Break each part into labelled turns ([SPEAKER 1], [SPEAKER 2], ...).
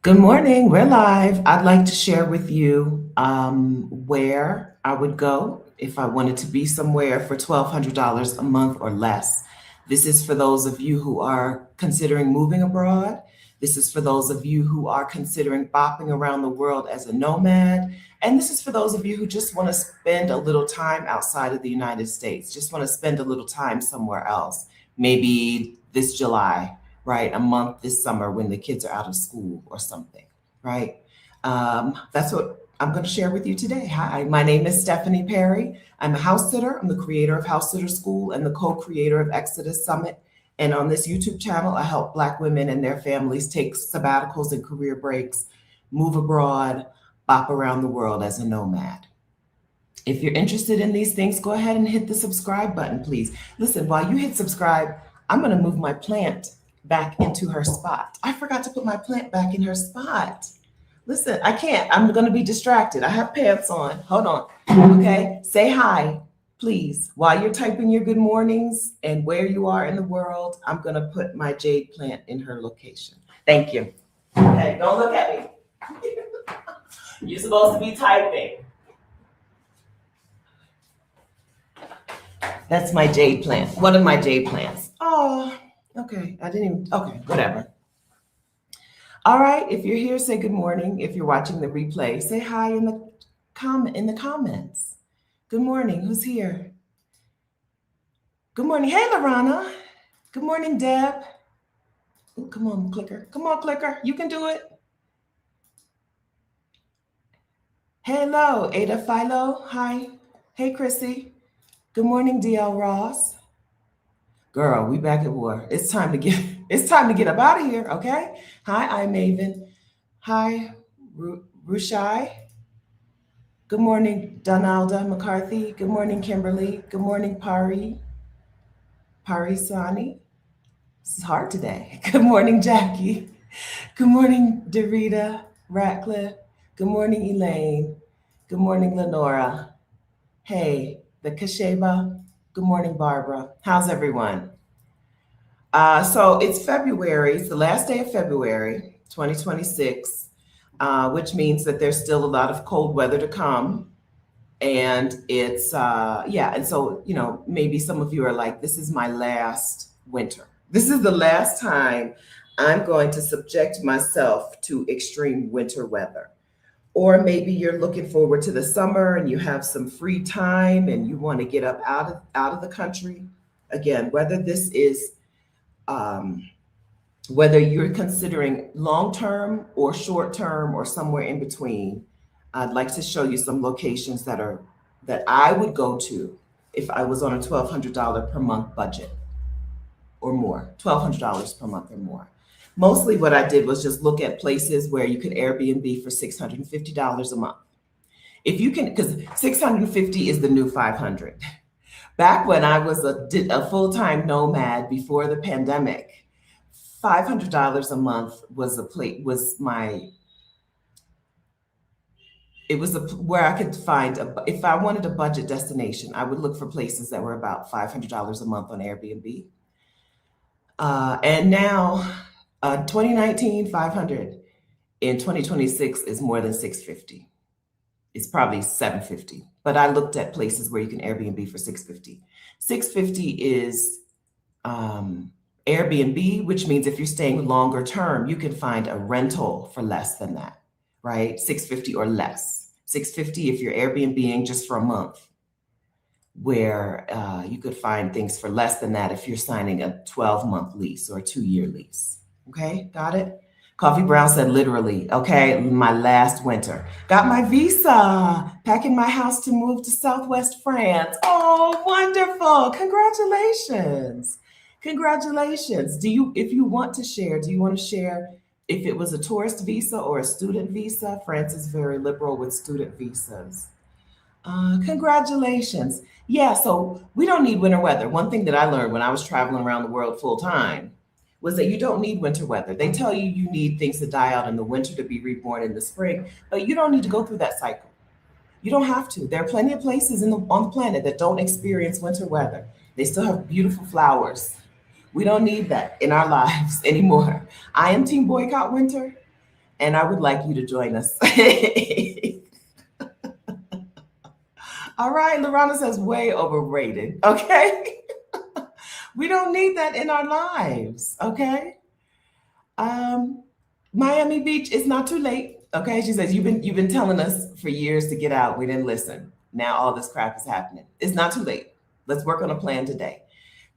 [SPEAKER 1] Good morning. We're live. I'd like to share with you where I would go if I wanted to be somewhere for $1,200 a month or less. This is for those of you who are considering moving abroad. This is for those of you who are considering bopping around the world as a nomad. And this is for those of you who just want to spend a little time outside of the United States, just want to spend a little time somewhere else, maybe this July, right? A month this summer when the kids are out of school or something, right? That's what I'm going to share with you today. Hi, my name is Stephanie Perry. I'm a house sitter. I'm the creator of House Sitter School and the co-creator of Exodus Summit. And on this YouTube channel, I help Black women and their families take sabbaticals and career breaks, move abroad, bop around the world as a nomad. If you're interested in these things, go ahead and hit the subscribe button, please. Listen, while you hit subscribe, I'm going to move my plant back into her spot. I forgot to put my plant back in her spot. Listen, I can't. I'm going to be distracted. I have pants on. Hold on. Okay. Say hi, please. While you're typing your good mornings and where you are in the world, I'm going to put my jade plant in her location. Thank you. Okay. Don't look at me. You're supposed to be typing. That's my jade plant. One of my jade plants. Oh, okay. I didn't even, okay, whatever. All right, if you're here, say good morning. If you're watching the replay, say hi in the comments. Good morning. Who's here? Good morning. Hey, Lorana. Good morning, Deb. Ooh, come on, clicker. Come on, clicker. You can do it. Hello, Ada Philo. Hi. Hey, Chrissy. Good morning, DL Ross. Girl, we back at war. It's time to get up out of here, okay? Hi, I'm Maven. Hi, Rushai. Good morning, Donalda McCarthy. Good morning, Kimberly. Good morning, Parisani. This is hard today. Good morning, Jackie. Good morning, Dorita Ratcliffe. Good morning, Elaine. Good morning, Lenora. Hey, the Kasheba. Good morning, Barbara. How's everyone? So it's February. It's the last day of February, 2026, which means that there's still a lot of cold weather to come. And it's, yeah. And so, maybe some of you are like, this is my last winter. This is the last time I'm going to subject myself to extreme winter weather. Or maybe you're looking forward to the summer and you have some free time and you want to get up out of the country. Again, whether you're considering long-term or short-term or somewhere in between, I'd like to show you some locations that I would go to if I was on a $1,200 per month budget or more, $1,200 per month or more. Mostly what I did was just look at places where you could Airbnb for $650 a month. If you can, because $650 is the new $500. Back when I was a full-time nomad before the pandemic, $500 a month was where I could find if I wanted a budget destination, I would look for places that were about $500 a month on Airbnb. And now, 2019, 500. In 2026 is more than 650. It's probably 750. But I looked at places where you can Airbnb for 650. 650 is Airbnb, which means if you're staying longer term, you can find a rental for less than that, right? 650 or less. 650 if you're Airbnb-ing just for a month, where you could find things for less than that if you're signing a 12-month lease or a 2-year lease. Okay, got it? Coffee Brown said literally, okay, my last winter. Got my visa, packing my house to move to Southwest France. Oh, wonderful. Congratulations. Congratulations. If you want to share, do you want to share if it was a tourist visa or a student visa? France is very liberal with student visas. Congratulations. Yeah, so we don't need winter weather. One thing that I learned when I was traveling around the world full time was that you don't need winter weather. They tell you you need things to die out in the winter to be reborn in the spring, but you don't need to go through that cycle. You don't have to. There are plenty of places on the planet that don't experience winter weather. They still have beautiful flowers. We don't need that in our lives anymore. I am team boycott winter. And I would like you to join us. All right, Lorana says way overrated. Okay. We don't need that in our lives. Okay. Um, Miami Beach is not too late. Okay. She says, you've been telling us for years to get out. We didn't listen. Now all this crap is happening. It's not too late. Let's work on a plan today.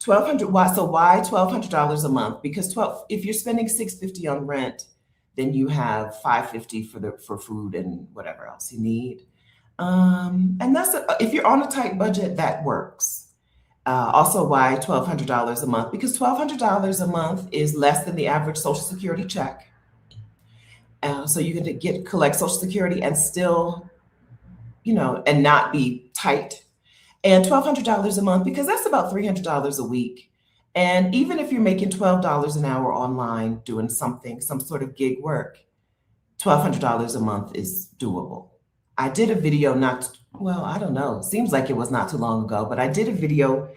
[SPEAKER 1] 1,200. Why? So why $1,200 a month? Because if you're spending $650 on rent, then you have $550 for food and whatever else you need. And if you're on a tight budget, that works. Also, why $1,200 a month? Because $1,200 a month is less than the average Social Security check. So you can collect Social Security and still, and not be tight. And $1,200 a month, because that's about $300 a week. And even if you're making $12 an hour online doing some sort of gig work, $1,200 a month is doable. I did a video I don't know, seems like it was not too long ago, but I did a video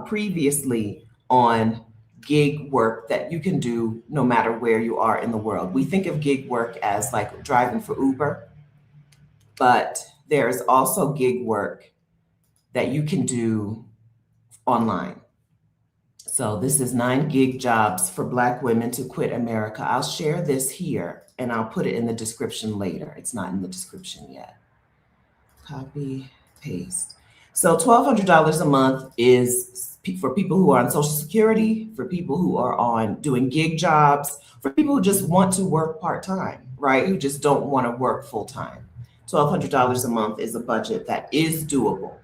[SPEAKER 1] previously on gig work that you can do no matter where you are in the world. We think of gig work as like driving for Uber, but there's also gig work that you can do online. So this is 9 gig jobs for Black women to quit America. I'll share this here and I'll put it in the description later. It's not in the description yet. Copy, paste. So $1,200 a month is for people who are on Social Security, for people who are doing gig jobs, for people who just want to work part-time, right? Who just don't want to work full-time. $1,200 a month is a budget that is doable.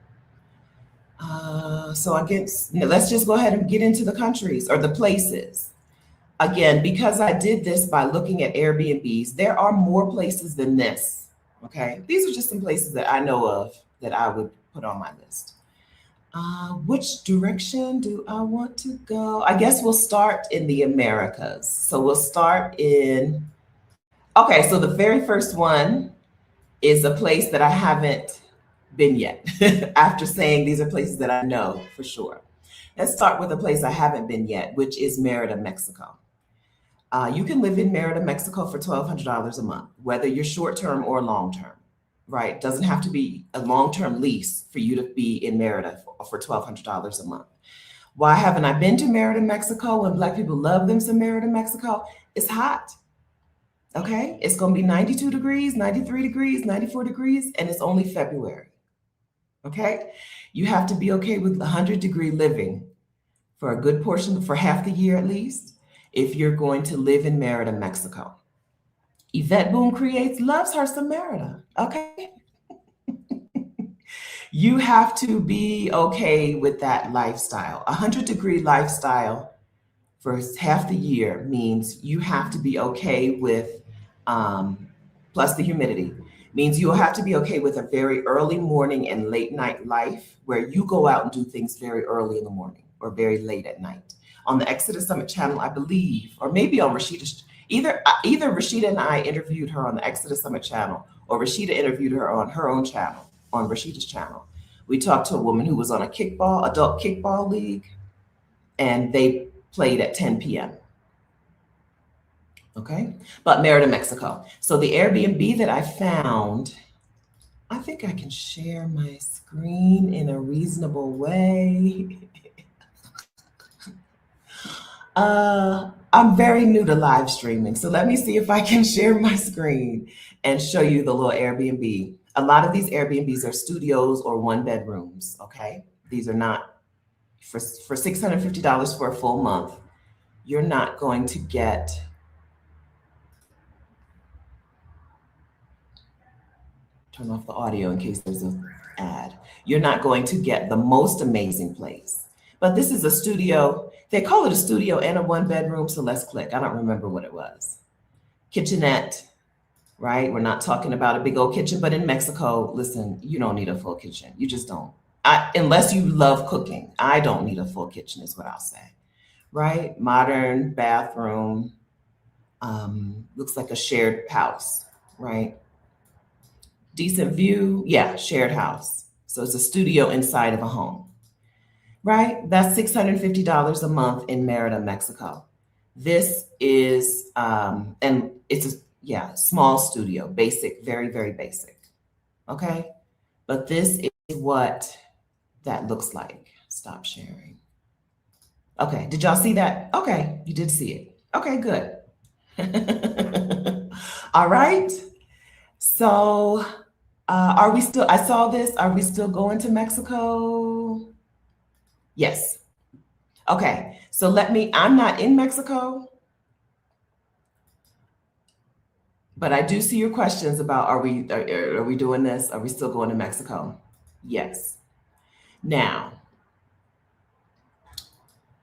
[SPEAKER 1] So I guess let's just go ahead and get into the countries or the places. Again, because I did this by looking at Airbnbs, there are more places than this. Okay, these are just some places that I know of that I would put on my list. Which direction do I want to go? I guess we'll start in the Americas. So we'll start okay, so the very first one is a place that I haven't been yet. After saying these are places that I know for sure. Let's start with a place I haven't been yet, which is Merida, Mexico. You can live in Merida, Mexico for $1,200 a month, whether you're short-term or long-term, right? It doesn't have to be a long-term lease for you to be in Merida for $1,200 a month. Why haven't I been to Merida, Mexico when Black people love them some Merida, Mexico? It's hot. Okay, it's going to be 92 degrees, 93 degrees, 94 degrees, and it's only February. Okay, you have to be okay with 100-degree living for a good portion, for half the year at least, if you're going to live in Merida, Mexico. Yvette Boone Creates loves her some Merida. Okay, you have to be okay with that lifestyle. 100-degree lifestyle for half the year means you have to be okay with, plus the humidity, means you'll have to be okay with a very early morning and late night life where you go out and do things very early in the morning or very late at night. On the Exodus Summit channel, I believe, or maybe on Rashida's, either Rashida and I interviewed her on the Exodus Summit channel, or Rashida interviewed her on her own channel, on Rashida's channel. We talked to a woman who was on a adult kickball league, and they played at 10 p.m. Okay, but Merida, Mexico. So the Airbnb that I found, I think I can share my screen in a reasonable way. I'm very new to live streaming, so let me see if I can share my screen and show you the little Airbnb. A lot of these Airbnbs are studios or 1-bedrooms, okay? These are not, for $650 for a full month, you're not going to get, turn off the audio in case there's an ad. You're not going to get the most amazing place. But this is a studio. They call it a studio and a 1-bedroom, so let's click. I don't remember what it was. Kitchenette, right? We're not talking about a big old kitchen, but in Mexico, listen, you don't need a full kitchen. You just don't. Unless you love cooking. I don't need a full kitchen is what I'll say, right? Modern bathroom, looks like a shared house, right? Decent view, yeah, shared house. So it's a studio inside of a home. Right? That's $650 a month in Merida, Mexico. This is, and it's Yeah, small studio, basic, very, very basic. Okay. But this is what that looks like. Stop sharing. Okay. Did y'all see that? Okay. You did see it. Okay, good. All right. So, are we still, I saw this. Are we still going to Mexico? Yes. Okay. So I'm not in Mexico, but I do see your questions about are we doing this? Are we still going to Mexico? Yes. Now,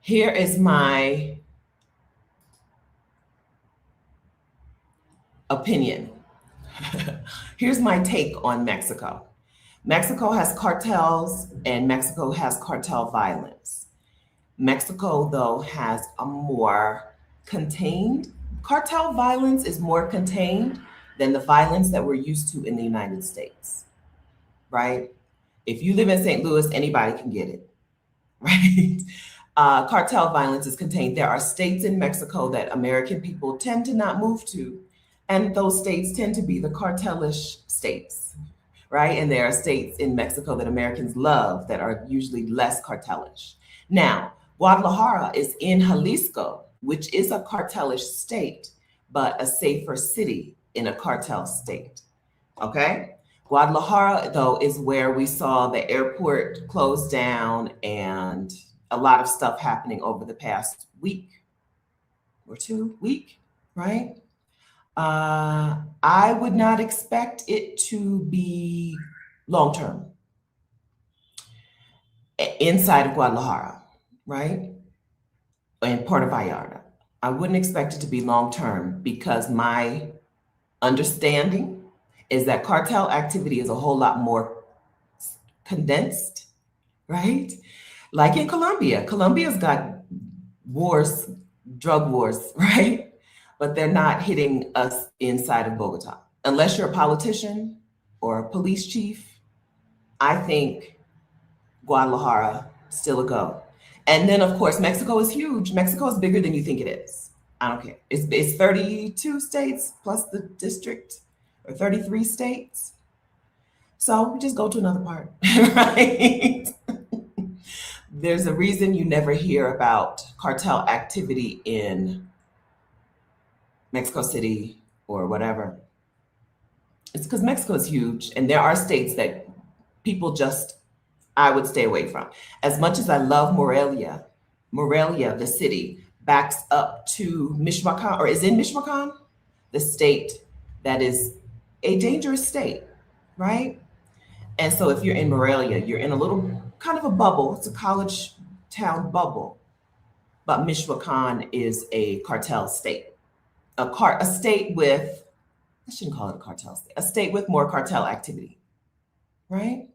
[SPEAKER 1] here is my opinion. Here's my take on Mexico. Mexico has cartels and Mexico has cartel violence. Mexico, though, has a more contained, cartel violence is more contained than the violence that we're used to in the United States, right? If you live in St. Louis, anybody can get it, right? Cartel violence is contained. There are states in Mexico that American people tend to not move to, and those states tend to be the cartelish states, right? And there are states in Mexico that Americans love that are usually less cartelish. Now, Guadalajara is in Jalisco, which is a cartelish state, but a safer city in a cartel state. Okay? Guadalajara, though, is where we saw the airport closed down and a lot of stuff happening over the past week or 2 week, right? I would not expect it to be long term inside of Guadalajara, right? And Puerto Vallarta. I wouldn't expect it to be long term because my understanding is that cartel activity is a whole lot more condensed, right? Like in Colombia. Colombia's got wars, drug wars, right? But they're not hitting us inside of Bogota. Unless you're a politician or a police chief, I think Guadalajara still a go. And then, of course, Mexico is huge. Mexico is bigger than you think it is. I don't care. It's 32 states plus the district, or 33 states. So we just go to another part, right? There's a reason you never hear about cartel activity in Mexico City or whatever. It's because Mexico is huge and there are states that people just, I would stay away from. As much as I love Morelia, Morelia, the city, backs up to Michoacan, or is in Michoacan, the state that is a dangerous state, right? And so if you're in Morelia, you're in a little kind of a bubble. It's a college town bubble. But Michoacan is a cartel state, a state with, I shouldn't call it a cartel state, a state with more cartel activity, right?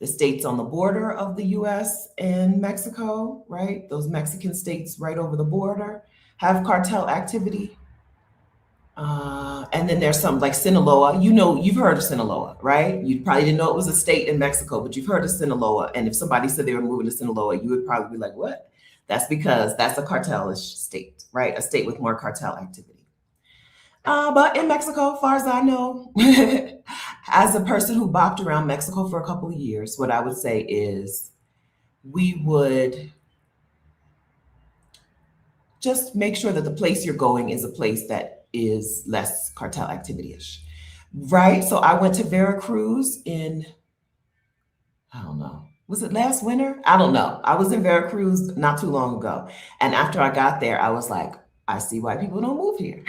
[SPEAKER 1] The states on the border of the US and Mexico, right? Those Mexican states right over the border have cartel activity. And then there's some like Sinaloa. You know, you've heard of Sinaloa, right? You probably didn't know it was a state in Mexico, but you've heard of Sinaloa. And if somebody said they were moving to Sinaloa, you would probably be like, what? That's because that's a cartelish state, right? A state with more cartel activity. But in Mexico, far as I know, as a person who bopped around Mexico for a couple of years, what I would say is we would just make sure that the place you're going is a place that is less cartel activity-ish, right? So I went to Veracruz in, I don't know, was it last winter? I don't know. I was in Veracruz not too long ago. And after I got there, I was like, I see why people don't move here.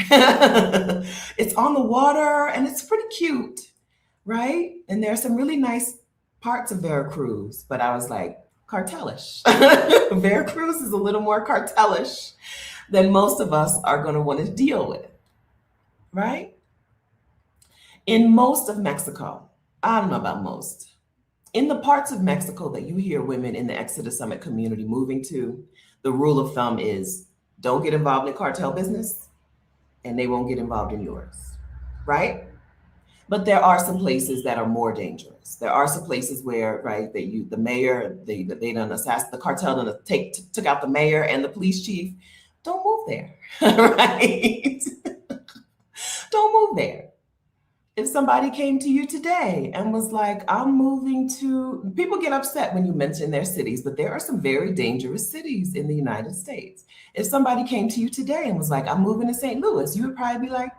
[SPEAKER 1] It's on the water and it's pretty cute, right? And there's some really nice parts of Veracruz, but I was like, cartelish. Veracruz is a little more cartelish than most of us are going to want to deal with, right? In most of Mexico, I don't know about most, in the parts of Mexico that you hear women in the Exodus Summit community moving to, the rule of thumb is don't get involved in cartel business and they won't get involved in yours, right? But there are some places that are more dangerous. There are some places where, right, the mayor, they done assassinate, the cartel done took out the mayor and the police chief. Don't move there, right? Don't move there. If somebody came to you today and was like, I'm moving to, people get upset when you mention their cities, but there are some very dangerous cities in the United States. If somebody came to you today and was like, I'm moving to St. Louis, you would probably be like,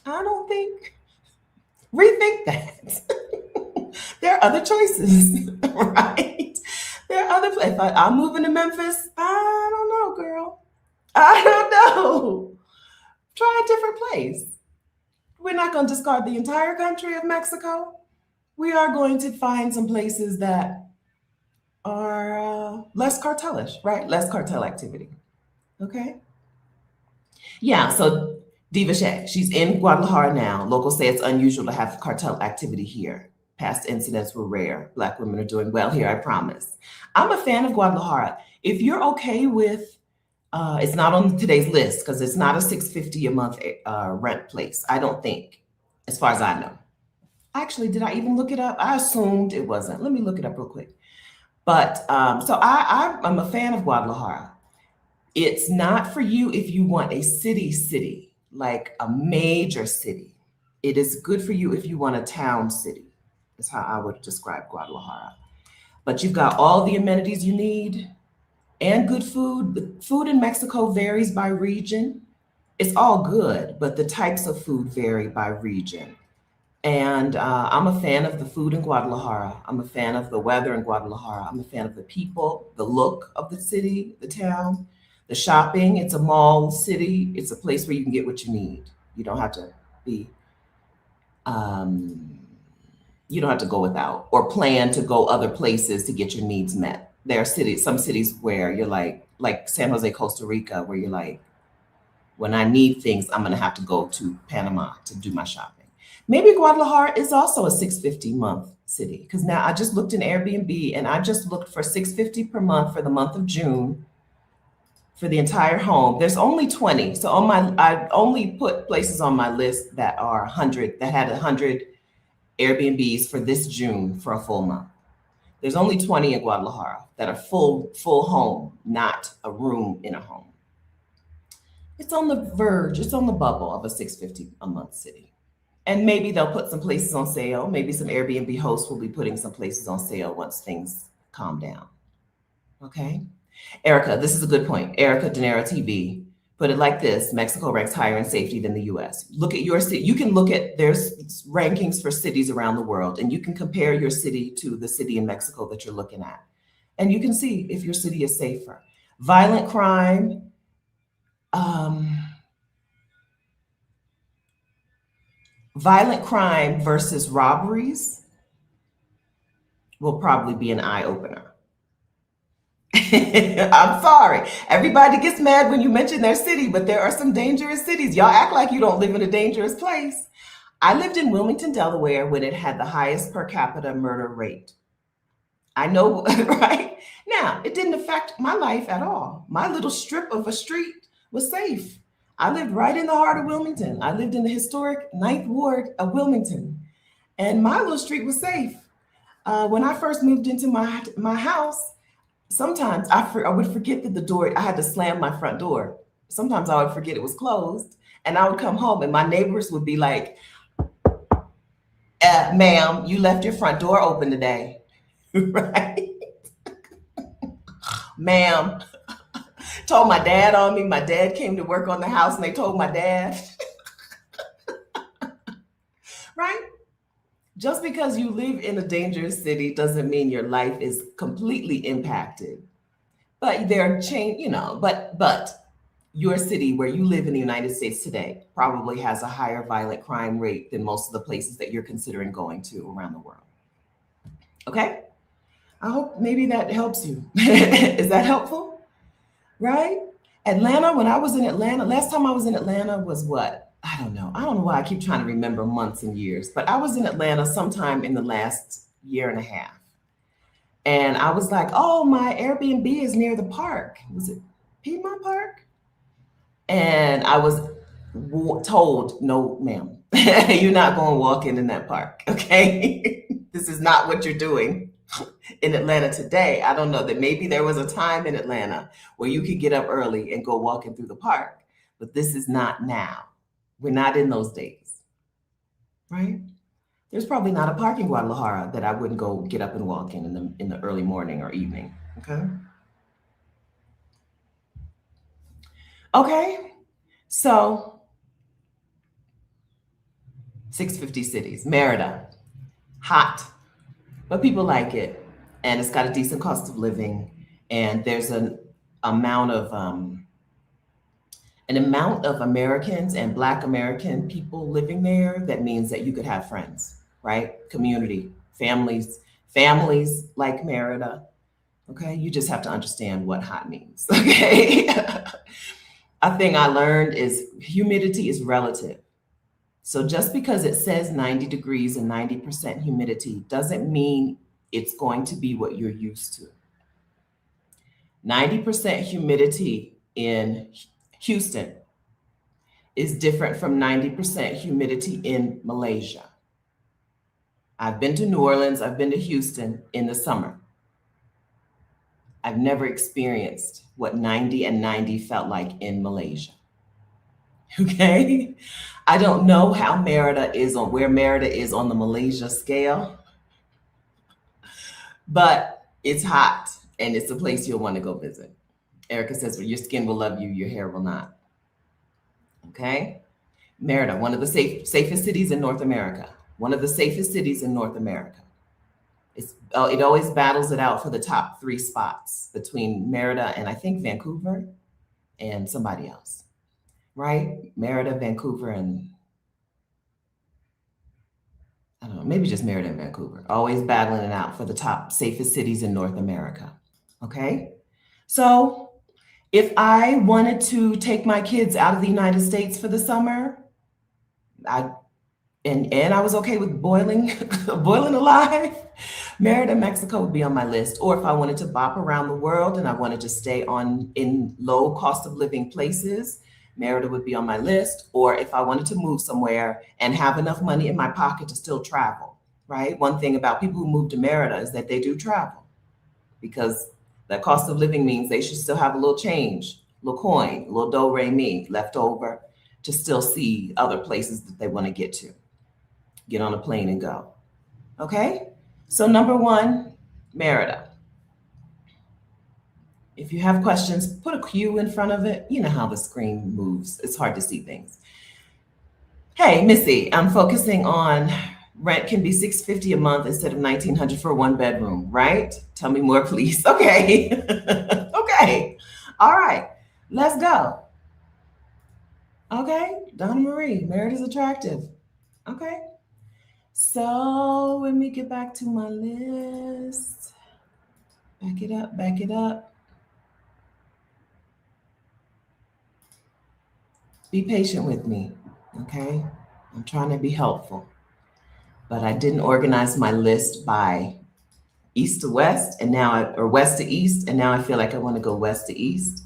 [SPEAKER 1] I don't think, rethink that. There are other choices, right? There are other places. I'm moving to Memphis. I don't know, girl. I don't know. Try a different place. We're not going to discard the entire country of Mexico. We are going to find some places that are less cartelish, right? Less cartel activity. Okay. Yeah. So Diva Shay, she's in Guadalajara now. Locals say it's unusual to have cartel activity here. Past incidents were rare. Black women are doing well here, I promise. I'm a fan of Guadalajara. If you're okay with, it's not on today's list because it's not a $650 a month rent place. I don't think, as far as I know. Actually, did I even look it up? I assumed it wasn't. Let me look it up real quick. But so I'm a fan of Guadalajara. It's not for you if you want a city, like a major city. It is good for you if you want a town city. That's how I would describe Guadalajara. But you've got all the amenities you need and good food. The food in Mexico varies by region. It's all good, but the types of food vary by region. And I'm a fan of the food in Guadalajara. I'm a fan of the weather in Guadalajara. I'm a fan of the people, the look of the city, the town, the shopping. It's a mall city. It's a place where you can get what you need. You don't have to be, um, you don't have to go without or plan to go other places to get your needs met. There are cities, some cities where you're like San Jose, Costa Rica, where you're like, when I need things, I'm gonna have to go to Panama to do my shopping. Maybe Guadalajara is also a $650 month city because now I just looked in Airbnb and I just looked for $650 per month for the month of June for the entire home. There's only 20. So I only put places on my list that are 100, that had 100 Airbnbs for this June for a full month. There's only 20 in Guadalajara that are full home, not a room in a home. It's on the verge, it's on the bubble of a $650 a month city. And maybe they'll put some places on sale. Maybe some Airbnb hosts will be putting some places on sale once things calm down. Okay. Erica, this is a good point. Erica Dinero TV put it like this: Mexico ranks higher in safety than the US. Look at your city. You can look at, there's rankings for cities around the world, and you can compare your city to the city in Mexico that you're looking at. And you can see if your city is safer. Violent crime, violent crime versus robberies will probably be an eye opener. I'm sorry. Everybody gets mad when you mention their city, but there are some dangerous cities. Y'all act like you don't live in a dangerous place. I lived in Wilmington, Delaware, when it had the highest per capita murder rate. I know, right? Now, it didn't affect my life at all. My little strip of a street was safe. I lived right in the heart of Wilmington. I lived in the historic Ninth Ward of Wilmington, and my little street was safe. When I first moved into my house, sometimes I would forget that the door, I had to slam my front door. Sometimes I would forget it was closed, and I would come home and my neighbors would be like, ma'am, you left your front door open today, right? Ma'am, told my dad on me. My dad came to work on the house and they told my dad, right? Just because you live in a dangerous city doesn't mean your life is completely impacted. But there are but your city where you live in the United States today probably has a higher violent crime rate than most of the places that you're considering going to around the world. Okay? I hope maybe that helps you. Is that helpful? Right? Atlanta, when I was in Atlanta, last time I was in Atlanta was what? I don't know. I don't know why I keep trying to remember months and years, but I was in Atlanta sometime in the last year and a half. And I was like, oh, my Airbnb is near the park. Was it Piedmont Park? And I was told, no, ma'am, you're not going walking in that park. Okay. This is not what you're doing in Atlanta today. I don't know, that maybe there was a time in Atlanta where you could get up early and go walking through the park, but this is not now. We're not in those days, right? There's probably not a park in Guadalajara that I wouldn't go get up and walk in the early morning or evening. Okay. Okay. So 650 cities. Merida, hot, but people like it, and it's got a decent cost of living, and there's amount of um, an amount of Americans and Black American people living there that means that you could have friends, right? Community, families like Merida. Okay, you just have to understand what hot means. Okay, a thing I learned is humidity is relative. So just because it says 90 degrees and 90% humidity doesn't mean it's going to be what you're used to. 90% humidity in Houston is different from 90% humidity in Malaysia. I've been to New Orleans, I've been to Houston in the summer. I've never experienced what 90 and 90 felt like in Malaysia. Okay? I don't know how Merida is on where Merida is on the Malaysia scale, but it's hot and it's a place you'll want to go visit. Erica says, well, your skin will love you, your hair will not. Okay? Merida, one of the safest cities in North America. One of the safest cities in North America. It always battles it out for the top 3 spots between Merida and I think Vancouver and somebody else, right? Merida, Vancouver, and I don't know, maybe just Merida and Vancouver. Always battling it out for the top safest cities in North America. Okay? So if I wanted to take my kids out of the United States for the summer, I and I was okay with boiling alive, Merida, Mexico would be on my list. Or if I wanted to bop around the world and I wanted to stay in low cost of living places, Merida would be on my list. Or if I wanted to move somewhere and have enough money in my pocket to still travel, right? One thing about people who move to Merida is that they do travel because the cost of living means they should still have a little change, a little coin, a little do re mi left over to still see other places that they want to get to. Get on a plane and go. Okay? So number 1, Merida. If you have questions, put a Q in front of it. You know how the screen moves. It's hard to see things. Hey, Missy, I'm focusing on rent can be $650 a month instead of $1,900 for a 1-bedroom, right? Tell me more, please. Okay. Okay. All right. Let's go. Okay. Donna Marie, Merida's attractive. Okay. So let me get back to my list. Back it up, back it up. Be patient with me, okay? I'm trying to be helpful. But I didn't organize my list by east to west or west to east, and now I feel like I want to go west to east.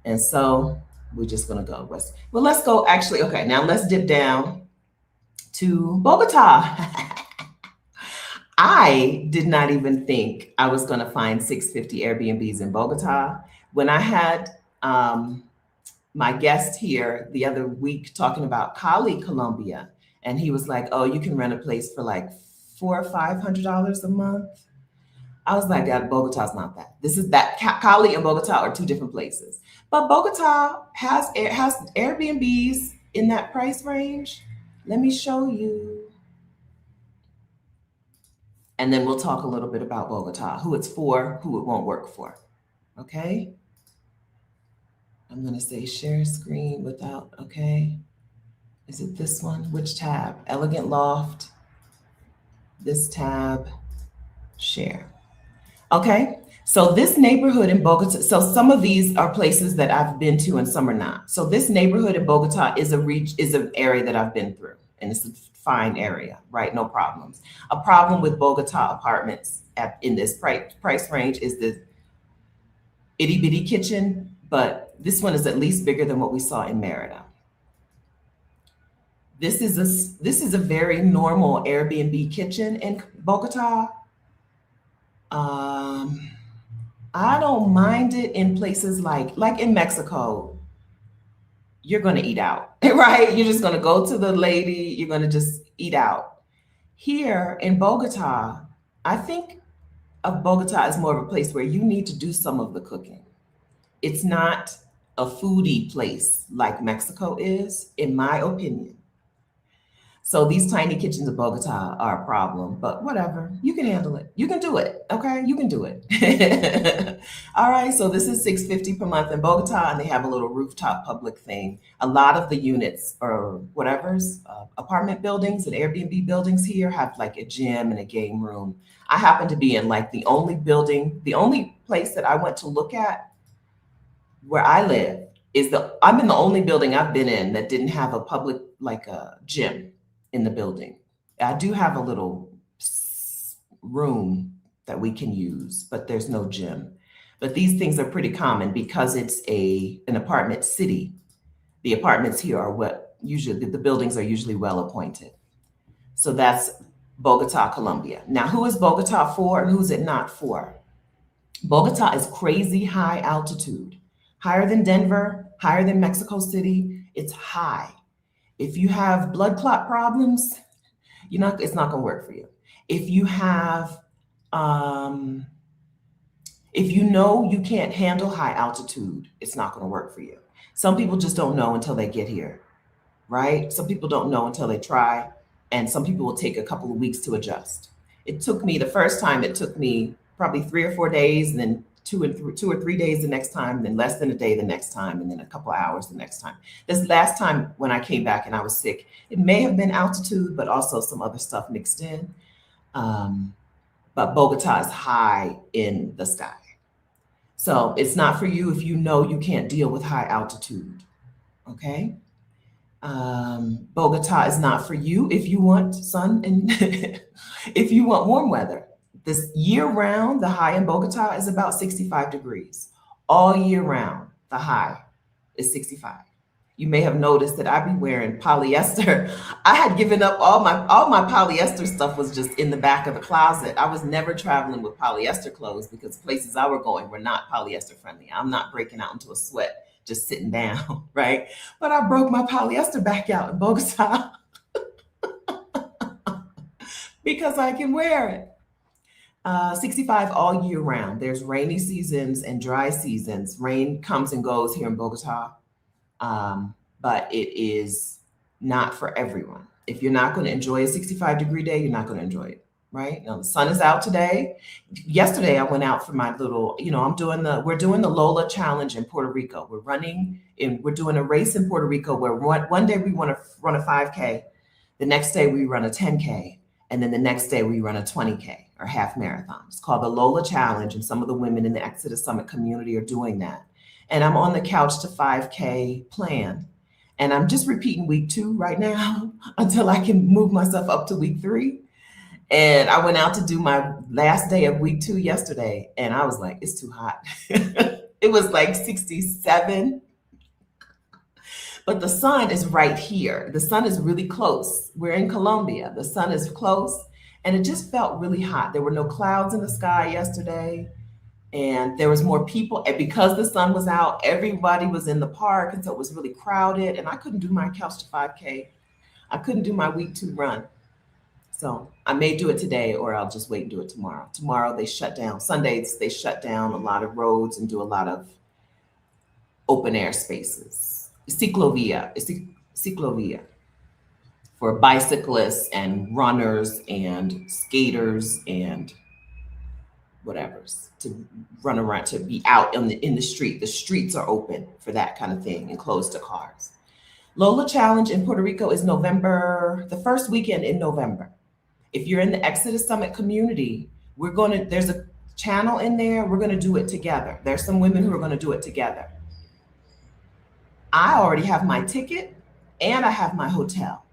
[SPEAKER 1] And so we're just gonna go west. Well, let's go actually, okay, now let's dip down to Bogota. I did not even think I was going to find 650 Airbnbs in Bogota. When I had my guest here the other week talking about Cali, Colombia, and he was like, "Oh, you can rent a place for like $400 or $500 a month." I was like, "God, Bogota's not that. This is that Cali and Bogota are 2 different places." But Bogota has Airbnbs in that price range. Let me show you. And then we'll talk a little bit about Bogota, who it's for, who it won't work for. Okay? I'm going to say share screen without, okay? Is it this one? Which tab? Elegant Loft. This tab, share. Okay? So this neighborhood in Bogota, so some of these are places that I've been to and some are not. So this neighborhood in Bogota is an area that I've been through, and it's a fine area, right? No problems. A problem with Bogota apartments in this price range is the itty bitty kitchen, but this one is at least bigger than what we saw in Merida. This is a very normal Airbnb kitchen in Bogota. I don't mind it in places like in Mexico. you're going to eat out, right? You're just going to go to the lady, you're going to just eat out. Here in Bogota, I think of Bogota as more of a place where you need to do some of the cooking. It's not a foodie place like Mexico is, in my opinion. So these tiny kitchens of Bogota are a problem, but whatever. You can handle it. You can do it. Okay, you can do it. All right. So this is 650 per month in Bogota, and they have a little rooftop public thing. A lot of the units or whatever's apartment buildings and Airbnb buildings here have like a gym and a game room. I happen to be in like the only building, the only place that I went to look at where I live is I'm in the only building I've been in that didn't have a public, like a gym in the building. I do have a little room that we can use, but there's no gym. But these things are pretty common because it's an apartment city. The apartments here are what usually, the buildings are usually well appointed. So that's Bogota, Colombia. Now, who is Bogota for and who's it not for? Bogota is crazy high altitude, higher than Denver, higher than Mexico City. It's high. If you have blood clot problems, it's not going to work for you. If you have, if you know you can't handle high altitude, it's not going to work for you. Some people just don't know until they get here, right? Some people don't know until they try, and some people will take a couple of weeks to adjust. The first time it took me probably 3 or 4 days, and then 2 or 3 days the next time, and then less than a day the next time, and then a couple of hours the next time. This last time when I came back and I was sick, it may have been altitude, but also some other stuff mixed in. But Bogota is high in the sky. So it's not for you if you know you can't deal with high altitude, okay? Bogota is not for you if you want sun and if you want warm weather. This year round, the high in Bogota is about 65 degrees. All year round, the high is 65. You may have noticed that I be wearing polyester. I had given up all my polyester stuff was just in the back of the closet. I was never traveling with polyester clothes because places I were going were not polyester friendly. I'm not breaking out into a sweat just sitting down, right? But I broke my polyester back out in Bogota because I can wear it. 65 all year round. There's rainy seasons and dry seasons. Rain comes and goes here in Bogota, but it is not for everyone. If you're not going to enjoy a 65-degree day, you're not going to enjoy it, right? Now, the sun is out today. Yesterday, I went out for my little, we're doing the Lola Challenge in Puerto Rico. We're doing a race in Puerto Rico where one day we want to run a 5K. The next day we run a 10K. And then the next day we run a 20K or half marathon. It's called the Lola Challenge, and some of the women in the Exodus Summit community are doing that. And I'm on the couch to 5K plan. And I'm just repeating week 2 right now until I can move myself up to week 3. And I went out to do my last day of week 2 yesterday, and I was like, it's too hot. It was like 67. But the sun is right here. The sun is really close. We're in Colombia. The sun is close, and it just felt really hot. There were no clouds in the sky yesterday, and there was more people. And because the sun was out, everybody was in the park, and so it was really crowded, and I couldn't do my couch to 5K. I couldn't do my week 2 run. So I may do it today, or I'll just wait and do it tomorrow. Tomorrow they shut down. Sundays, they shut down a lot of roads and do a lot of open air spaces. Ciclovia for bicyclists and runners and skaters and whatevers to run around, to be out in the street. The streets are open for that kind of thing and closed to cars. Lola Challenge in Puerto Rico is the first weekend in November. If you're in the Exodus Summit community, there's a channel in there. We're going to do it together. There's some women who are going to do it together. I already have my ticket and I have my hotel.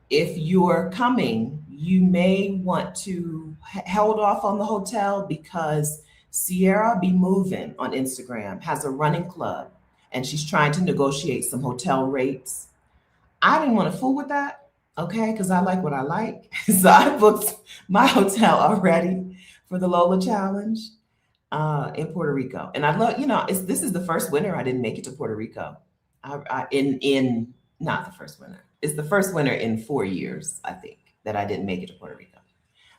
[SPEAKER 1] If you're coming, you may want to hold off on the hotel because Sierra Be Moving on Instagram has a running club and she's trying to negotiate some hotel rates. I didn't want to fool with that, okay, because I like what I like. So I booked my hotel already for the Lola Challenge. in Puerto Rico. And I love, this is the first winter I didn't make it to Puerto Rico. In not the first winter. It's the first winter in 4 years, I think, that I didn't make it to Puerto Rico.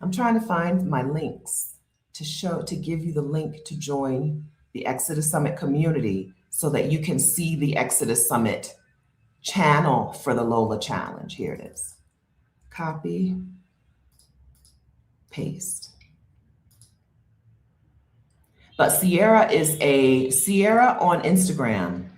[SPEAKER 1] I'm trying to find my links to give you the link to join the Exodus Summit community so that you can see the Exodus Summit channel for the Lola Challenge. Here it is. Copy, paste. But Sierra on Instagram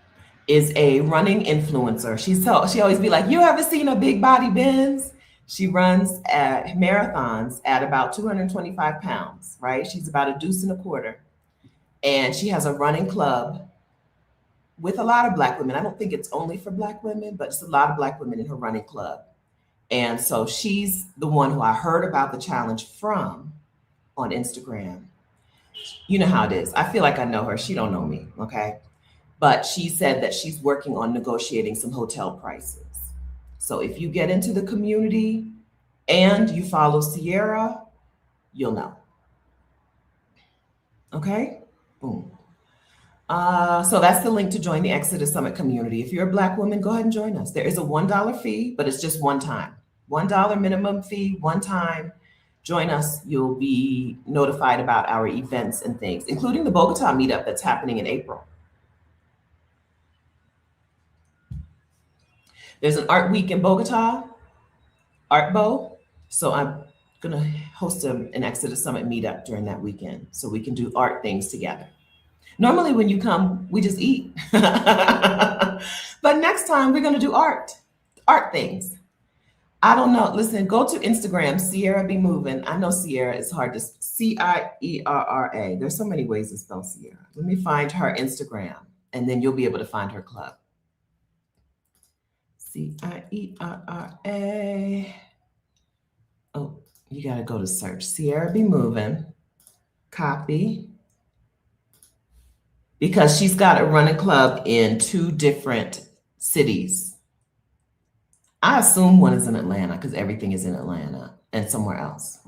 [SPEAKER 1] is a running influencer. She always be like, you ever seen a big body Benz? She runs at marathons at about 225 pounds, right? She's about a deuce and a quarter. And she has a running club with a lot of Black women. I don't think it's only for Black women, but it's a lot of Black women in her running club. And so she's the one who I heard about the challenge from on Instagram. You know how it is. I feel like I know her. She don't know me, okay? But she said that she's working on negotiating some hotel prices. So if you get into the community and you follow Sierra, you'll know. Okay? Boom. So that's the link to join the Exodus Summit community. If you're a Black woman, go ahead and join us. There is a $1 fee, but it's just one time. $1 minimum fee, one time. Join us. You'll be notified about our events and things, including the Bogota meetup that's happening in April. There's an art week in Bogota, Art Bow. So I'm going to host an Exodus Summit meetup during that weekend so we can do art things together. Normally when you come, we just eat. But next time we're going to do art things. I don't know. Listen, go to Instagram, Sierra Be Moving. I know Sierra is hard to, Cierra. There's so many ways to spell Sierra. Let me find her Instagram and then you'll be able to find her club. Cierra. Oh, you got to go to search. Sierra Be Moving. Copy. Because she's got a running club in 2 different cities. I assume one is in Atlanta because everything is in Atlanta and somewhere else.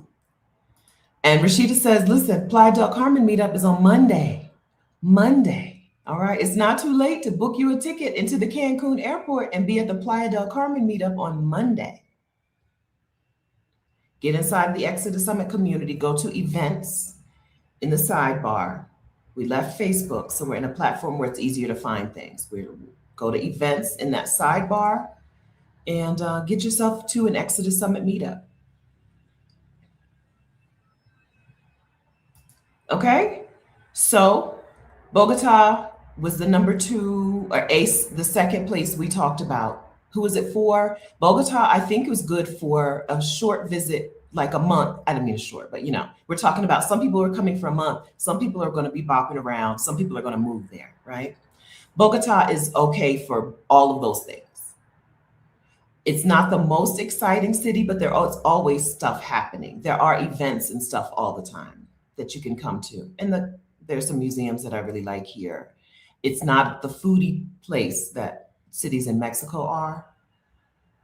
[SPEAKER 1] And Rashida says, listen, Playa del Carmen meetup is on Monday. All right. It's not too late to book you a ticket into the Cancun airport and be at the Playa del Carmen meetup on Monday. Get inside the Exodus Summit community, go to events in the sidebar. We left Facebook, so we're in a platform where it's easier to find things. We go to events in that sidebar and get yourself to an Exodus Summit meetup. Okay, so Bogota was the number 2 or ACE, the second place we talked about. Who was it for? Bogota, I think it was good for a short visit, like a month. I didn't mean a short, but we're talking about some people are coming for a month. Some people are going to be bopping around. Some people are going to move there, right? Bogota is okay for all of those things. It's not the most exciting city, but there's always stuff happening. There are events and stuff all the time that you can come to. And there's some museums that I really like here. It's not the foodie place that cities in Mexico are,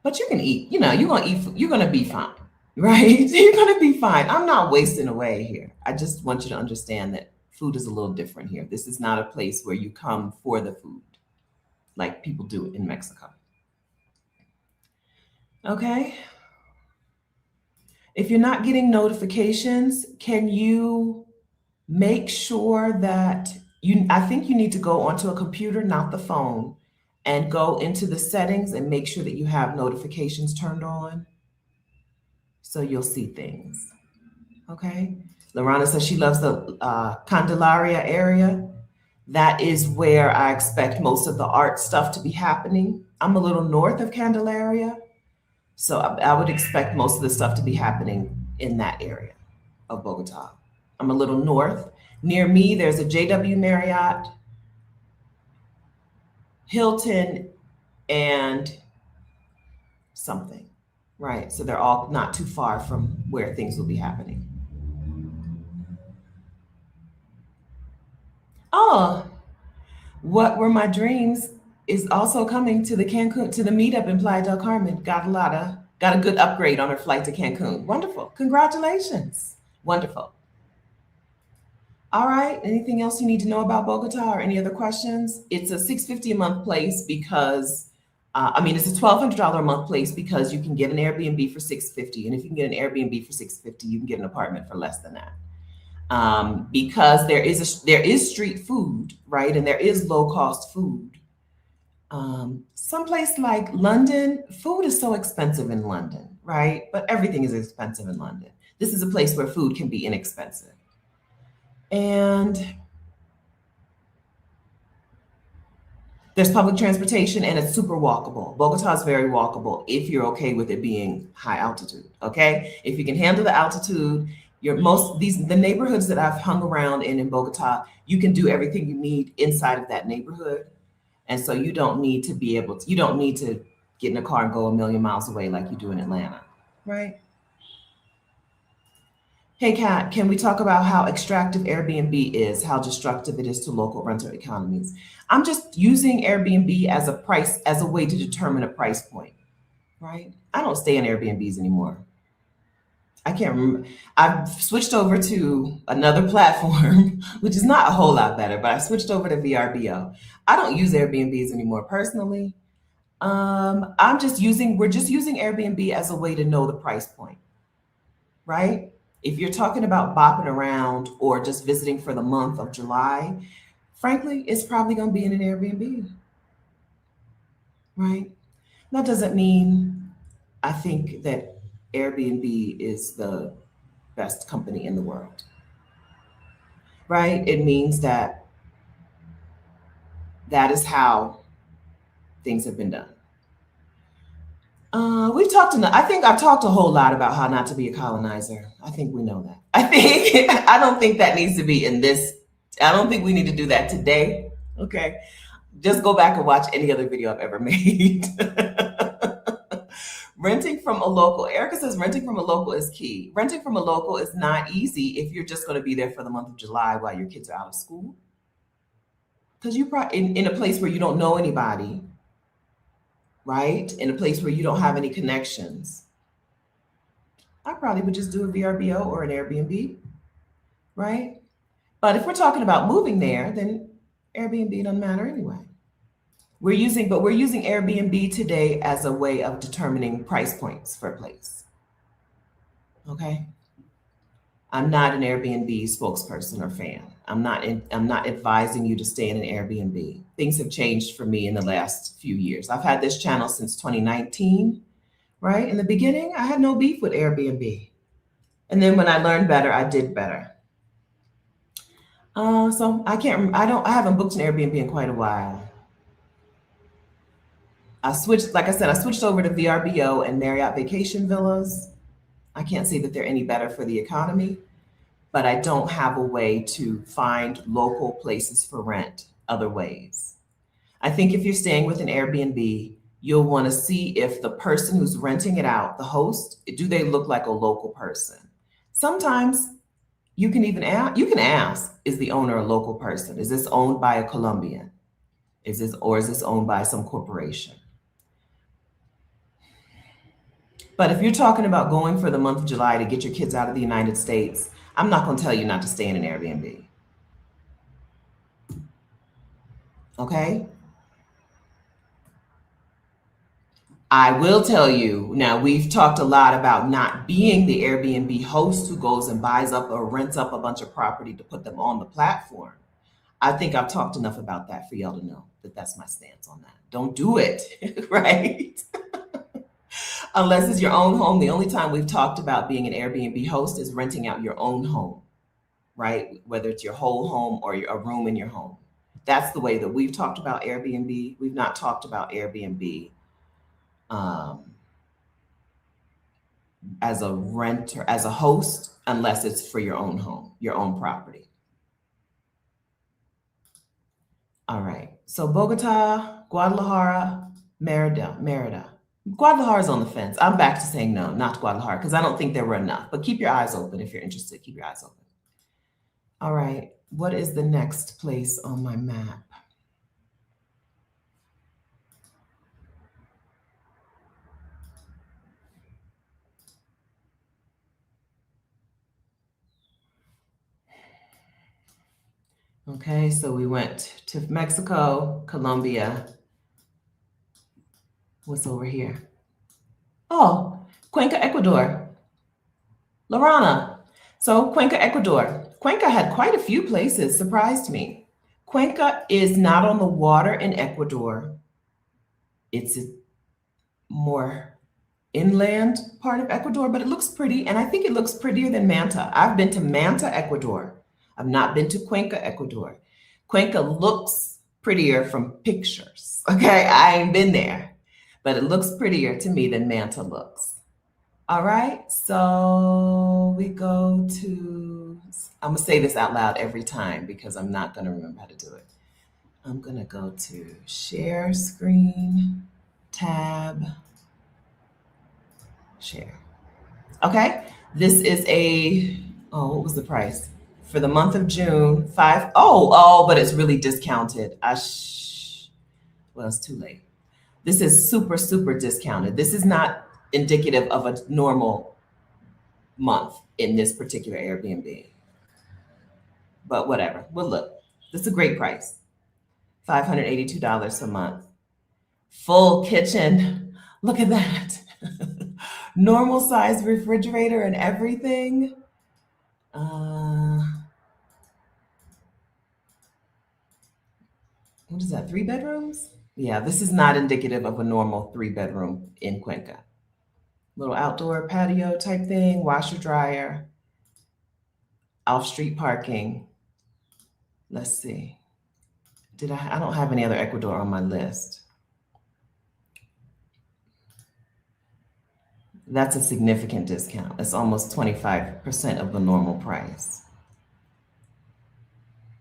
[SPEAKER 1] but you can eat, you're going to eat, you're going to be fine, right? You're going to be fine. I'm not wasting away here. I just want you to understand that food is a little different here. This is not a place where you come for the food like people do in Mexico. Okay. If you're not getting notifications, can you make sure that I think you need to go onto a computer, not the phone, and go into the settings and make sure that you have notifications turned on so you'll see things. Okay. Lorana says she loves the Candelaria area. That is where I expect most of the art stuff to be happening. I'm a little north of Candelaria, so I would expect most of the stuff to be happening in that area of Bogota. I'm a little north. Near me, there's a JW Marriott, Hilton, and something, right? So they're all not too far from where things will be happening. Oh, What Were My Dreams is also coming to the meetup in Playa del Carmen. Got a good upgrade on her flight to Cancun. Wonderful. Congratulations. Wonderful. All right. Anything else you need to know about Bogota or any other questions? It's a 650 a month place because, it's a $1,200 a month place because you can get an Airbnb for 650, and if you can get an Airbnb for 650, you can get an apartment for less than that. Because there is street food, right, and there is low cost food. Someplace like London, food is so expensive in London, right? But everything is expensive in London. This is a place where food can be inexpensive. And there's public transportation and it's super walkable. Bogota is very walkable if you're okay with it being high altitude. Okay. If you can handle the altitude, the neighborhoods that I've hung around in Bogota, you can do everything you need inside of that neighborhood. And so you don't need to get in a car and go a million miles away like you do in Atlanta. Right. Hey, Kat, can we talk about how extractive Airbnb is, how destructive it is to local rental economies? I'm just using Airbnb as a way to determine a price point, right? I don't stay in Airbnbs anymore. I can't remember. I've switched over to another platform, which is not a whole lot better, but I switched over to VRBO. I don't use Airbnbs anymore personally. We're just using Airbnb as a way to know the price point, right? If you're talking about bopping around or just visiting for the month of July, frankly, it's probably going to be in an Airbnb, right? That doesn't mean I think that Airbnb is the best company in the world, right? It means that that is how things have been done. I think I've talked a whole lot about how not to be a colonizer. I think we know that. I don't think that needs to be in this. I don't think we need to do that today. Okay. Just go back and watch any other video I've ever made. Renting from a local, Erica says renting from a local is key. Renting from a local is not easy if you're just going to be there for the month of July while your kids are out of school. Because you probably in a place where you don't know anybody, right? In a place where you don't have any connections. I probably would just do a VRBO or an Airbnb, right? But if we're talking about moving there, then Airbnb doesn't matter anyway. We're using Airbnb today as a way of determining price points for a place. Okay. I'm not an Airbnb spokesperson or fan. I'm not advising you to stay in an Airbnb. Things have changed for me in the last few years. I've had this channel since 2019, right? In the beginning, I had no beef with Airbnb. And then when I learned better, I did better. So I haven't booked an Airbnb in quite a while. Like I said, I switched over to VRBO and Marriott Vacation Villas. I can't say that they're any better for the economy, but I don't have a way to find local places for rent other ways. I think if you're staying with an Airbnb, you'll want to see if the person who's renting it out, the host, do they look like a local person? Sometimes you can ask, is the owner a local person? Is this owned by a Colombian? Is this owned by some corporation? But if you're talking about going for the month of July to get your kids out of the United States, I'm not going to tell you not to stay in an Airbnb. Okay? I will tell you, now we've talked a lot about not being the Airbnb host who goes and buys up or rents up a bunch of property to put them on the platform. I think I've talked enough about that for y'all to know that that's my stance on that. Don't do it, right? Unless it's your own home. The only time we've talked about being an Airbnb host is renting out your own home, right? Whether it's your whole home or a room in your home. That's the way that we've talked about Airbnb. We've not talked about Airbnb as a renter, as a host, unless it's for your own home, your own property. All right. So Bogota, Guadalajara, Merida. Guadalajara's on the fence. I'm back to saying no, not Guadalajara, because I don't think there were enough. But keep your eyes open if you're interested. Keep your eyes open. All right. What is the next place on my map? Okay, so we went to Mexico, Colombia. What's over here? Oh, Cuenca, Ecuador. Lorana. So Cuenca, Ecuador. Cuenca had quite a few places, surprised me. Cuenca is not on the water in Ecuador. It's a more inland part of Ecuador, but it looks pretty, and I think it looks prettier than Manta. I've been to Manta, Ecuador. I've not been to Cuenca, Ecuador. Cuenca looks prettier from pictures. Okay, I ain't been there, but it looks prettier to me than Manta looks. All right, so we go to, I'm gonna say this out loud every time because I'm not gonna remember how to do it. I'm gonna go to share screen, tab, share. Okay, this is what was the price? For the month of June, but it's really discounted. Well, it's too late. This is super, super discounted. This is not indicative of a normal month in this particular Airbnb. But whatever. Well, look, this is a great price. $582 a month. Full kitchen. Look at that. Normal size refrigerator and everything. What is that? 3 bedrooms? Yeah, this is not indicative of a normal 3 bedroom in Cuenca. Little outdoor patio type thing, washer dryer, off street parking. Let's see. I don't have any other Ecuador on my list. That's a significant discount. It's almost 25% of the normal price.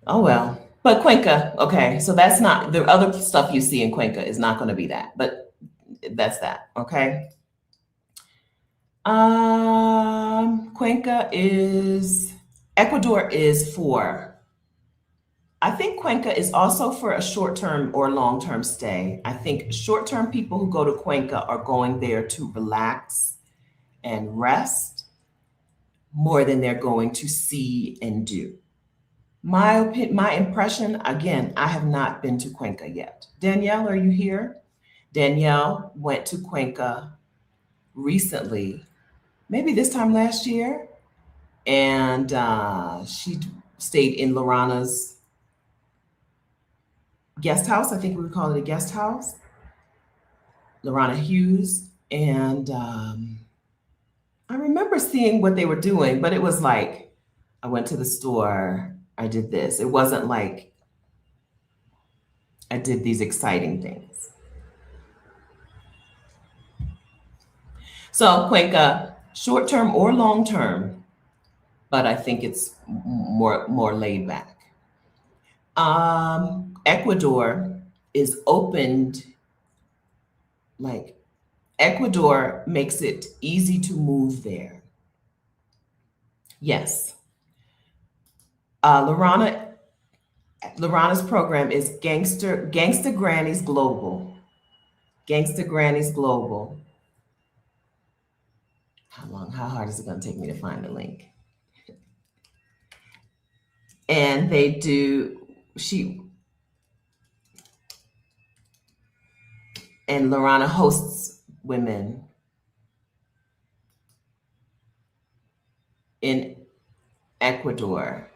[SPEAKER 1] Oh well. But Cuenca, okay, so that's not the other stuff you see in Cuenca is not going to be that, but that's that, okay? Cuenca is Ecuador is for, I think Cuenca is also for a short-term or long-term stay. I think short-term people who go to Cuenca are going there to relax and rest more than they're going to see and do. My impression, again, I have not been to Cuenca yet. Danielle, are you here? Danielle went to Cuenca recently, maybe this time last year, and she stayed in Lorana's guest house. I think we would call it a guest house. Lorana Hughes, and I remember seeing what they were doing, but it was like I went to the store, I did this. It wasn't like I did these exciting things. So Cuenca, short term or long term, but I think it's more laid back. Ecuador is opened, like Ecuador makes it easy to move there. Yes. Lorana's program is Gangsta Grannies Global. Gangsta Grannies Global. How hard is it going to take me to find the link? And Lorana hosts women in Ecuador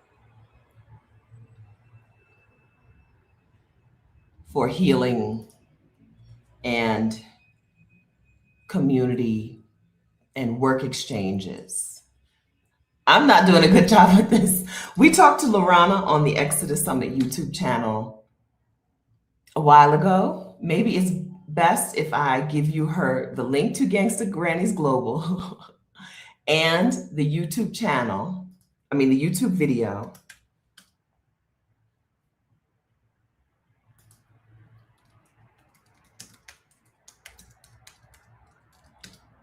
[SPEAKER 1] for healing and community and work exchanges. I'm not doing a good job with this. We talked to Lorana on the Exodus Summit YouTube channel a while ago. Maybe it's best if I give you the link to Gangsta Grannies Global and the YouTube channel, the YouTube video.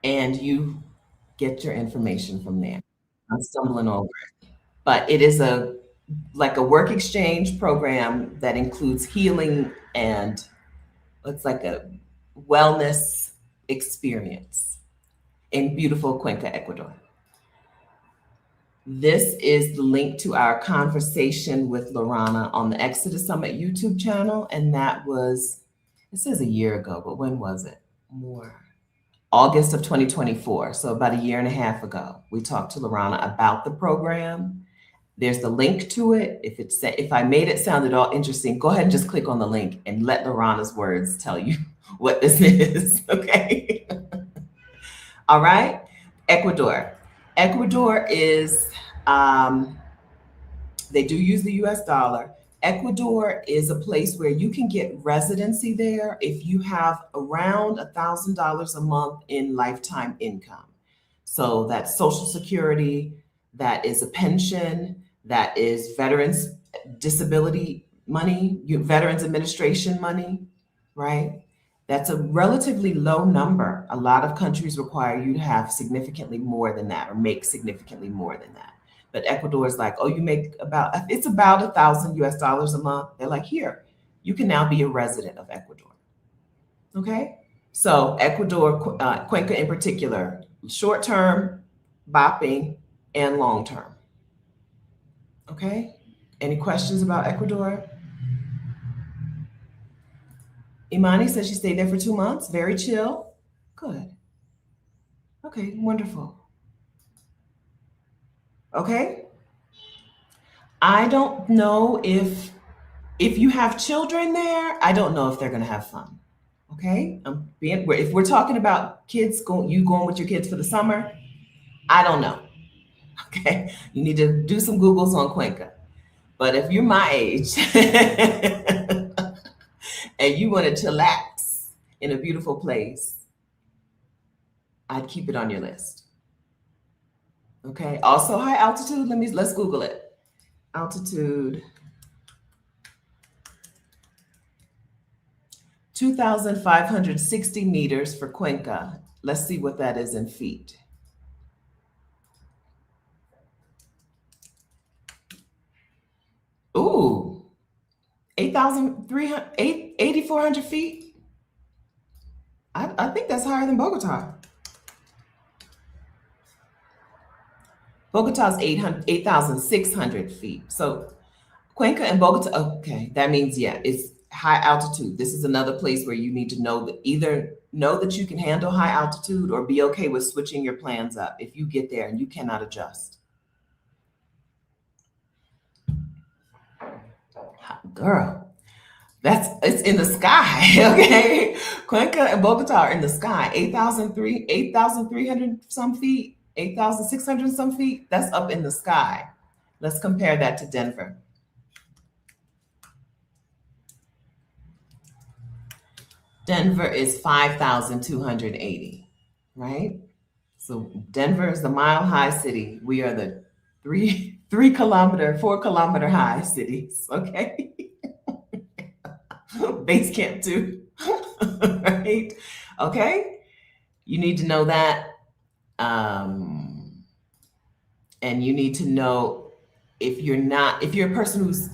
[SPEAKER 1] And you get your information from there. I'm stumbling over it. But it is like a work exchange program that includes healing and it's like a wellness experience in beautiful Cuenca, Ecuador. This is the link to our conversation with Lorana on the Exodus Summit YouTube channel. And that was, it says a year ago, but when was it? More. August of 2024. So about a year and a half ago, we talked to Lorana about the program. There's the link to it. If I made it sound at all interesting, go ahead and just click on the link and let Lorana's words tell you what this is. Okay. All right. Ecuador. Ecuador is, they do use the US dollar. Ecuador is a place where you can get residency there if you have around $1,000 a month in lifetime income. So that's Social Security, that is a pension, that is veterans disability money, Veterans Administration money, right? That's a relatively low number. A lot of countries require you to have significantly more than that or make significantly more than that. But Ecuador is like, oh, you make it's about 1,000 US dollars a month. They're like, here, you can now be a resident of Ecuador. Okay. So Ecuador, Cuenca in particular, short term, bopping, and long term. Okay. Any questions about Ecuador? Imani says she stayed there for 2 months. Very chill. Good. Okay, wonderful. Okay. I don't know if you have children there, I don't know if they're going to have fun. Okay. If we're talking about you going with your kids for the summer, I don't know. Okay. You need to do some Googles on Cuenca. But if you're my age and you want to chillax in a beautiful place, I'd keep it on your list. Okay. Also high altitude. Let's Google it. Altitude. 2,560 meters for Cuenca. Let's see what that is in feet. Ooh, 8,400 feet. I think that's higher than Bogota. Bogota's 8,600 feet. So Cuenca and Bogota, okay, that means, yeah, it's high altitude. This is another place where you need to either know that you can handle high altitude or be okay with switching your plans up if you get there and you cannot adjust. Girl, it's in the sky, okay? Cuenca and Bogota are in the sky, 8,300 some feet, 8,600 some feet. That's up in the sky. Let's compare that to Denver. Denver is 5,280, right? So Denver is the mile high city. We are the 4 kilometer high cities, okay? Base camp too, right? Okay, you need to know that, and you need to know if you're a person who's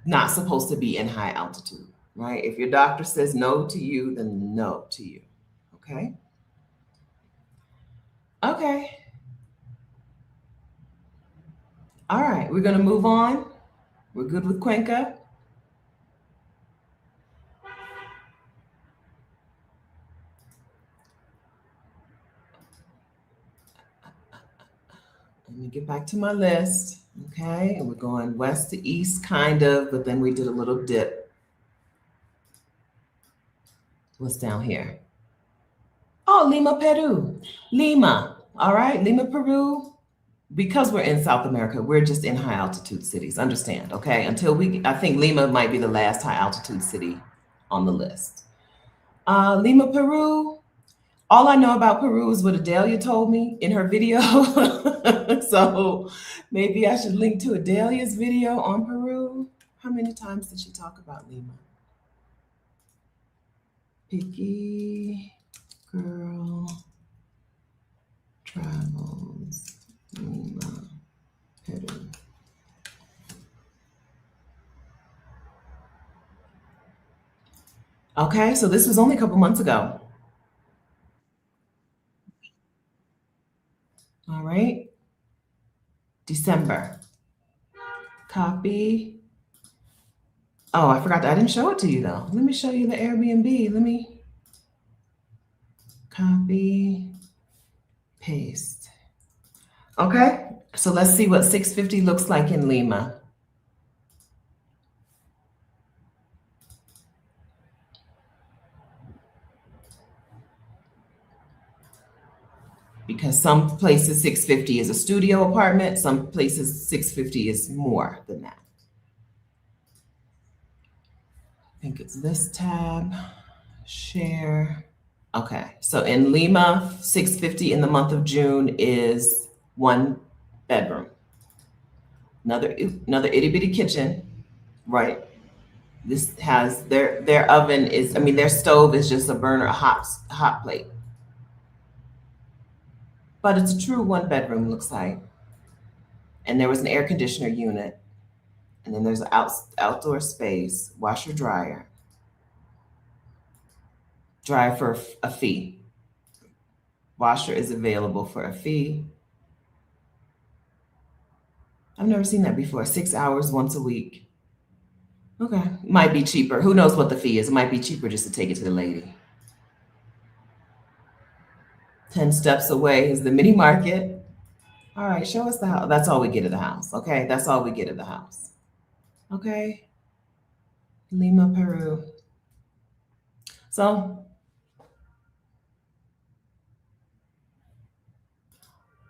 [SPEAKER 1] not supposed to be in high altitude, right? If your doctor says no to you, then no to you. Okay. Okay. All right, we're gonna move on. We're good with Cuenca. Let me get back to my list. Okay, and we're going west to east, kind of, but then we did a little dip. What's down here? Oh, Lima, Peru. Lima. All right, Lima, Peru. Because we're in South America, we're just in high altitude cities. Understand? Okay, I think Lima might be the last high altitude city on the list. Lima, Peru. All I know about Peru is what Adelia told me in her video. So maybe I should link to Adelia's video on Peru. How many times did she talk about Lima? Picky girl travels Lima, Peru. Okay, so this was only a couple months ago. All right. December. Copy. Oh, I forgot that. I didn't show it to you though. Let me show you the Airbnb. Let me copy, paste. Okay, so let's see what 650 looks like in Lima. Because some places 650 is a studio apartment, some places 650 is more than that. I think it's this tab, share. Okay, so in Lima, 650 in the month of June is one bedroom. Another itty bitty kitchen, right? This has their oven is, I mean, their stove is just a burner, a hot plate. But it's a true one bedroom, looks like. And there was an air conditioner unit. And then there's an outdoor space, washer dryer. Dryer for a fee. Washer is available for a fee. I've never seen that before. 6 hours once a week. Okay, might be cheaper. Who knows what the fee is? It might be cheaper just to take it to the lady. 10 steps away is the mini market. All right, show us the house. That's all we get at the house. Okay, that's all we get at the house. Okay, Lima, Peru. So,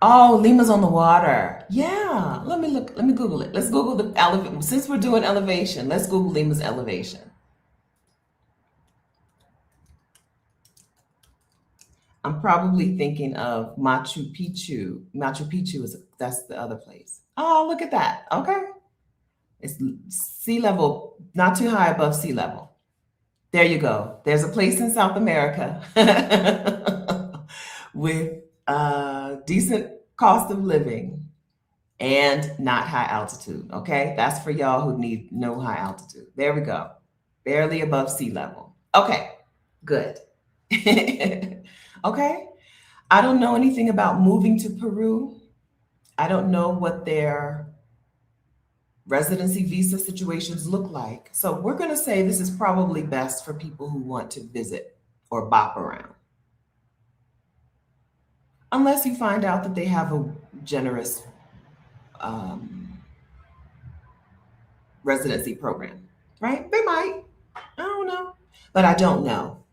[SPEAKER 1] oh, Lima's on the water. Yeah, let me look. Let me Google it. Let's Google the elevation. Since we're doing elevation, let's Google Lima's elevation. I'm probably thinking of Machu Picchu. Machu Picchu that's the other place. Oh, look at that. Okay. It's sea level, not too high above sea level. There you go. There's a place in South America with a decent cost of living and not high altitude. Okay. That's for y'all who need no high altitude. There we go. Barely above sea level. Okay. Good. Okay. I don't know anything about moving to Peru. I don't know what their residency visa situations look like. So we're going to say this is probably best for people who want to visit or bop around. Unless you find out that they have a generous residency program, right? They might. I don't know. But I don't know.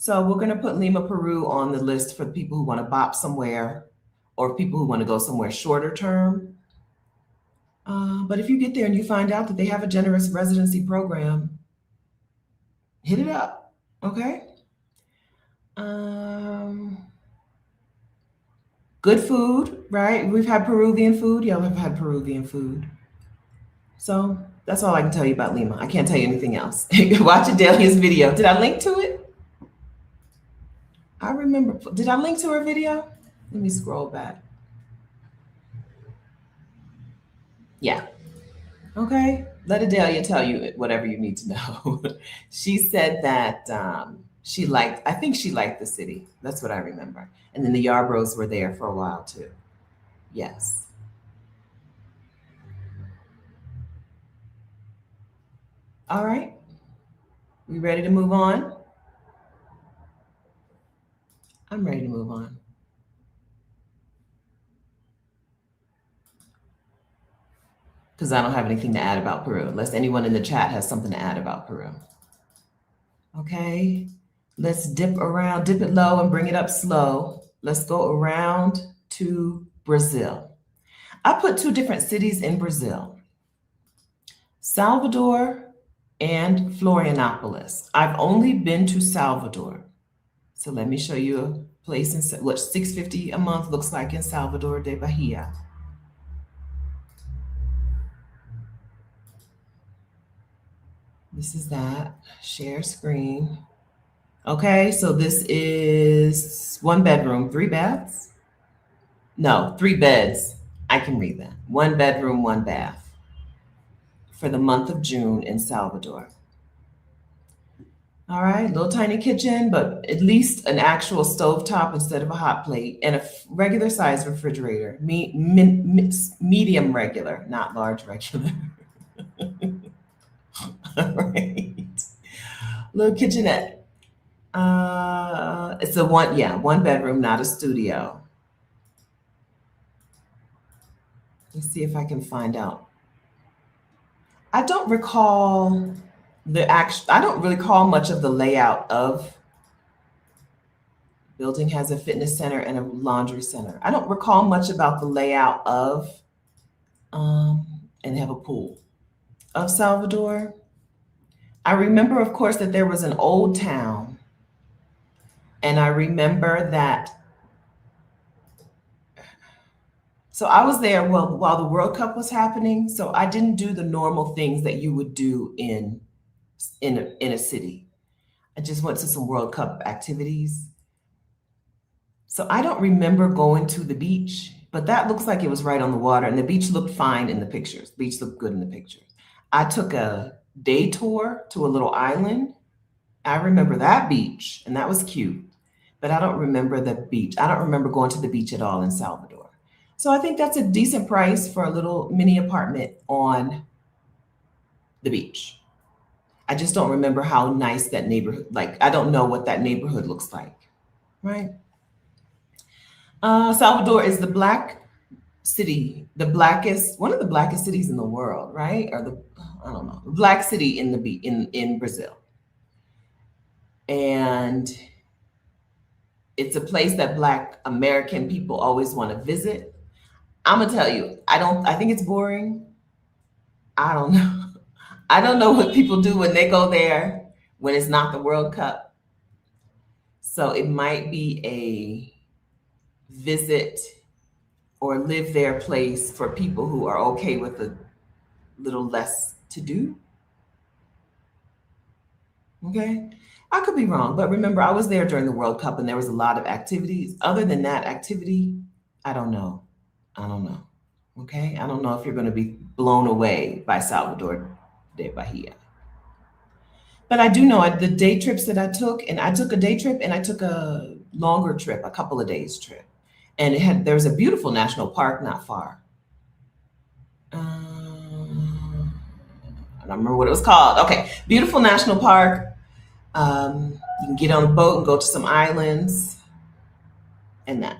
[SPEAKER 1] So we're going to put Lima, Peru on the list for people who want to bop somewhere or people who want to go somewhere shorter term. But if you get there and you find out that they have a generous residency program, hit it up, okay? Good food, right? We've had Peruvian food. Y'all have had Peruvian food. So that's all I can tell you about Lima. I can't tell you anything else. Watch Adelia's video. Did I link to it? I remember. Did I link to her video? Let me scroll back. Yeah. Okay. Let Adelia tell you whatever you need to know. She said that I think she liked the city. That's what I remember. And then the Yarbroughs were there for a while too. Yes. All right. We ready to move on? I'm ready to move on. Because I don't have anything to add about Peru, unless anyone in the chat has something to add about Peru. Okay, let's dip it low and bring it up slow. Let's go around to Brazil. I put two different cities in Brazil, Salvador and Florianopolis. I've only been to Salvador. So let me show you a place in what $650 a month looks like in Salvador de Bahia. This is that, share screen. Okay, so this is one bedroom, 3 baths? No, 3 beds. I can read that. 1 bedroom, 1 bath for the month of June in Salvador. All right, little tiny kitchen, but at least an actual stovetop instead of a hot plate, and a regular size refrigerator. Medium regular, not large regular. All right. Little kitchenette. It's a one bedroom, not a studio. Let's see if I can find out. I don't recall I don't really recall much of the layout of building has a fitness center and a laundry center. I don't recall much about the layout of and have a pool of Salvador. I remember, of course, that there was an old town, and I remember that. So I was there while the World Cup was happening. So I didn't do the normal things that you would do in a city. I just went to some World Cup activities. So I don't remember going to the beach, but that looks like it was right on the water, and the beach looked fine in the pictures. The beach looked good in the pictures. I took a day tour to a little island. I remember that beach, and that was cute, but I don't remember the beach. I don't remember going to the beach at all in Salvador. So I think that's a decent price for a little mini apartment on the beach. I just don't remember how nice that neighborhood, like, I don't know what that neighborhood looks like, right? Salvador is the black city, one of the blackest cities in the world, right? Or I don't know, black city in Brazil. And it's a place that Black American people always want to visit. I'm gonna tell you, I think it's boring. I don't know. I don't know what people do when they go there when it's not the World Cup. So it might be a visit or live there place for people who are okay with a little less to do. Okay. I could be wrong, but remember, I was there during the World Cup and there was a lot of activities. Other than that activity, I don't know. I don't know. Okay. I don't know if you're going to be blown away by Salvador de Bahia. But I do know the day trips that I took, and I took a day trip and I took a longer trip, a couple of days trip. And there was a beautiful national park not far. I don't remember what it was called. Okay. Beautiful national park. You can get on a boat and go to some islands and that.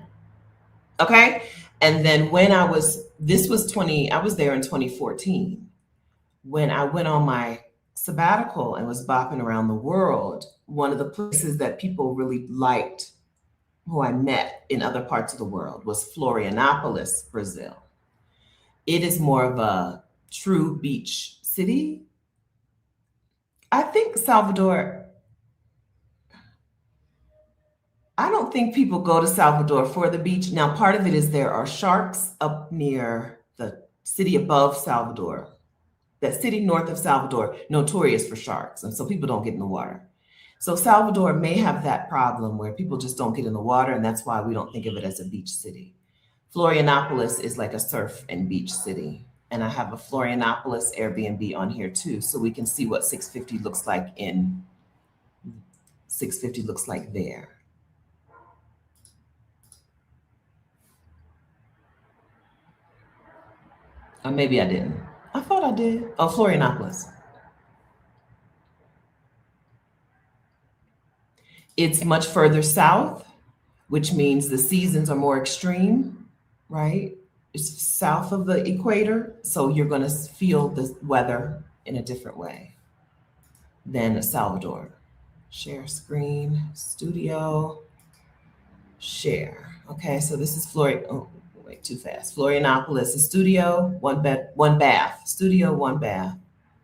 [SPEAKER 1] Okay. And then I was there in 2014. When I went on my sabbatical and was bopping around the world, one of the places that people really liked, who I met in other parts of the world, was Florianopolis, Brazil. It is more of a true beach city. I think Salvador, I don't think people go to Salvador for the beach. Now, part of it is there are sharks up near the city above Salvador, that city north of Salvador, notorious for sharks. And so people don't get in the water. So Salvador may have that problem where people just don't get in the water. And that's why we don't think of it as a beach city. Florianopolis is like a surf and beach city. And I have a Florianopolis Airbnb on here too. So we can see what 650 looks like there. Or maybe I didn't. I thought I did. Oh, Florianopolis. It's much further south, which means the seasons are more extreme, right? It's south of the equator, so you're going to feel the weather in a different way than Salvador. Share screen, studio, share. Okay, so this is Oh, wait, too fast. Florianopolis, a studio, one bath. Studio, one bath.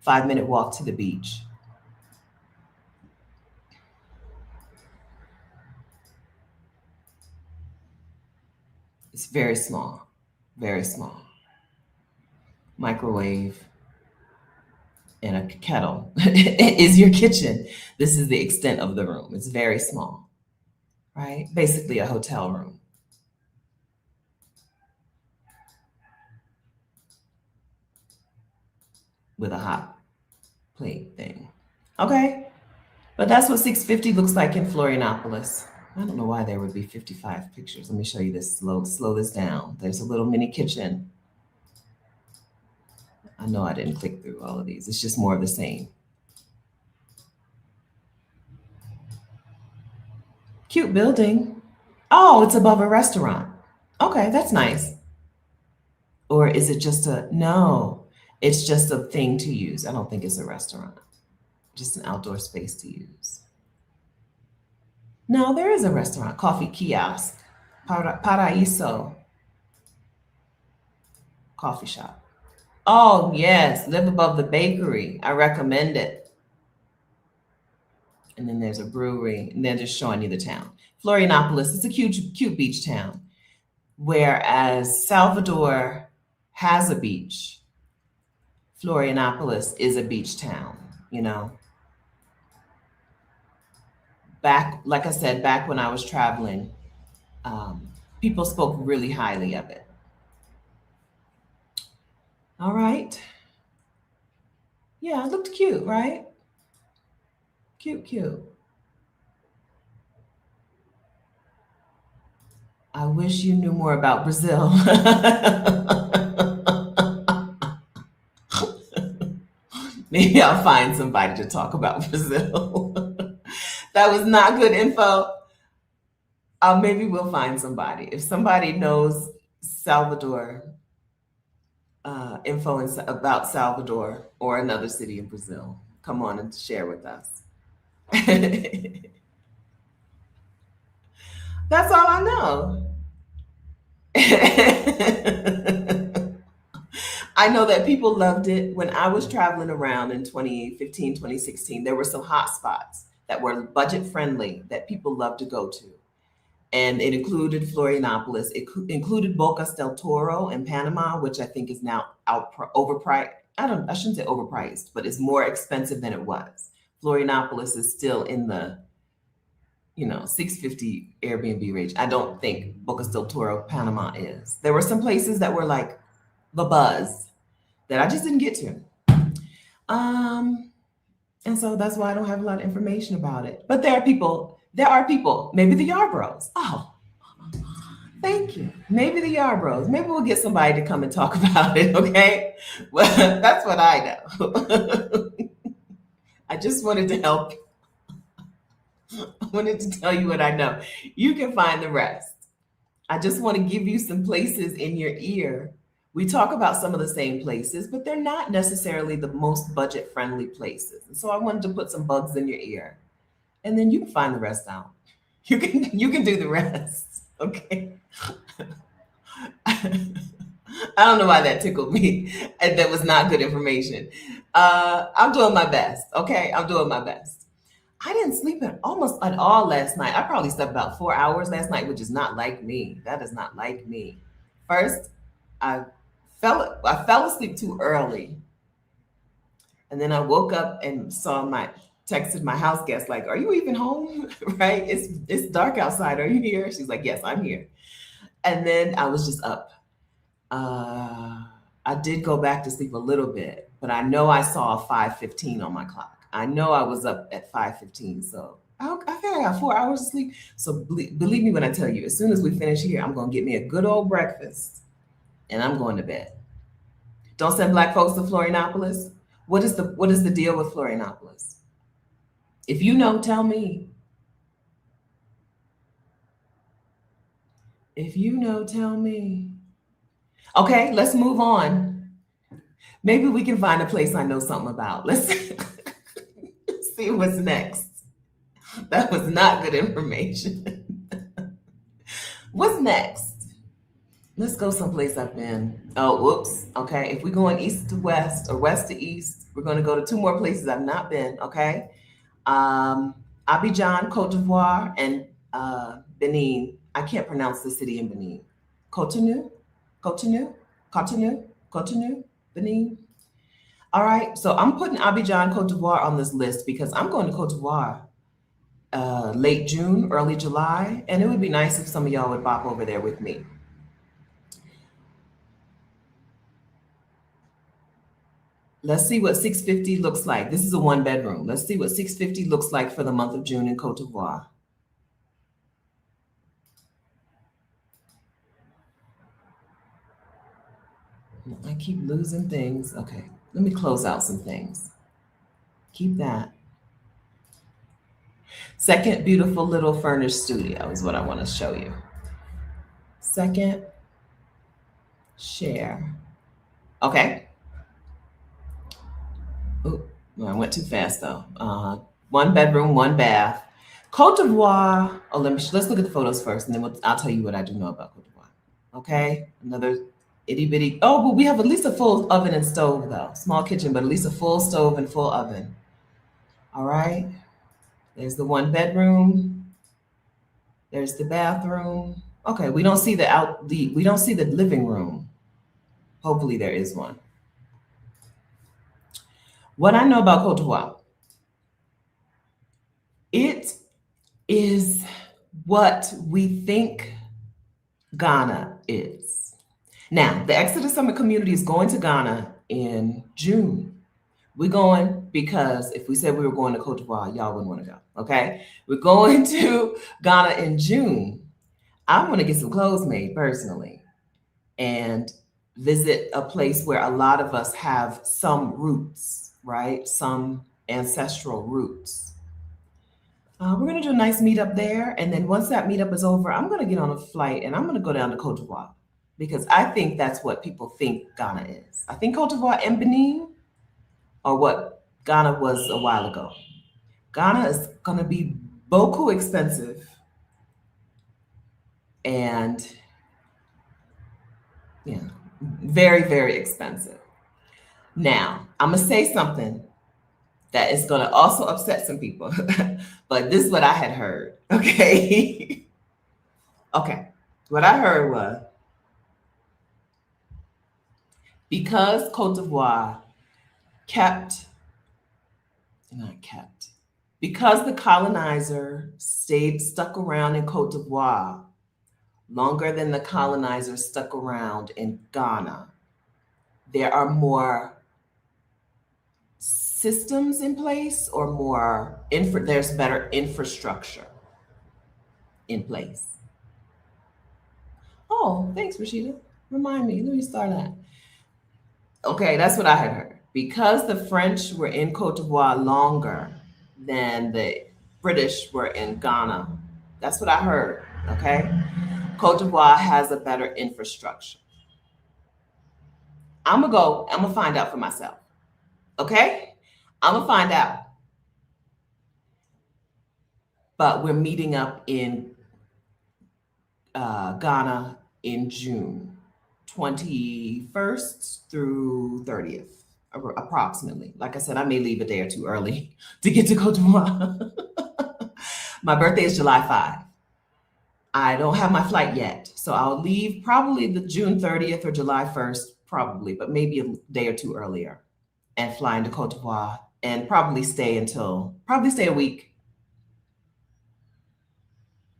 [SPEAKER 1] 5-minute walk to the beach. It's very small, very small. Microwave and a kettle is your kitchen. This is the extent of the room. It's very small, right? Basically a hotel room with a hot plate thing. Okay. But that's what 650 looks like in Florianopolis. I don't know why there would be 55 pictures. Let me show you this. Slow this down. There's a little mini kitchen. I know I didn't click through all of these. It's just more of the same. Cute building. Oh, it's above a restaurant. Okay, that's nice. Or is it just a, no, it's just a thing to use. I don't think it's a restaurant, just an outdoor space to use. No, there is a restaurant, coffee kiosk, Paraíso coffee shop. Oh, yes, live above the bakery. I recommend it. And then there's a brewery, and they're just showing you the town. Florianopolis is a cute beach town, whereas Salvador has a beach. Florianopolis is a beach town, you know. Back, like I said, back when I was traveling, people spoke really highly of it. All right. Yeah, it looked cute, right? Cute. I wish you knew more about Brazil. Maybe I'll find somebody to talk about Brazil. That was not good info. Maybe we'll find somebody. If somebody knows Salvador, info about Salvador or another city in Brazil, come on and share with us. That's all I know. I know that people loved it. When I was traveling around in 2015, 2016, there were some hot spots that were budget friendly that people loved to go to. And it included Florianopolis. It included Bocas del Toro in Panama, which I think is now overpriced. I shouldn't say overpriced, but it's more expensive than it was. Florianopolis is still in the 650 Airbnb range. I don't think Bocas del Toro, Panama is. There were some places that were like the buzz that I just didn't get to. And so that's why I don't have a lot of information about it. But there are people, maybe the Yarbros. Oh, thank you. Maybe the Yarbros. Maybe we'll get somebody to come and talk about it, okay? Well, that's what I know. I just wanted to help. I wanted to tell you what I know. You can find the rest. I just want to give you some places in your ear. We talk about some of the same places, but they're not necessarily the most budget friendly places. And so I wanted to put some bugs in your ear. And then you can find the rest out. You can do the rest. Okay. I don't know why that tickled me. And that was not good information. I'm doing my best. Okay. I'm doing my best. I didn't sleep almost at all last night. I probably slept about 4 hours last night, which is not like me. That is not like me. First, I fell asleep too early. And then I woke up and texted my house guest, like, are you even home? Right? It's dark outside. Are you here? She's like, yes, I'm here. And then I was just up. I did go back to sleep a little bit, but I know I saw 5:15 on my clock. I know I was up at 5:15. So I feel like I got 4 hours of sleep. So believe me when I tell you, as soon as we finish here, I'm going to get me a good old breakfast and I'm going to bed. Don't send Black folks to Florianopolis. What is the deal with Florianopolis? If you know, tell me. If you know, tell me. Okay, let's move on. Maybe we can find a place I know something about. Let's see what's next. That was not good information. What's next? Let's go someplace I've been. Oh, whoops. Okay. If we're going east to west or west to east, we're going to go to two more places I've not been. Okay. Abidjan, Cote d'Ivoire, and Benin. I can't pronounce the city in Benin. Cotonou, Benin. All right. So I'm putting Abidjan, Cote d'Ivoire on this list because I'm going to Cote d'Ivoire late June, early July. And it would be nice if some of y'all would bop over there with me. Let's see what 650 looks like. This is a one bedroom. Let's see what 650 looks like for the month of June in Cote d'Ivoire. I keep losing things. Okay, let me close out some things. Keep that. Second beautiful little furnished studio is what I want to show you. Second, share. Okay. Oh, I went too fast though. One bedroom, one bath. Cote d'Ivoire. Oh, let's look at the photos first, and then I'll tell you what I do know about Cote d'Ivoire. Okay, another itty bitty. Oh, but we have at least a full oven and stove though. Small kitchen, but at least a full stove and full oven. All right. There's the one bedroom. There's the bathroom. Okay, we don't see we don't see the living room. Hopefully there is one. What I know about Cote d'Ivoire, it is what we think Ghana is. Now, the Exodus Summit community is going to Ghana in June. We're going because if we said we were going to Cote d'Ivoire, y'all wouldn't want to go, okay? We're going to Ghana in June. I want to get some clothes made personally and visit a place where a lot of us have some roots, right? Some ancestral roots. We're going to do a nice meetup there. And then once that meetup is over, I'm going to get on a flight and I'm going to go down to Cote d'Ivoire because I think that's what people think Ghana is. I think Cote d'Ivoire and Benin are what Ghana was a while ago. Ghana is going to be beaucoup expensive and yeah, very, very expensive. Now, I'm going to say something that is going to also upset some people, but this is what I had heard, okay? Okay, what I heard was because Cote d'Ivoire because the colonizer stayed stuck around in Cote d'Ivoire longer than the colonizer stuck around in Ghana, there are more systems in place or more there's better infrastructure in place. Oh, thanks, Rashida. Remind me, let me start that. Okay, that's what I had heard. Because the French were in Cote d'Ivoire longer than the British were in Ghana. That's what I heard, okay? Cote d'Ivoire has a better infrastructure. I'm gonna find out for myself, okay? I'm gonna find out. But we're meeting up in Ghana in June, 21st through 30th, approximately. Like I said, I may leave a day or two early to get to Cote d'Ivoire. My birthday is July 5. I don't have my flight yet, so I'll leave probably the June 30th or July 1st, probably, but maybe a day or two earlier, and fly into Cote d'Ivoire and probably stay a week.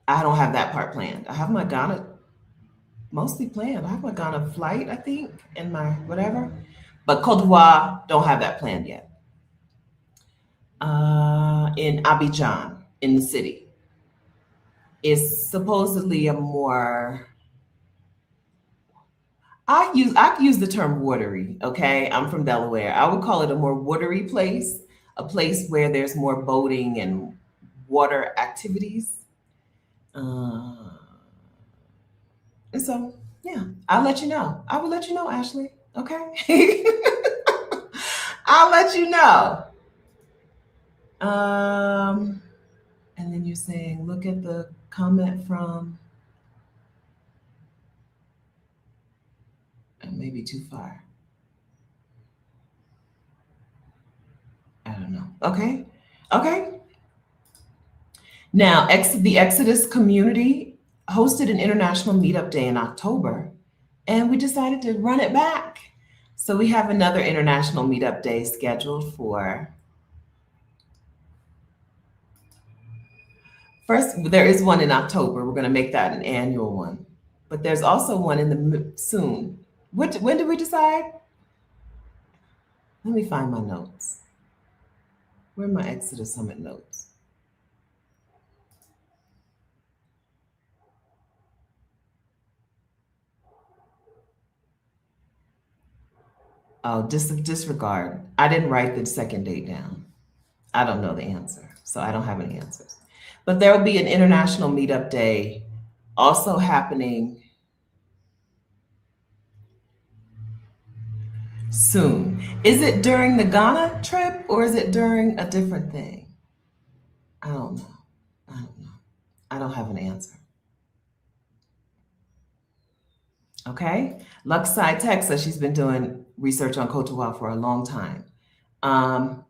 [SPEAKER 1] I don't have that part planned. I have my Ghana mostly planned. I have my Ghana flight, I think, and my whatever. But Cote d'Ivoire, don't have that planned yet. In Abidjan, in the city, is supposedly a more, I use the term watery, okay? I'm from Delaware. I would call it a more watery place, a place where there's more boating and water activities. And so, yeah, I'll let you know. I will let you know, Ashley. Okay. I'll let you know. And then you're saying, look at the comment from, maybe too far. I don't know. Okay. Okay. Now, the Exodus community hosted an international meetup day in October, and we decided to run it back. So we have another international meetup day scheduled for, first, there is one in October. We're going to make that an annual one, but there's also one in the soon. When did we decide? Let me find my notes. Where are my Exodus Summit notes? Oh, disregard. I didn't write the second date down. I don't know the answer, so I don't have any answers. But there will be an international meetup day also happening soon. Is it during the Ghana trip or is it during a different thing? I don't know. I don't know. I don't have an answer. Okay. Luxside Texas, she's been doing research on Cote d'Ivoire for a long time. Um,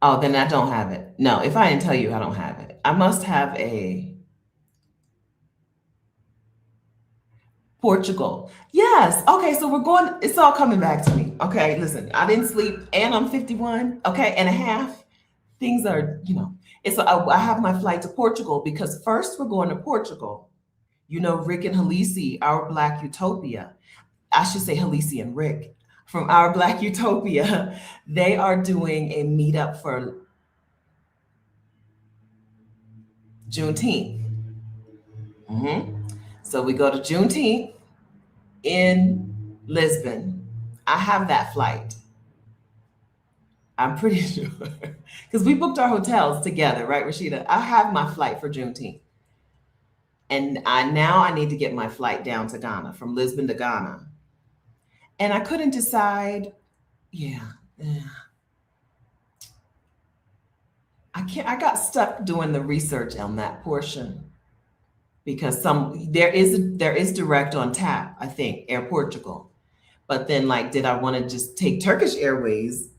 [SPEAKER 1] oh, then I don't have it. No, if I didn't tell you, I don't have it. I must have a Portugal. Yes. Okay. So we're going, it's all coming back to me. Okay. Listen, I didn't sleep and I'm 51. Okay. And a half. Things are, it's, I have my flight to Portugal because first we're going to Portugal. Rick and Halisi, Our Black Utopia. I should say Halisi and Rick from Our Black Utopia. They are doing a meetup for Juneteenth. So we go to Juneteenth in Lisbon. I have that flight. I'm pretty sure because we booked our hotels together, right, Rashida? I have my flight for Juneteenth, and I need to get my flight down to Ghana from Lisbon to Ghana, and I couldn't decide. Yeah, I can't. I got stuck doing the research on that portion because there is direct on tap. I think Air Portugal, but then did I want to just take Turkish Airways?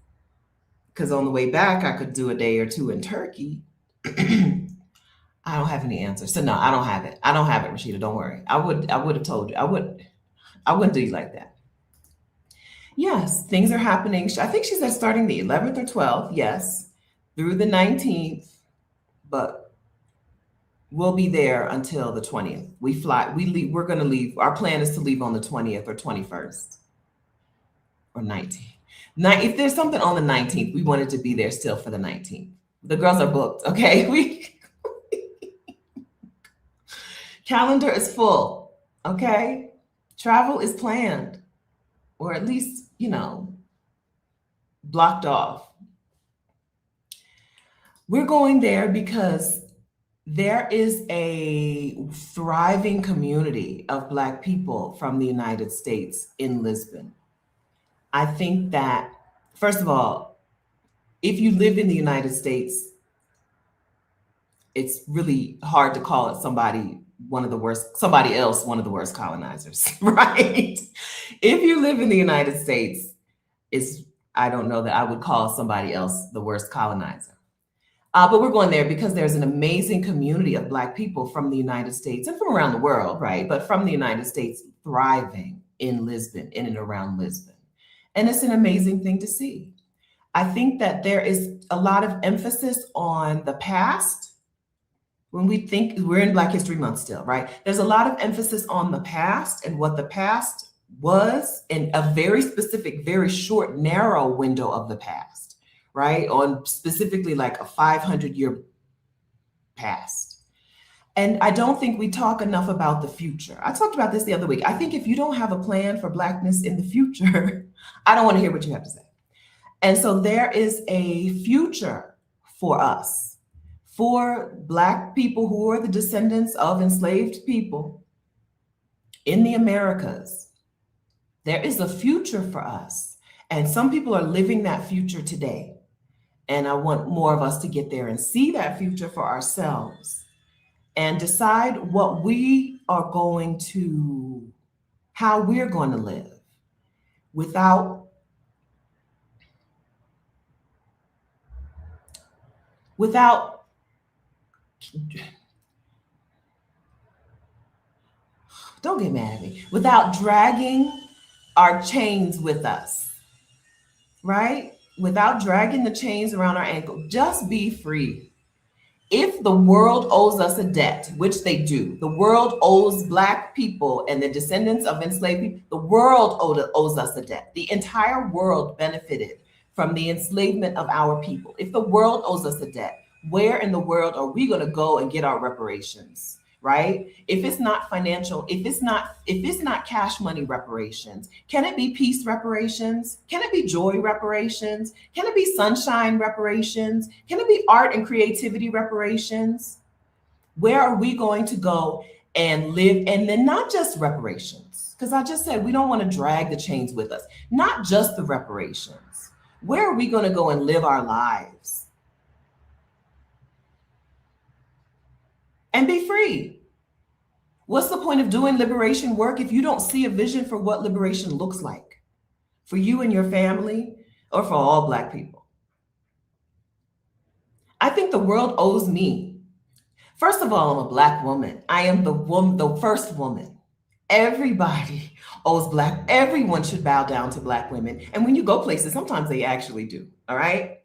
[SPEAKER 1] Because on the way back, I could do a day or two in Turkey. I don't have any answers. So no, I don't have it. I don't have it, Rashida. Don't worry. I would have told you. I wouldn't do you like that. Yes, things are happening. I think she said starting the 11th or 12th, yes, through the 19th, but we'll be there until the 20th. We leave, we're gonna leave. Our plan is to leave on the 20th or 21st or 19th. If there's something on the 19th, we wanted to be there still for the 19th. The girls are booked, okay? We calendar is full, okay? Travel is planned, or at least, blocked off. We're going there because there is a thriving community of Black people from the United States in Lisbon. I think that, first of all, if you live in the United States, it's really hard to call it somebody else one of the worst colonizers, right? If you live in the United States, I don't know that I would call somebody else the worst colonizer. But we're going there because there's an amazing community of Black people from the United States and from around the world, right? But from the United States thriving in Lisbon, in and around Lisbon. And it's an amazing thing to see. I think that there is a lot of emphasis on the past. When we think we're in Black History Month still, right? There's a lot of emphasis on the past and what the past was in a very specific, very short, narrow window of the past, right? On specifically a 500-year past. And I don't think we talk enough about the future. I talked about this the other week. I think if you don't have a plan for Blackness in the future, I don't want to hear what you have to say. And so there is a future for us, for Black people who are the descendants of enslaved people in the Americas. There is a future for us. And some people are living that future today. And I want more of us to get there and see that future for ourselves and decide what we are going to, how we're going to live without don't get mad at me, without dragging our chains with us, right? Without dragging the chains around our ankle. Just be free. If the world owes us a debt, which they do, the world owes Black people and the descendants of enslaved people, the world owes us a debt. The entire world benefited from the enslavement of our people. If the world owes us a debt, where in the world are we going to go and get our reparations? Right? If it's not financial, if it's not cash money reparations, can it be peace reparations? Can it be joy reparations? Can it be sunshine reparations? Can it be art and creativity reparations? Where are we going to go and live? And then not just reparations, because I just said we don't want to drag the chains with us. Not just the reparations. Where are we going to go and live our lives and be free? What's the point of doing liberation work if you don't see a vision for what liberation looks like for you and your family or for all Black people? I think the world owes me. First of all, I'm a Black woman. I am the first woman. Everybody owes Black. Everyone should bow down to Black women. And when you go places, sometimes they actually do. All right.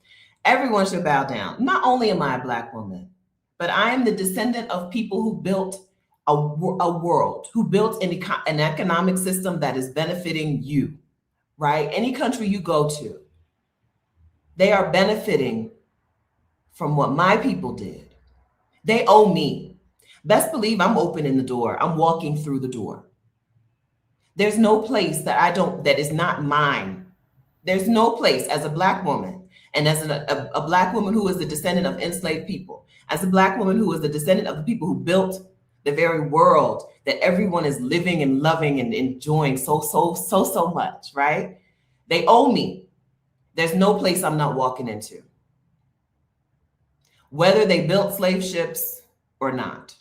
[SPEAKER 1] Everyone should bow down. Not only am I a Black woman, but I am the descendant of people who built a world, who built an economic system that is benefiting you, right? Any country you go to, they are benefiting from what my people did. They owe me. Best believe I'm opening the door. I'm walking through the door. There's no place that is not mine. There's no place as a Black woman and as a Black woman who is the descendant of enslaved people, as a Black woman who is the descendant of the people who built the very world that everyone is living and loving and enjoying so much, right? They owe me. There's no place I'm not walking into, whether they built slave ships or not.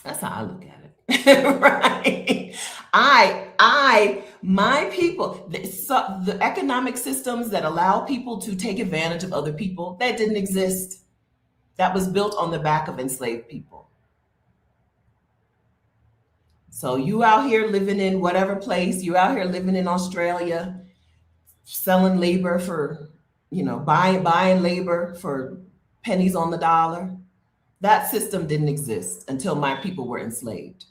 [SPEAKER 1] That's how I look at it, right? My people, the economic systems that allow people to take advantage of other people, that didn't exist. That was built on the back of enslaved people. So you out here living in whatever place, you out here living in Australia, selling labor for, buying labor for pennies on the dollar. That system didn't exist until my people were enslaved.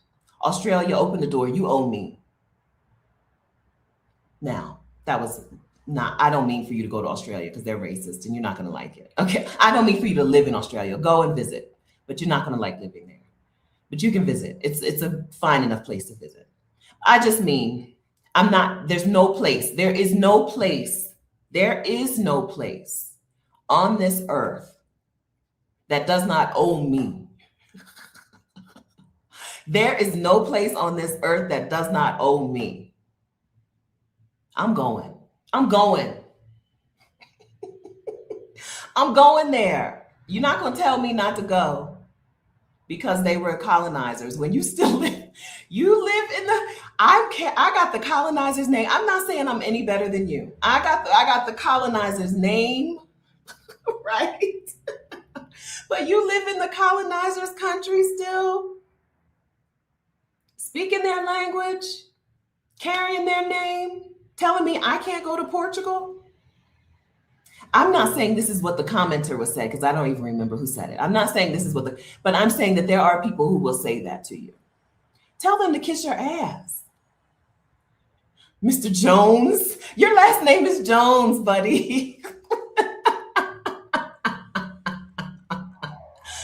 [SPEAKER 1] Australia opened the door, you owe me. Now, I don't mean for you to go to Australia because they're racist and you're not going to like it. Okay. I don't mean for you to live in Australia. Go and visit, but you're not going to like living there. But you can visit. It's a fine enough place to visit. I just mean, there's no place. There is no place on this earth that does not owe me. There is no place on this earth that does not owe me. I'm going there. You're not going to tell me not to go because they were colonizers. When you still live in I got the colonizer's name. I'm not saying I'm any better than you. I got the colonizer's name, right? But you live in the colonizer's country still, speaking their language, carrying their name, telling me I can't go to Portugal. I'm not saying this is what the commenter was saying, because I don't even remember who said it. I'm not saying this is but I'm saying that there are people who will say that to you. Tell them to kiss your ass. Mr. Jones, your last name is Jones, buddy.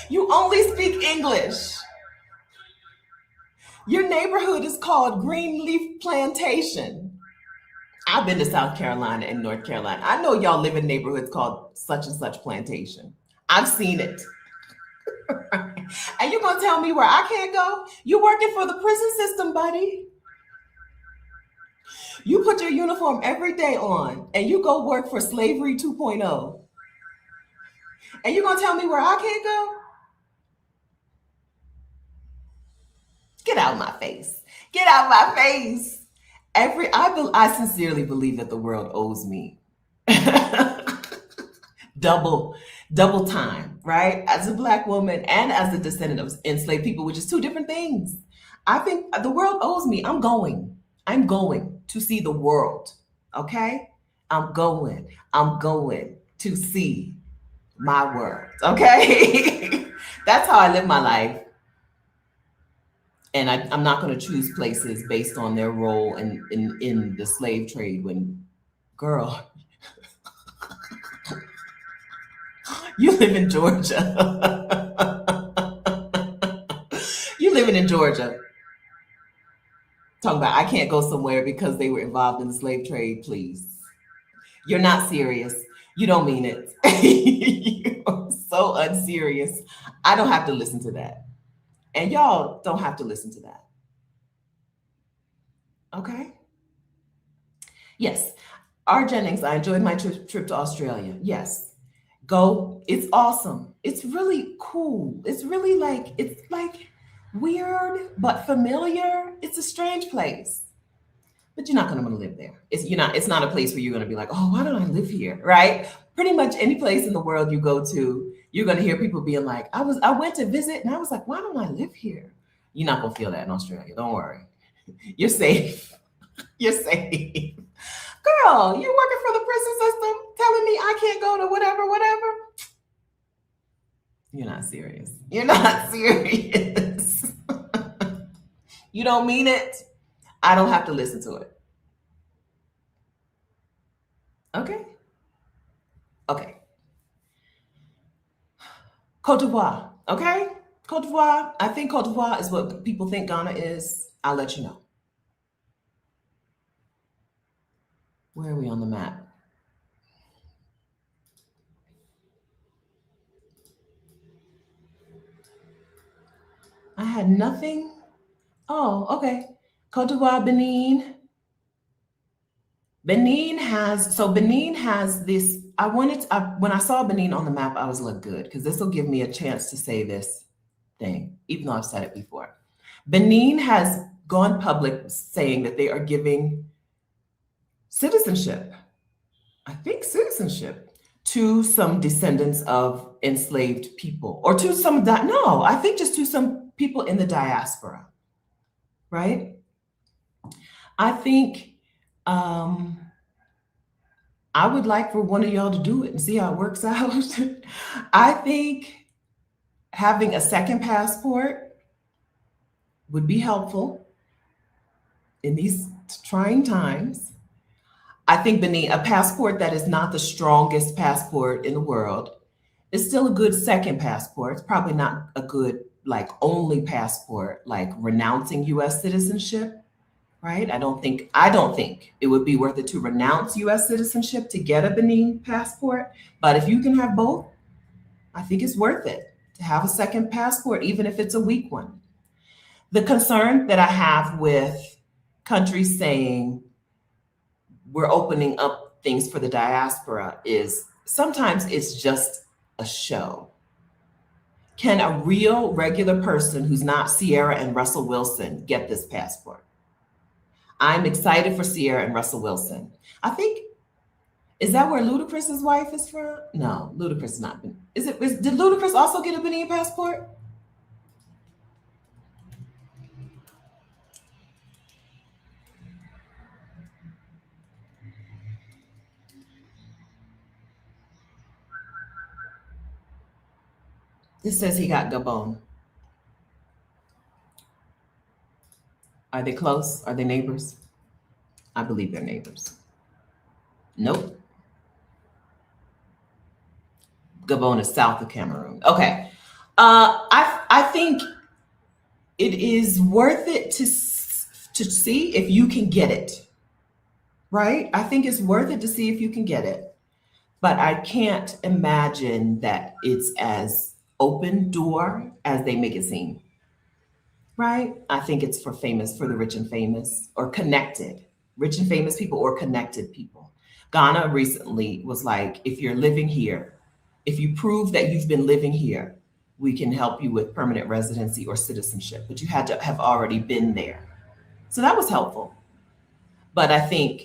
[SPEAKER 1] You only speak English. Your neighborhood is called Greenleaf Plantation. I've been to South Carolina and North Carolina. I know y'all live in neighborhoods called such and such plantation. I've seen it. And you're going to tell me where I can't go? You're working for the prison system, buddy. You put your uniform every day on and you go work for Slavery 2.0. And you're going to tell me where I can't go? Get out of my face. Get out of my face. I sincerely believe that the world owes me double time, right? As a Black woman and as a descendant of enslaved people, which is two different things. I think the world owes me. I'm going to see the world. Okay. I'm going. to see my world. Okay. That's how I live my life. And I'm not going to choose places based on their role in the slave trade when, girl, you live in Georgia. You living in Georgia. Talking about I can't go somewhere because they were involved in the slave trade, please. You're not serious. You don't mean it. You're so unserious. I don't have to listen to that. And y'all don't have to listen to that. Okay? Yes. R. Jennings, I enjoyed my trip to Australia. Yes. Go. It's awesome. It's really cool. It's like weird but familiar. It's a strange place. But you're not going to want to live there. It's not a place where you're going to be like, "Oh, why don't I live here?" Right? Pretty much any place in the world you go to, you're going to hear people being like, I went to visit and I was like, "Why don't I live here?" You're not going to feel that in Australia. Don't worry. You're safe. You're safe. Girl, you working for the prison system telling me I can't go to whatever? You're not serious. You're not serious. You don't mean it. I don't have to listen to it. Okay? Okay. Cote d'Ivoire. Okay? Cote d'Ivoire. I think Cote d'Ivoire is what people think Ghana is. I'll let you know. Where are we on the map? I had nothing. Oh, okay. Cote d'Ivoire, Benin. Benin has this. When I saw Benin on the map, I was like, good, because this will give me a chance to say this thing, even though I've said it before. Benin has gone public saying that they are giving citizenship, I think citizenship, to some descendants of enslaved people, or to some, no, I think just to some people in the diaspora, right? I think I would like for one of y'all to do it and see how it works out. I think having a second passport would be helpful in these trying times. I think Benin, a passport that is not the strongest passport in the world, is still a good second passport. It's probably not a good, like, only passport, like renouncing US citizenship, right? I don't think it would be worth it to renounce US citizenship to get a Benin passport. But if you can have both, I think it's worth it to have a second passport, even if it's a weak one. The concern that I have with countries saying we're opening up things for the diaspora is sometimes it's just a show. Can a real regular person who's not Sierra and Russell Wilson get this passport? I'm excited for Sierra and Russell Wilson. I think, is that where Ludacris's wife is from? No, Ludacris is not. Did Ludacris also get a Benin passport? This says he got Gabon. Are they close? Are they neighbors? I believe they're neighbors. Nope. Gabon is south of Cameroon. Okay. I think it is worth it to see if you can get it. Right? I think it's worth it to see if you can get it. But I can't imagine that it's as open door as they make it seem. Right? I think it's for the rich and famous, or connected, rich and famous people or connected people. Ghana recently was like, if you're living here, if you prove that you've been living here, we can help you with permanent residency or citizenship, but you had to have already been there. So that was helpful. But I think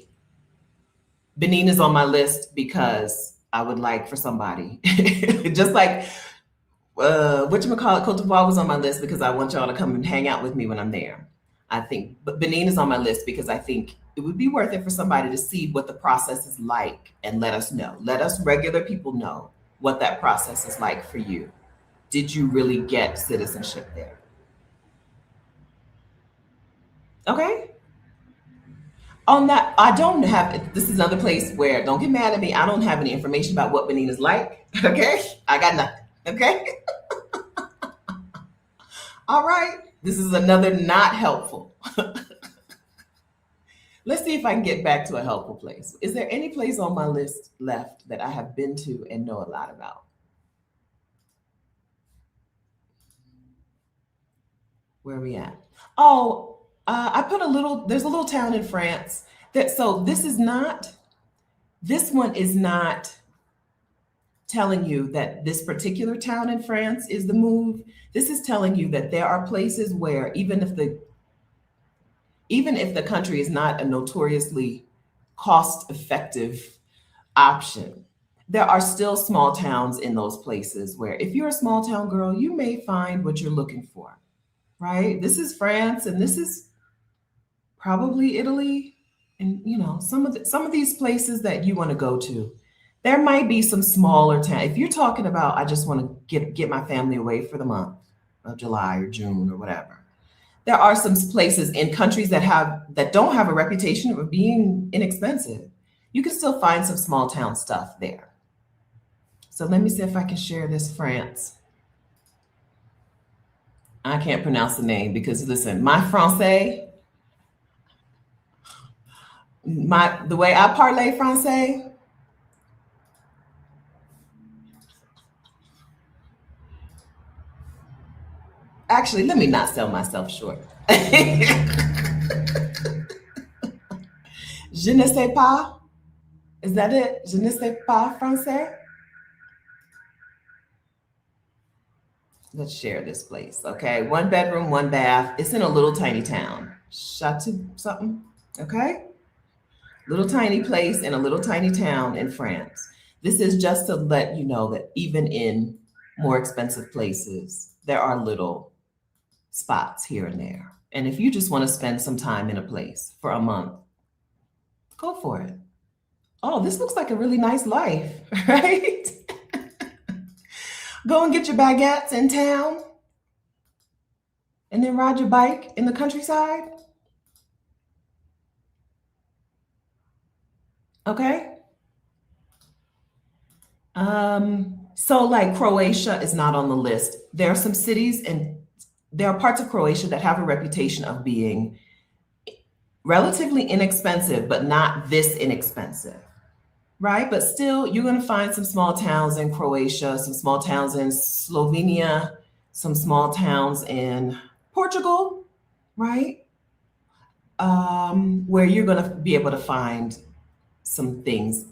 [SPEAKER 1] Benin is on my list because I would like for somebody, just like whatchamacallit, Cote d'Ivoire was on my list because I want y'all to come and hang out with me when I'm there. I think, but Benin is on my list because I think it would be worth it for somebody to see what the process is like and let us know. Let us regular people know what that process is like for you. Did you really get citizenship there? Okay. On that, I don't have, this is another place where, don't get mad at me, I don't have any information about what Benin is like. Okay. I got nothing. Okay. All right. This is another not helpful. Let's see if I can get back to a helpful place. Is there any place on my list left that I have been to and know a lot about? Where are we at? Oh, I put a little, there's a little town in France that, so this is not, this one is not telling you that this particular town in France is the move. This is telling you that there are places where even if the country is not a notoriously cost effective option, there are still small towns in those places where if you're a small town girl, you may find what you're looking for, right? This is France and this is probably Italy. And you know, some of these places that you want to go to, there might be some smaller town. If you're talking about, I just want to get my family away for the month of July or June or whatever. There are some places in countries that don't have a reputation of being inexpensive. You can still find some small town stuff there. So let me see if I can share this France. I can't pronounce the name because listen, my français, the way I parlay français, actually, let me not sell myself short. Je ne sais pas. Is that it? Je ne sais pas français. Let's share this place. Okay. One bedroom, one bath. It's in a little tiny town. Chateau something. Okay. Little tiny place in a little tiny town in France. This is just to let you know that even in more expensive places, there are little spots here and there. And if you just want to spend some time in a place for a month, go for it. Oh, this looks like a really nice life, right? Go and get your baguettes in town and then ride your bike in the countryside. Okay. So like Croatia is not on the list. There are some cities and there are parts of Croatia that have a reputation of being relatively inexpensive, but not this inexpensive, right? But still, you're going to find some small towns in Croatia, some small towns in Slovenia, some small towns in Portugal, right? Where you're going to be able to find some things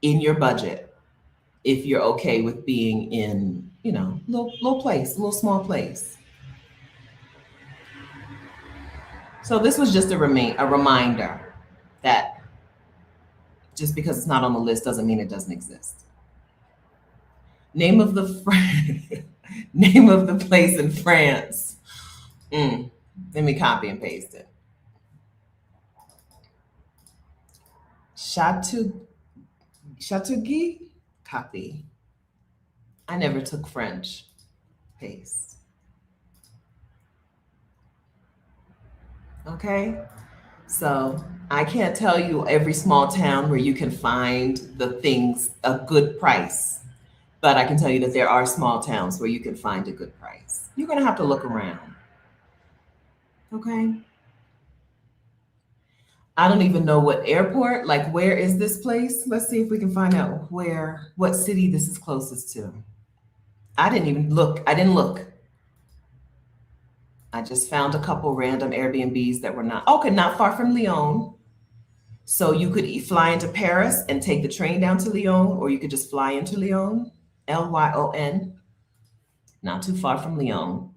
[SPEAKER 1] in your budget if you're okay with being in, you know, little place, little small place. So this was just a reminder that just because it's not on the list doesn't mean it doesn't exist. Name of the name of the place in France. Let me copy and paste it. Chateauguay, copy. I never took French. Paste. Okay. So I can't tell you every small town where you can find the things a good price, but I can tell you that there are small towns where you can find a good price. You're going to have to look around. Okay. I don't even know what airport, like where is this place? Let's see if we can find out what city this is closest to. I didn't even look. I didn't look. I just found a couple random Airbnbs that were not far from Lyon. So you could fly into Paris and take the train down to Lyon, or you could just fly into Lyon, Lyon, not too far from Lyon.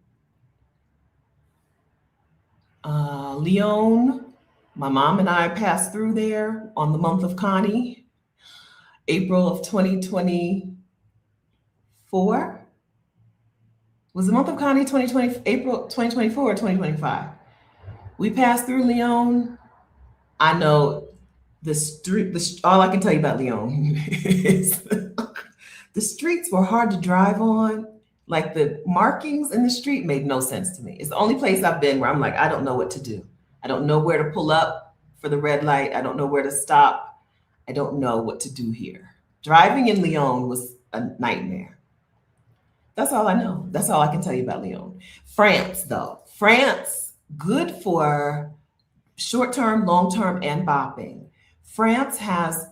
[SPEAKER 1] Lyon, my mom and I passed through there on the month of Connie, April of 2024. Was the month of Connie April 2024 or 2025? We passed through Lyon. I know all I can tell you about Lyon is the streets were hard to drive on. Like the markings in the street made no sense to me. It's the only place I've been where I'm like, I don't know what to do. I don't know where to pull up for the red light. I don't know where to stop. I don't know what to do here. Driving in Lyon was a nightmare. That's all I know. That's all I can tell you about Lyon. France, though. France, good for short term, long term, and bopping. France has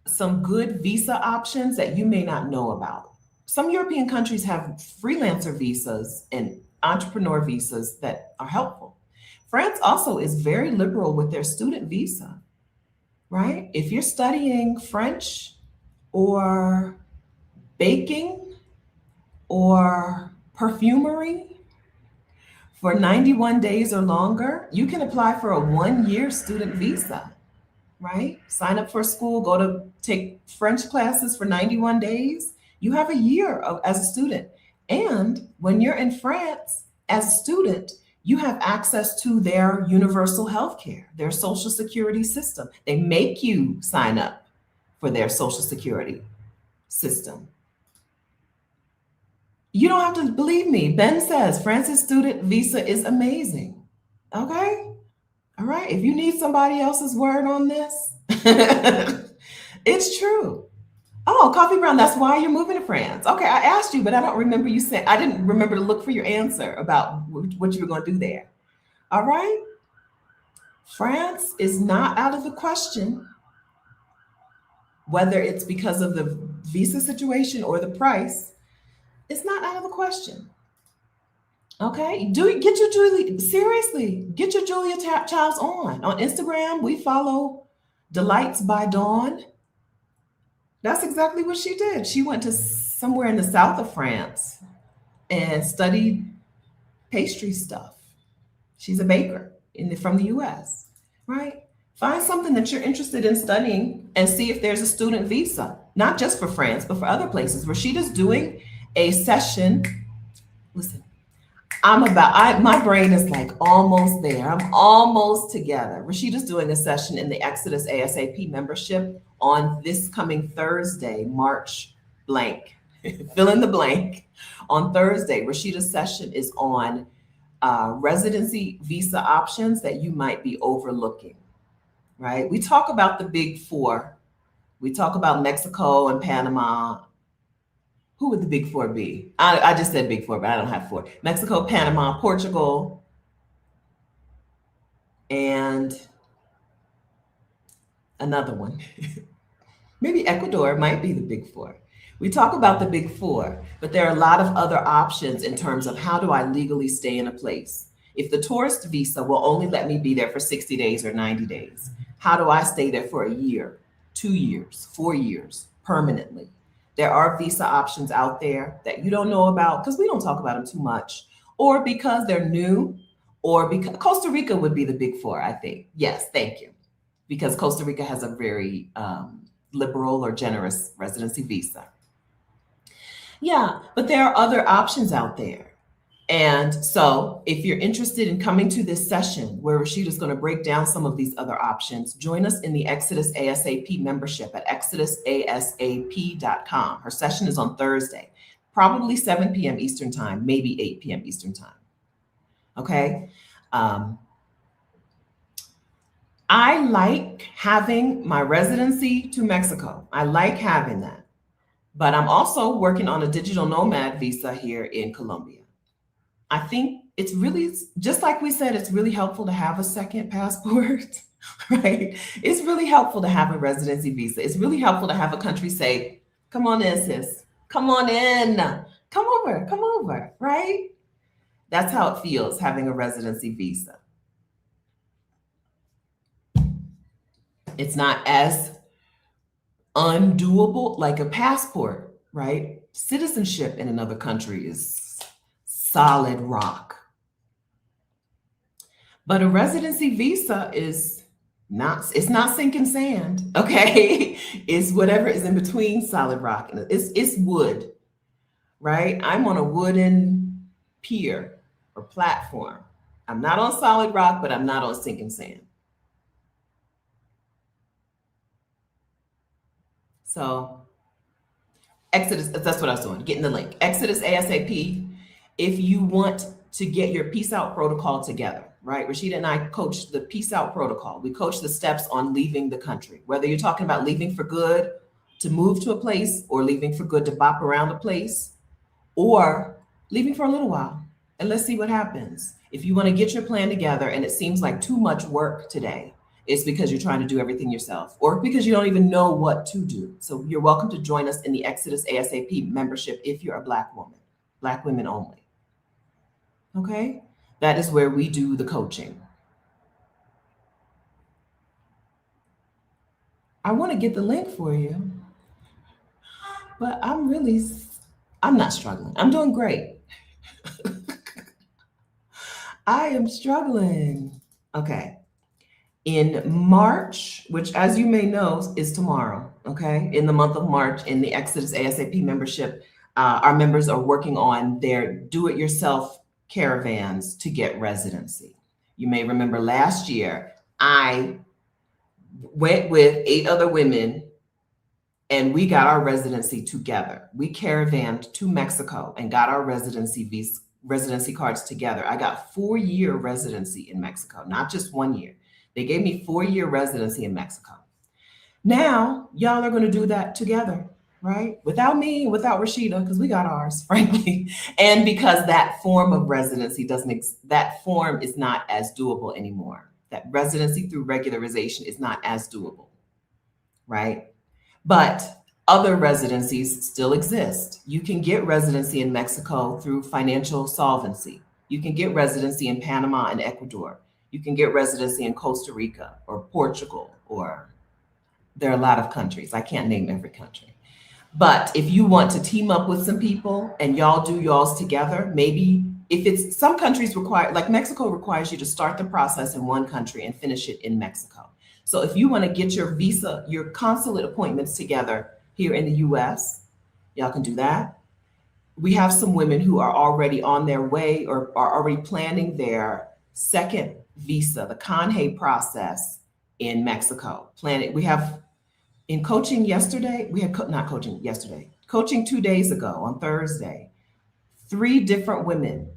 [SPEAKER 1] some good visa options that you may not know about. Some European countries have freelancer visas and entrepreneur visas that are helpful. France also is very liberal with their student visa, right? If you're studying French or baking or perfumery for 91 days or longer, you can apply for a 1 year student visa, right? Sign up for school, go to take French classes for 91 days. You have a year as a student. And when you're in France as a student, you have access to their universal health care, their social security system. They make you sign up for their social security system. You don't have to believe me. Ben says France's student visa is amazing. Okay? All right. If you need somebody else's word on this, it's true. Oh, Coffee Brown, that's why you're moving to France. Okay, I asked you, but I don't remember you saying, I didn't remember to look for your answer about what you were going to do there. All right. France is not out of the question, whether it's because of the visa situation or the price. It's not out of the question. Okay, get your Julia, seriously, get your Julia Childs on Instagram. We follow Delights by Dawn. That's exactly what she did. She went to somewhere in the south of France and studied pastry stuff. She's a baker from the US, right? Find something that you're interested in studying and see if there's a student visa, not just for France, but for other places. Rashida's doing a session. Listen, my brain is like almost there. I'm almost together. Rashida's doing a session in the Exodus ASAP membership on this coming Thursday, March blank, fill in the blank. On Thursday, Rashida's session is on residency visa options that you might be overlooking, right? We talk about the big four. We talk about Mexico and Panama. Who would the big four be? I just said big four, but I don't have four. Mexico, Panama, Portugal, and another one. Maybe Ecuador might be the big four. We talk about the big four, but there are a lot of other options in terms of how do I legally stay in a place? If the tourist visa will only let me be there for 60 days or 90 days, how do I stay there for a year, 2 years, 4 years, permanently? There are visa options out there that you don't know about because we don't talk about them too much, or because they're new, or because Costa Rica would be the big four, I think. Yes, thank you. Because Costa Rica has a very liberal or generous residency visa. Yeah, but there are other options out there. And so if you're interested in coming to this session where Rashida's going to break down some of these other options, join us in the Exodus ASAP membership at exodusasap.com. Her session is on Thursday, probably 7 p.m. Eastern time, maybe 8 p.m. Eastern time. Okay. I like having my residency to Mexico. I like having that. But I'm also working on a digital nomad visa here in Colombia. I think it's really, just like we said, it's really helpful to have a second passport, right? It's really helpful to have a residency visa. It's really helpful to have a country say, come on in, sis. Come on in. Come over, right? That's how it feels having a residency visa. It's not as undoable like a passport, right? Citizenship in another country is solid rock. But a residency visa is not, it's not sinking sand, okay? It's whatever is in between solid rock. And it's wood, right? I'm on a wooden pier or platform. I'm not on solid rock, but I'm not on sinking sand. So Exodus, that's what I was doing, getting the link. Exodus ASAP. If you want to get your peace out protocol together, right? Rashida and I coach the peace out protocol. We coach the steps on leaving the country, whether you're talking about leaving for good to move to a place or leaving for good to bop around a place or leaving for a little while and let's see what happens. If you want to get your plan together and it seems like too much work today, it's because you're trying to do everything yourself or because you don't even know what to do. So you're welcome to join us in the Exodus ASAP membership if you're a Black woman, Black women only. Okay? That is where we do the coaching. I want to get the link for you, but I'm not struggling. I'm doing great. I am struggling. Okay. In March, which as you may know is tomorrow, okay? In the month of March, in the Exodus ASAP membership, our members are working on their do-it-yourself caravans to get residency. You may remember last year, I went with 8 other women and we got our residency together. We caravanned to Mexico and got our residency cards together. I got 4-year residency in Mexico, not just 1 year. They gave me 4-year residency in Mexico. Now, y'all are going to do that together, right? Without me, without Rashida, because we got ours, frankly. And because that form of residency that form is not as doable anymore. That residency through regularization is not as doable, right? But other residencies still exist. You can get residency in Mexico through financial solvency. You can get residency in Panama and Ecuador. You can get residency in Costa Rica or Portugal, or there are a lot of countries. I can't name every country. But if you want to team up with some people and y'all do y'all's together, maybe if it's some countries require, like Mexico requires you to start the process in one country and finish it in Mexico. So if you want to get your visa, your consulate appointments together here in the US, y'all can do that. We have some women who are already on their way or are already planning their second visa, the CONHE process in Mexico. We have in coaching yesterday, we had not coaching yesterday, coaching 2 days ago on Thursday, 3 different women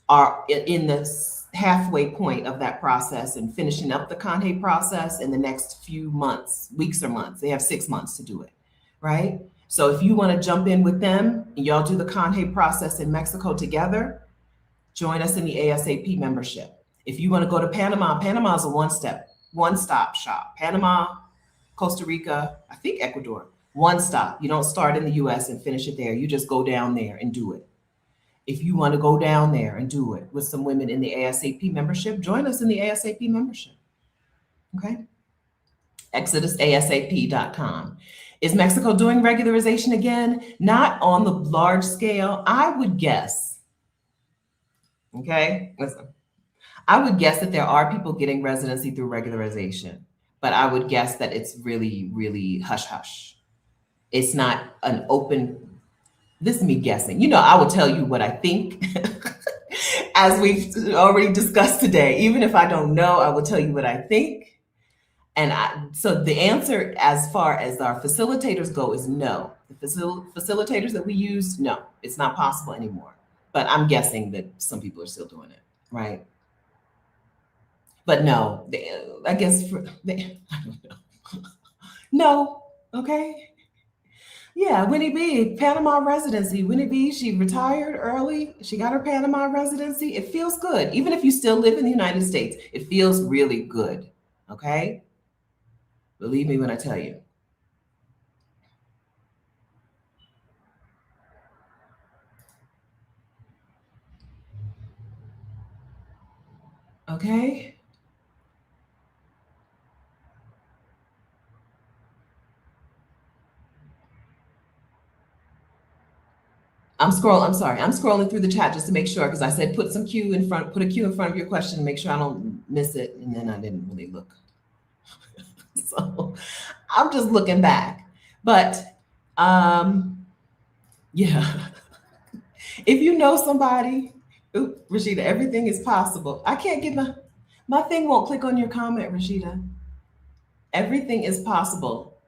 [SPEAKER 1] are in the halfway point of that process and finishing up the CONHE process in the next few months, weeks or months. They have 6 months to do it, right? So if you want to jump in with them and y'all do the CONHE process in Mexico together, join us in the ASAP membership. If you want to go to Panama, Panama is a one-stop shop. Panama, Costa Rica, I think Ecuador, one stop. You don't start in the US and finish it there. You just go down there and do it. If you want to go down there and do it with some women in the ASAP membership, join us in the ASAP membership. Okay? ExodusASAP.com. Is Mexico doing regularization again? Not on the large scale. I would guess. Okay? Listen. I would guess that there are people getting residency through regularization, but I would guess that it's really, really hush-hush. It's not an open, this is me guessing. You know, I will tell you what I think, as we've already discussed today. Even if I don't know, I will tell you what I think. And so the answer as far as our facilitators go is no. The facilitators that we use, no, it's not possible anymore. But I'm guessing that some people are still doing it, right? But no, I guess I don't know. No, okay. Yeah, Winnie B, Panama residency. Winnie B, she retired early. She got her Panama residency. It feels good. Even if you still live in the United States, it feels really good, okay? Believe me when I tell you. Okay? I'm scrolling through the chat just to make sure, because I said put a Q in front of your question to make sure I don't miss it, and then I didn't really look. So I'm just looking back. But yeah. If you know somebody Oop, Rashida, everything is possible. I can't get my thing won't click on your comment, Rashida. Everything is possible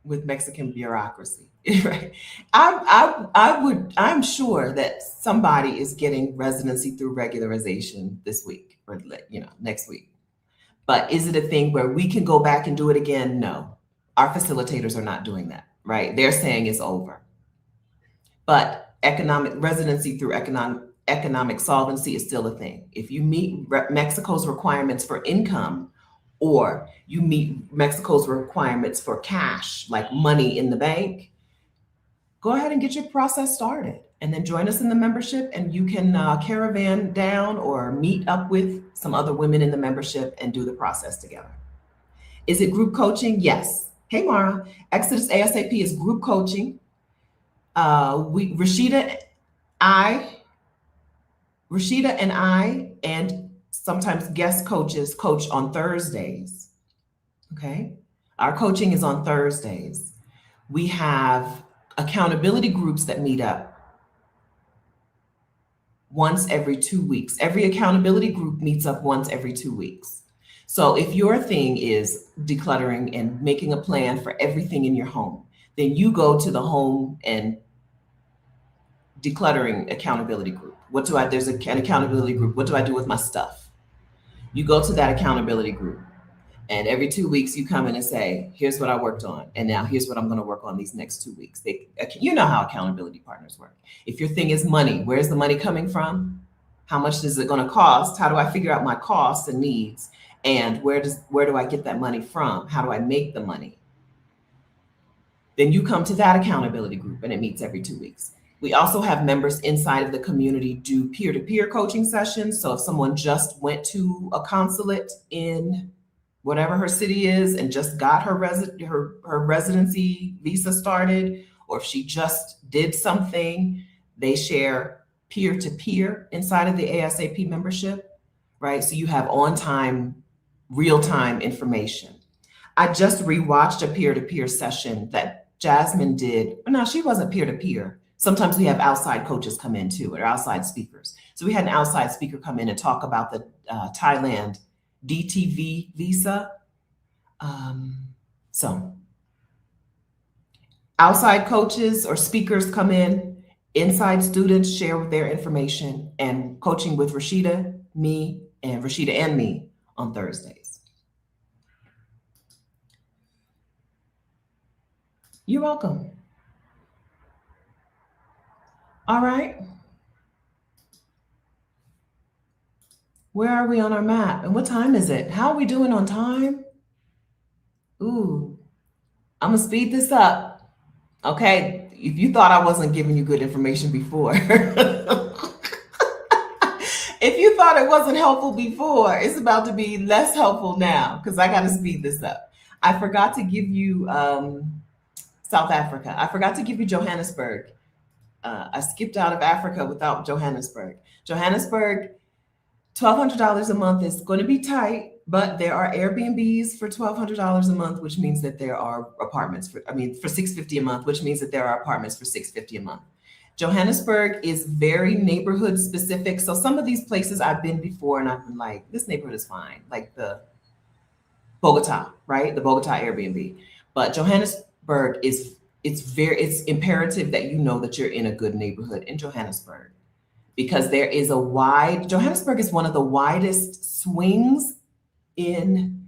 [SPEAKER 1] with Mexican bureaucracy. Right? I'm sure that somebody is getting residency through regularization this week or next week. But is it a thing where we can go back and do it again? No. Our facilitators are not doing that, right? They're saying it's over. But economic residency through economic solvency is still a thing. If you meet Mexico's requirements for income, or you meet Mexico's requirements for cash, like money in the bank, go ahead and get your process started. And then join us in the membership, and you can caravan down or meet up with some other women in the membership and do the process together. Is it group coaching? Yes. Hey, Mara. Exodus ASAP is group coaching. Rashida and I, and sometimes guest coaches coach on Thursdays. Okay. Our coaching is on Thursdays. We have accountability groups that meet up once every 2 weeks. Every accountability group meets up once every 2 weeks. So if your thing is decluttering and making a plan for everything in your home, then you go to the home and decluttering accountability group. There's an accountability group. What do I do with my stuff? You go to that accountability group, and every 2 weeks you come in and say, here's what I worked on. And now here's what I'm going to work on these next 2 weeks. You know how accountability partners work. If your thing is money, where's the money coming from? How much is it going to cost? How do I figure out my costs and needs? And where do I get that money from? How do I make the money? Then you come to that accountability group, and it meets every 2 weeks. We also have members inside of the community do peer-to-peer coaching sessions. So if someone just went to a consulate in whatever her city is and just got her residency visa started, or if she just did something, they share peer-to-peer inside of the ASAP membership, right? So you have on-time, real-time information. I just rewatched a peer-to-peer session that Jasmine did. No, she wasn't peer-to-peer. Sometimes we have outside coaches come in too, or outside speakers. So we had an outside speaker come in and talk about the Thailand DTV visa. So outside coaches or speakers come in, inside students share their information, and coaching with Rashida and me on Thursdays. You're welcome. All right. Where are we on our map? And what time is it? How are we doing on time? Ooh, I'm gonna speed this up. Okay. If you thought I wasn't giving you good information before, if you thought it wasn't helpful before, it's about to be less helpful now because I got to speed this up. I forgot to give you South Africa. I forgot to give you Johannesburg. I skipped out of Africa without Johannesburg. Johannesburg, $1,200 a month is going to be tight, but there are Airbnbs for $1,200 a month, which means that there are apartments for $650 a month, which means that there are apartments for $650 a month. Johannesburg is very neighborhood specific. So some of these places I've been before and I've been like, this neighborhood is fine. Like the Bogota, right? The Bogota Airbnb. But Johannesburg it's imperative that you know that you're in a good neighborhood in Johannesburg, because Johannesburg is one of the widest swings in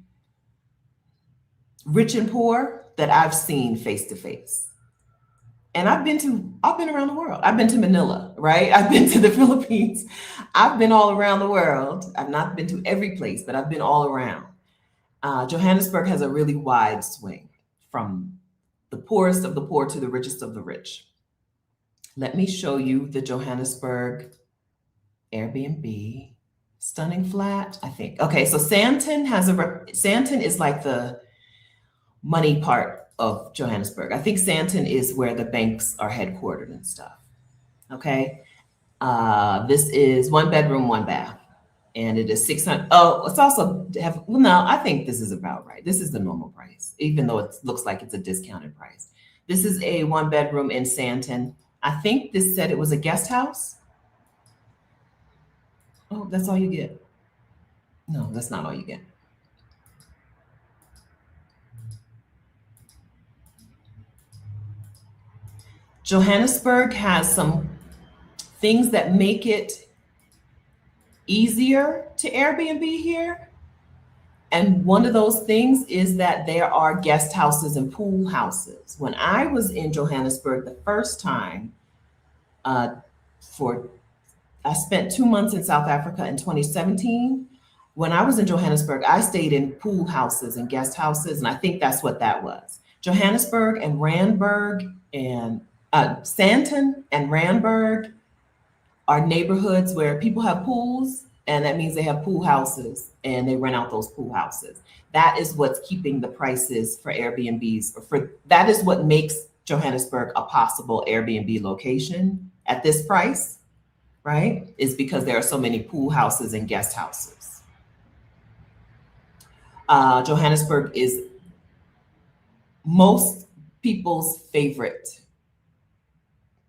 [SPEAKER 1] rich and poor that I've seen face to face. And I've been around the world. I've been to Manila, right? I've been to the Philippines. I've been all around the world. I've not been to every place, but I've been all around. Johannesburg has a really wide swing from the poorest of the poor to the richest of the rich. Let me show you the Johannesburg Airbnb. Stunning flat, I think. Okay, so Sandton is like the money part of Johannesburg. I think Sandton is where the banks are headquartered and stuff. Okay, this is 1 bedroom, 1 bath, and it is 600. Oh, it's also no, I think this is about right. This is the normal price, even though it looks like it's a discounted price. This is a 1 bedroom in Sandton. I think this said it was a guest house. Oh, that's all you get. No, that's not all you get. Johannesburg has some things that make it easier to Airbnb here. And one of those things is that there are guest houses and pool houses. When I was in Johannesburg the first time, uh, for I spent 2 months in South Africa in 2017. When I was in Johannesburg, I stayed in pool houses and guest houses, and I think that's what that was. Johannesburg and Randburg and Sandton and Randburg are neighborhoods where people have pools, and that means they have pool houses and they rent out those pool houses. That is what's keeping the prices for Airbnbs, or for that is what makes Johannesburg a possible Airbnb location at this price, right? Is because there are so many pool houses and guest houses. Johannesburg is most people's favorite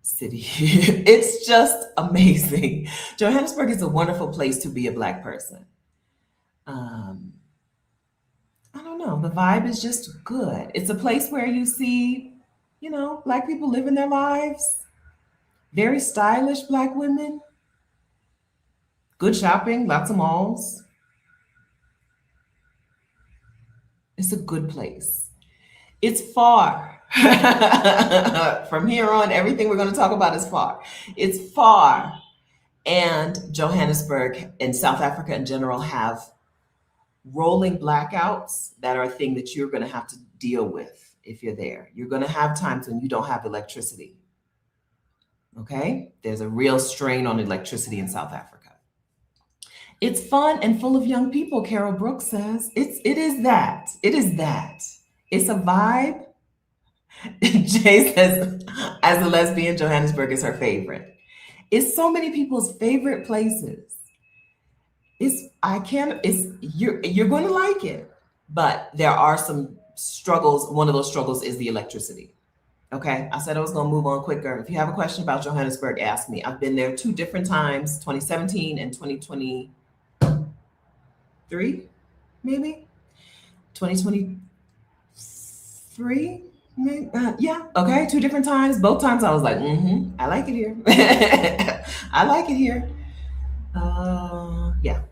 [SPEAKER 1] city. It's just amazing. Johannesburg is a wonderful place to be a Black person. Um, I don't know. The vibe is just good. It's a place where you see, Black people living their lives, very stylish Black women, good shopping, lots of malls. It's a good place. It's far. From here on, everything we're going to talk about is far. It's far. And Johannesburg and South Africa in general have rolling blackouts that are a thing that you're going to have to deal with if you're there. You're going to have times when you don't have electricity. Okay? There's a real strain on electricity in South Africa. It's fun and full of young people, Carol Brooks says. It is that. It is that. It's a vibe. Jay says, as a lesbian, Johannesburg is her favorite. It's so many people's favorite places. You're going to like it, but there are some struggles. One of those struggles is the electricity. Okay, I said I was going to move on quicker. If you have a question about Johannesburg, ask me. I've been there 2 different times, 2017 and 2023, maybe 2023. Yeah, okay, 2 different times. Both times I was like, I like it here. I like it here. Yeah.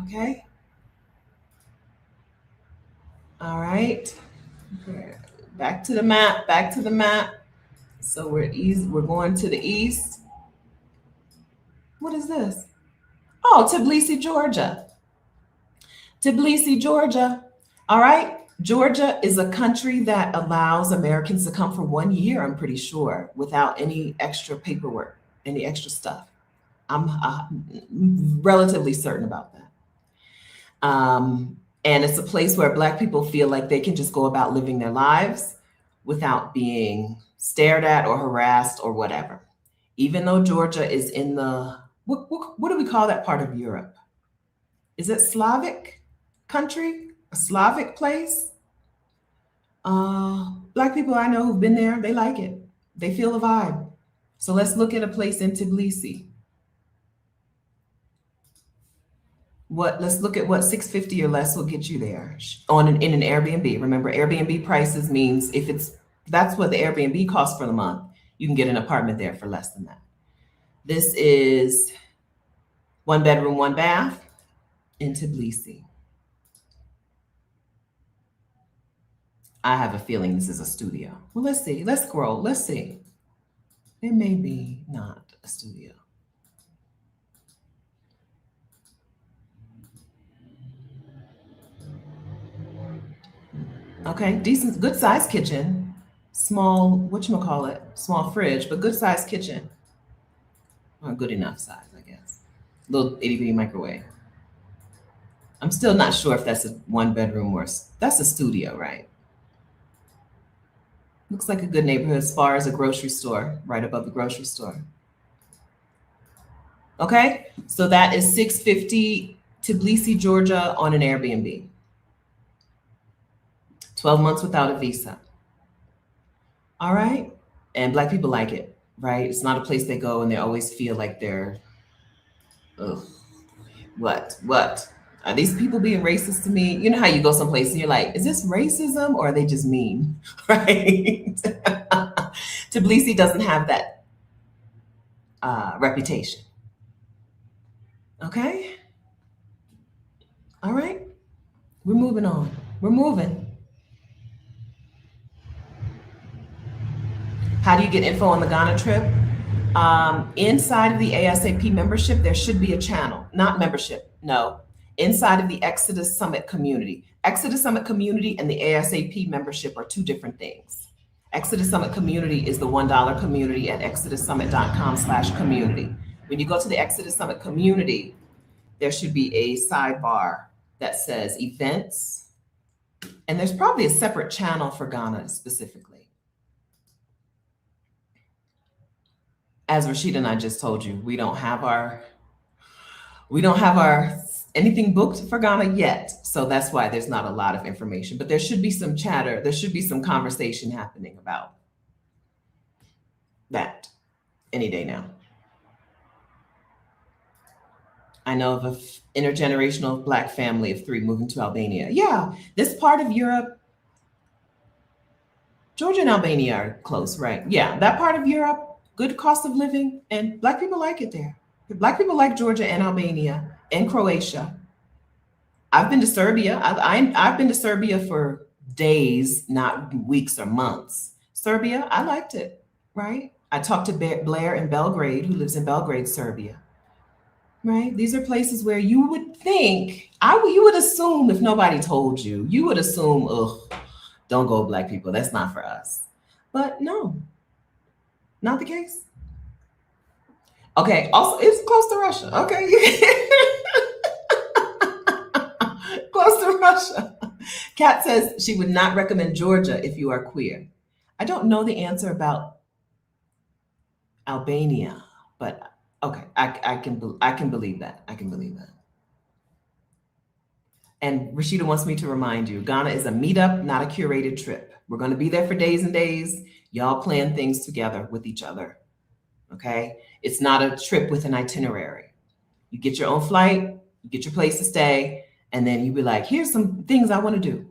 [SPEAKER 1] Okay. All right. Okay. Back to the map. Back to the map. So we're east. We're going to the east. What is this? Oh, Tbilisi, Georgia. Tbilisi, Georgia. All right. Georgia is a country that allows Americans to come for 1 year, I'm pretty sure, without any extra paperwork, any extra stuff. I'm relatively certain about that. And it's a place where Black people feel like they can just go about living their lives without being stared at or harassed or whatever. Even though Georgia is in what do we call that part of Europe? Is it Slavic country? A Slavic place? Black people I know who've been there, they like it. They feel the vibe. So let's look at a place in Tbilisi. Let's look at what $650 or less will get you there in an Airbnb. Remember, Airbnb prices means that's what the Airbnb costs for the month, you can get an apartment there for less than that. This is 1 bedroom, 1 bath in Tbilisi. I have a feeling this is a studio. Well, let's see. Let's scroll. Let's see. It may be not a studio. Okay, decent, good sized kitchen. Small, whatchamacallit, small fridge, but good sized kitchen. Or good enough size, I guess. Little itty bitty microwave. I'm still not sure if that's a 1 bedroom or that's a studio, right? Looks like a good neighborhood as far as a grocery store, right above the grocery store. Okay, so that is $650 Tbilisi, Georgia on an Airbnb. 12 months without a visa. All right, and Black people like it, right? It's not a place they go and they always feel like they're, ugh. What? Are these people being racist to me? You know how you go someplace and you're like, is this racism or are they just mean? Right? Tbilisi doesn't have that reputation. Okay? All right? We're moving on. We're moving. How do you get info on the Ghana trip? Inside of the ASAP membership, there should be a channel, not membership, no. Inside of the Exodus Summit community. Exodus Summit community and the ASAP membership are two different things. Exodus Summit community is the $1 community at exodussummit.com/community. When you go to the Exodus Summit community, there should be a sidebar that says events, and there's probably a separate channel for Ghana specifically. As Rashida and I just told you, we don't have our anything booked for Ghana yet. So that's why there's not a lot of information, but there should be some chatter. There should be some conversation happening about that any day now. I know of an intergenerational Black family of 3 moving to Albania. Yeah, this part of Europe, Georgia and Albania are close, right? Yeah, that part of Europe, good cost of living, and Black people like it there. Black people like Georgia and Albania and Croatia. I've been to Serbia. I've been to Serbia for days, not weeks or months. Serbia, I liked it, right? I talked to Blair in Belgrade, who lives in Belgrade, Serbia. Right? These are places where you would think, you would assume if nobody told you, you would assume, ugh, don't go, Black people. That's not for us. But no, not the case. Okay, also, it's close to Russia. Okay. Close to Russia. Kat says she would not recommend Georgia if you are queer. I don't know the answer about Albania, but okay, I can believe that. I can believe that. And Rashida wants me to remind you, Ghana is a meetup, not a curated trip. We're going to be there for days and days. Y'all plan things together with each other. Okay? It's not a trip with an itinerary. You get your own flight, you get your place to stay, and then you be like, here's some things I want to do.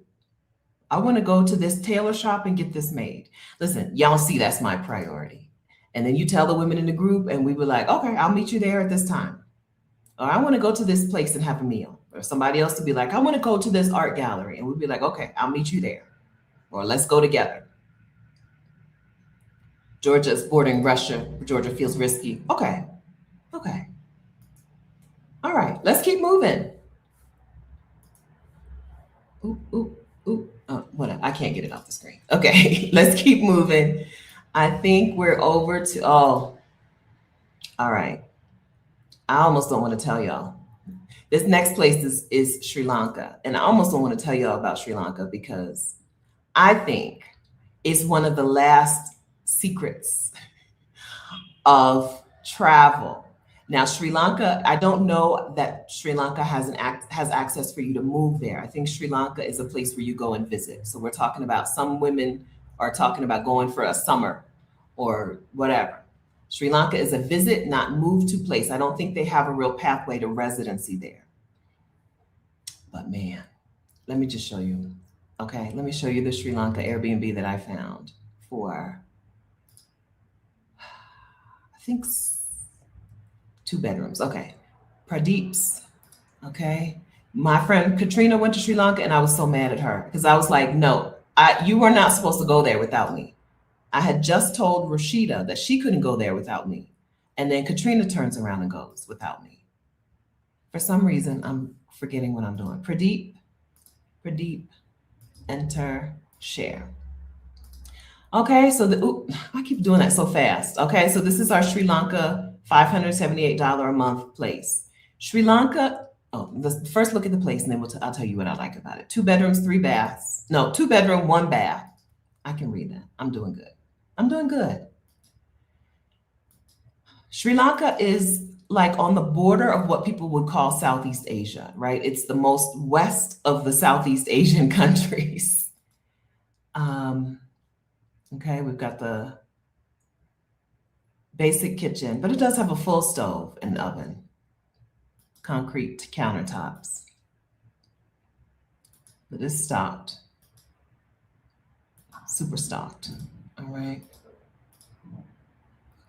[SPEAKER 1] I want to go to this tailor shop and get this made. Listen, y'all see that's my priority. And then you tell the women in the group, and we were like, okay, I'll meet you there at this time. Or I want to go to this place and have a meal. Or somebody else to be like, I want to go to this art gallery. And we'd be like, okay, I'll meet you there. Or let's go together. Georgia is bordering Russia. Georgia feels risky. Okay. Okay. All right, let's keep moving. Ooh. Oh, whatever. I can't get it off the screen. Okay, let's keep moving. I think we're over to, all right. I almost don't want to tell y'all. This next place is Sri Lanka. And I almost don't want to tell y'all about Sri Lanka because I think it's one of the last secrets of travel. Now, Sri Lanka, I don't know that Sri Lanka has access for you to move there. I think Sri Lanka is a place where you go and visit. So we're talking about, some women are talking about going for a summer or whatever. Sri Lanka is a visit, not move to place. I don't think they have a real pathway to residency there. But man, let me just show you. Okay, let me show you the Sri Lanka Airbnb that I found for, I think, 2 bedrooms. Okay, Pradeep's. Okay, my friend Katrina went to Sri Lanka, and I was so mad at her because I was like, no, you were not supposed to go there without me. I had just told Rashida that she couldn't go there without me. And then Katrina turns around and goes without me. For some reason, I'm forgetting what I'm doing. Pradeep, enter, share. Okay, so I keep doing that so fast. Okay, so this is our Sri Lanka $578 a month place. Sri Lanka, let's first look at the place, and then I'll tell you what I like about it. 2 bedrooms, 3 baths. No, 2 bedroom, 1 bath. I can read that. I'm doing good. Sri Lanka is like on the border of what people would call Southeast Asia, right? It's the most west of the Southeast Asian countries. Okay, we've got the basic kitchen, but it does have a full stove and oven. concrete countertops. But it's stocked. Super stocked. All right.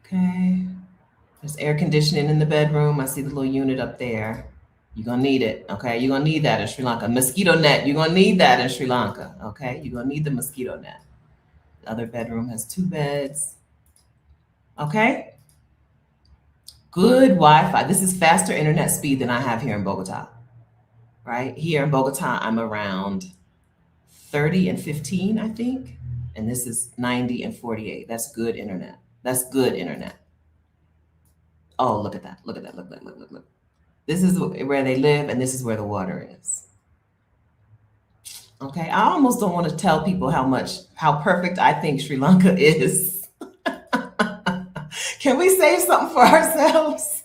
[SPEAKER 1] Okay. There's air conditioning in the bedroom. I see the little unit up there. You're gonna need it, okay? You're gonna need that in Sri Lanka. Mosquito net, you're gonna need that in Sri Lanka, okay? You're gonna need the mosquito net. The other bedroom has 2 beds, okay? Good Wi-Fi. This is faster internet speed than I have here in Bogota, right? Here in Bogota, I'm around 30 and 15, I think. And this is 90 and 48. That's good internet. That's good internet. Oh, look at that. Look at that. Look. This is where they live, and this is where the water is. Okay, I almost don't want to tell people how perfect I think Sri Lanka is. Can we save something for ourselves?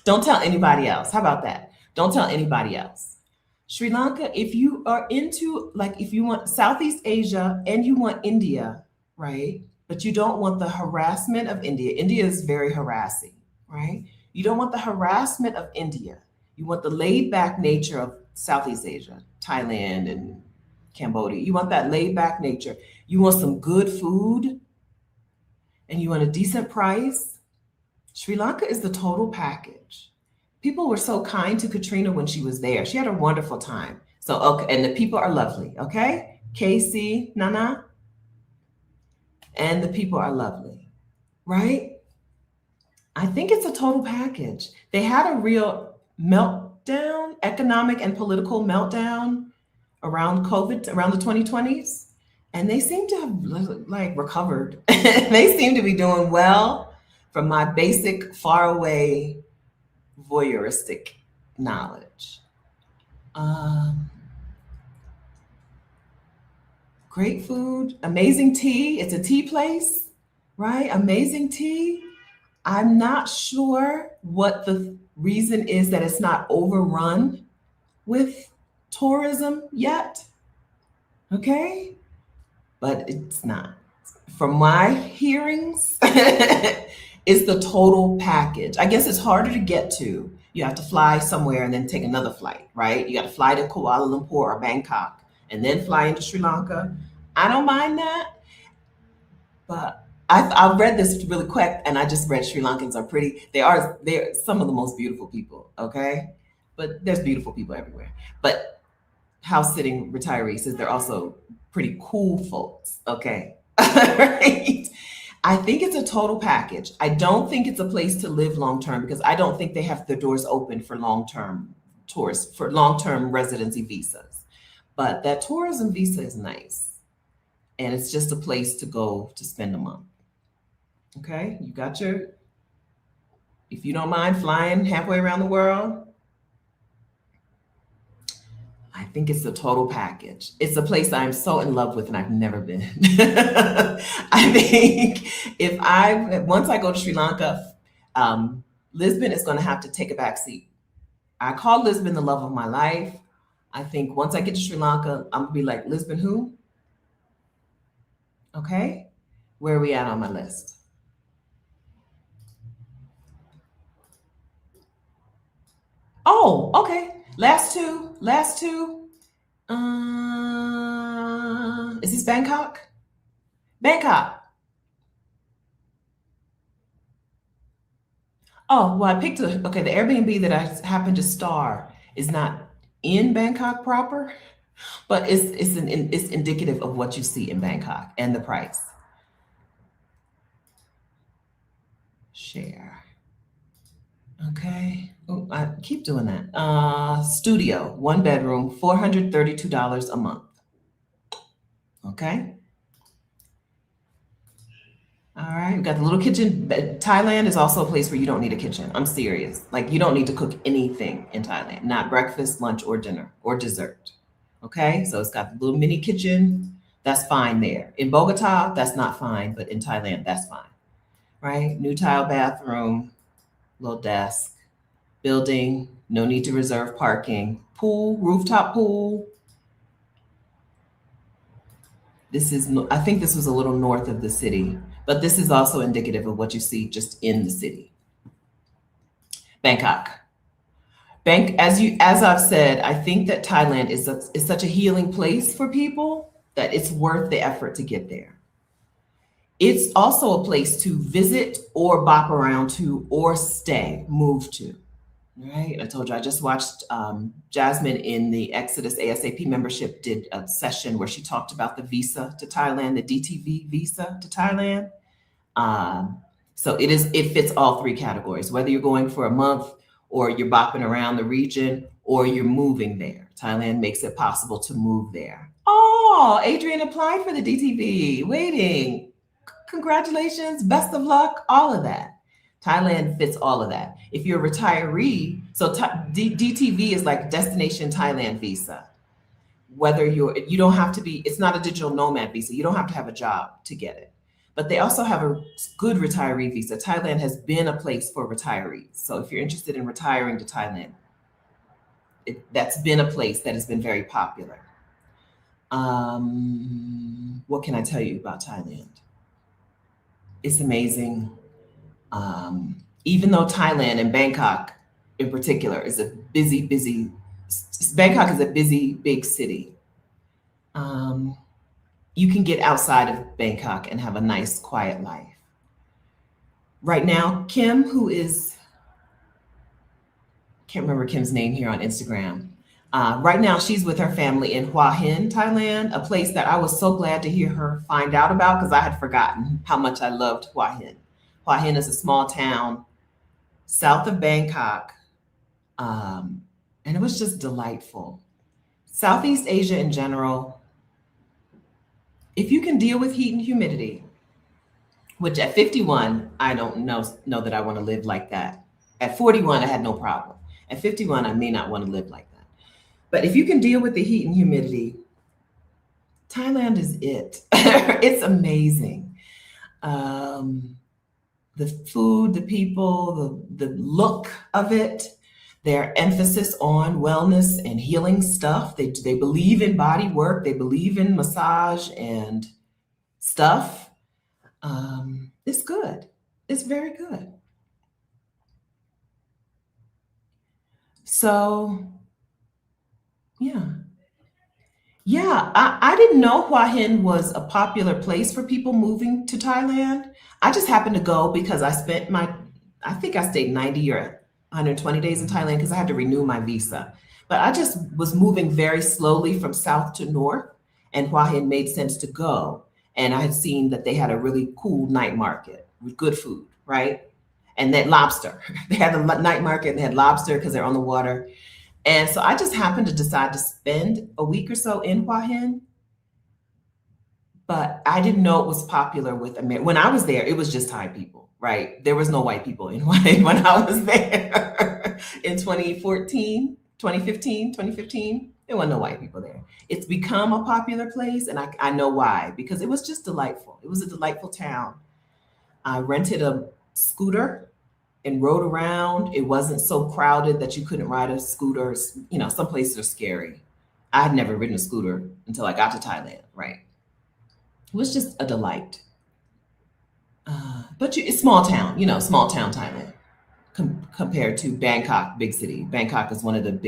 [SPEAKER 1] Don't tell anybody else. How about that? Don't tell anybody else. Sri Lanka, if you are into, like, if you want Southeast Asia and you want India, right? But you don't want the harassment of India. India is very harassing, right? You don't want the harassment of India. You want the laid back nature of Southeast Asia, Thailand and Cambodia. You want that laid back nature. You want some good food and you want a decent price. Sri Lanka is the total package. People were so kind to Katrina when she was there. She had a wonderful time. So, okay, and the people are lovely, okay? Casey, Nana, and the people are lovely, right? I think it's a total package. They had a real meltdown, economic and political meltdown around COVID, around the 2020s. And they seem to have like recovered. They seem to be doing well from my basic faraway voyeuristic knowledge. Great food, amazing tea. It's a tea place, right? Amazing tea. I'm not sure what the reason is that it's not overrun with tourism yet. Okay? But it's not. From my hearings, it's the total package. I guess it's harder to get to. You have to fly somewhere and then take another flight, right? You got to fly to Kuala Lumpur or Bangkok and then fly into Sri Lanka. I don't mind that, but I've read this really quick, and I just read Sri Lankans are pretty. They're some of the most beautiful people. Okay, but there's beautiful people everywhere. But house sitting retiree says they're also pretty cool folks. Okay, right. I think it's a total package. I don't think it's a place to live long term because I don't think they have the doors open for long term tourists, for long term residency visas. But that tourism visa is nice, and it's just a place to go to spend a month. Okay, you got if you don't mind flying halfway around the world, I think it's the total package. It's a place I'm so in love with and I've never been. I think once I go to Sri Lanka, Lisbon is going to have to take a back seat. I call Lisbon the love of my life. I think once I get to Sri Lanka, I'm gonna be like, Lisbon who? Okay, where are we at on my list? Oh, okay. Last two. Is this Bangkok? Bangkok. Oh, well, I picked okay, the Airbnb that I happened to star is not in Bangkok proper, but it's indicative of what you see in Bangkok and the price. Share. Okay. Oh, I keep doing that. Studio, 1 bedroom, $432 a month. Okay. All right. We got the little kitchen. Thailand is also a place where you don't need a kitchen. I'm serious. Like, you don't need to cook anything in Thailand, not breakfast, lunch, or dinner, or dessert. Okay. So it's got the little mini kitchen. That's fine there. In Bogota, that's not fine, but in Thailand, that's fine. Right. New tile bathroom, little desk, building, no need to reserve parking, pool, rooftop pool. I think this was a little north of the city, but this is also indicative of what you see just in the city. Bangkok. as I've said, I think that Thailand is such a healing place for people that it's worth the effort to get there. It's also a place to visit or bop around to or stay, move to. Right. I told you I just watched Jasmine in the Exodus ASAP membership did a session where she talked about the visa to Thailand, the DTV visa to Thailand. Um, so it fits all three categories, whether you're going for a month or you're bopping around the region or you're moving there. Thailand makes it possible to move there. Oh, Adrian applied for the DTV. Waiting. Congratulations, best of luck, all of that. Thailand fits all of that. If you're a retiree, so DTV is like Destination Thailand visa. Whether you don't have to be, it's not a digital nomad visa. You don't have to have a job to get it. But they also have a good retiree visa. Thailand has been a place for retirees. So if you're interested in retiring to Thailand, that's been a place that has been very popular. What can I tell you about Thailand? It's amazing. Even though Thailand and Bangkok in particular is a busy, Bangkok is a busy, big city. You can get outside of Bangkok and have a nice, quiet life. Right now, Kim, can't remember Kim's name here on Instagram. Right now, she's with her family in Hua Hin, Thailand, a place that I was so glad to hear her find out about because I had forgotten how much I loved Hua Hin. Hua Hin is a small town south of Bangkok, and it was just delightful. Southeast Asia in general, if you can deal with heat and humidity, which at 51, I don't know that I want to live like that. At 41, I had no problem. At 51, I may not want to live like that. But if you can deal with the heat and humidity, Thailand is it. It's amazing. The food, the people, the look of it, their emphasis on wellness and healing stuff. They believe in body work. They believe in massage and stuff. It's good. It's very good. So, yeah. Yeah, I didn't know Hua Hin was a popular place for people moving to Thailand. I just happened to go because I think I stayed 90 or 120 days in Thailand because I had to renew my visa. But I just was moving very slowly from south to north, and Hua Hin made sense to go. And I had seen that they had a really cool night market with good food, right? And that lobster. They had a night market and they had lobster because they're on the water. And so I just happened to decide to spend a week or so in Hua Hin, but I didn't know it was popular with America. When I was there, it was just Thai people, right? There was no white people in Hua Hin when I was there in 2014, 2015, 2015. There were no white people there. It's become a popular place, and I know why, because it was just delightful. It was a delightful town. I rented a scooter and rode around. It wasn't so crowded that you couldn't ride a scooter. You know, some places are scary. I had never ridden a scooter until I got to Thailand, right? It was just a delight. But it's small town, small town Thailand compared to Bangkok, big city. Bangkok is one of the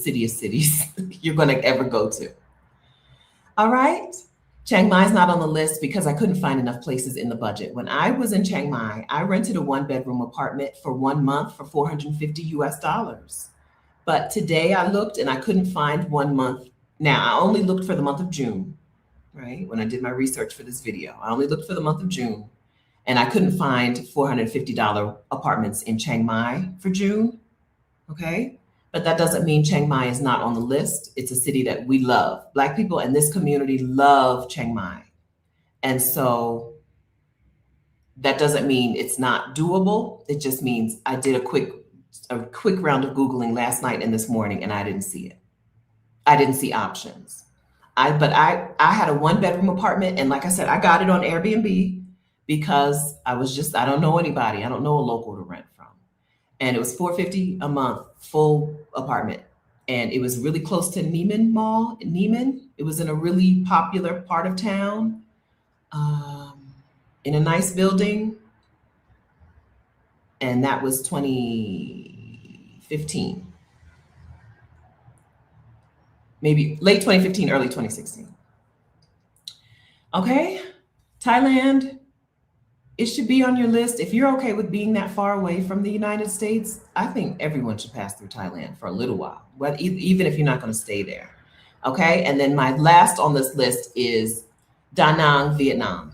[SPEAKER 1] citiest cities you're going to ever go to. All right. Chiang Mai is not on the list because I couldn't find enough places in the budget. When I was in Chiang Mai, I rented a one-bedroom apartment for 1 month for $450. But today I looked and I couldn't find 1 month. Now, I only looked for the month of June, right? When I did my research for this video, I only looked for the month of June, and I couldn't find $450 apartments in Chiang Mai for June, okay? But that doesn't mean Chiang Mai is not on the list. It's a city that we love. Black people in this community love Chiang Mai. And so that doesn't mean it's not doable. It just means I did a quick round of Googling last night and this morning, and I didn't see it. I didn't see options. But I had a one-bedroom apartment, and like I said, I got it on Airbnb because I don't know anybody. I don't know a local to rent from. And it was $450 a month, full apartment. And it was really close to Neiman Mall. Neiman. It was in a really popular part of town, in a nice building. And that was 2015. 2015, maybe late 2015, early 2016. Okay, Thailand, it should be on your list. If you're okay with being that far away from the United States, I think everyone should pass through Thailand for a little while, but even if you're not going to stay there. Okay, and then my last on this list is Da Nang, Vietnam.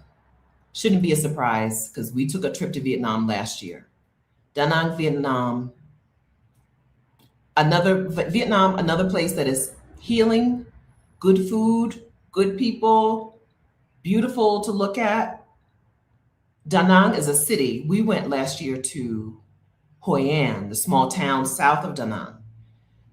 [SPEAKER 1] Shouldn't be a surprise because we took a trip to Vietnam last year. Da Nang, Vietnam, another place that is healing, good food, good people, beautiful to look at. Da Nang is a city. We went last year to Hoi An, the small town south of Da Nang.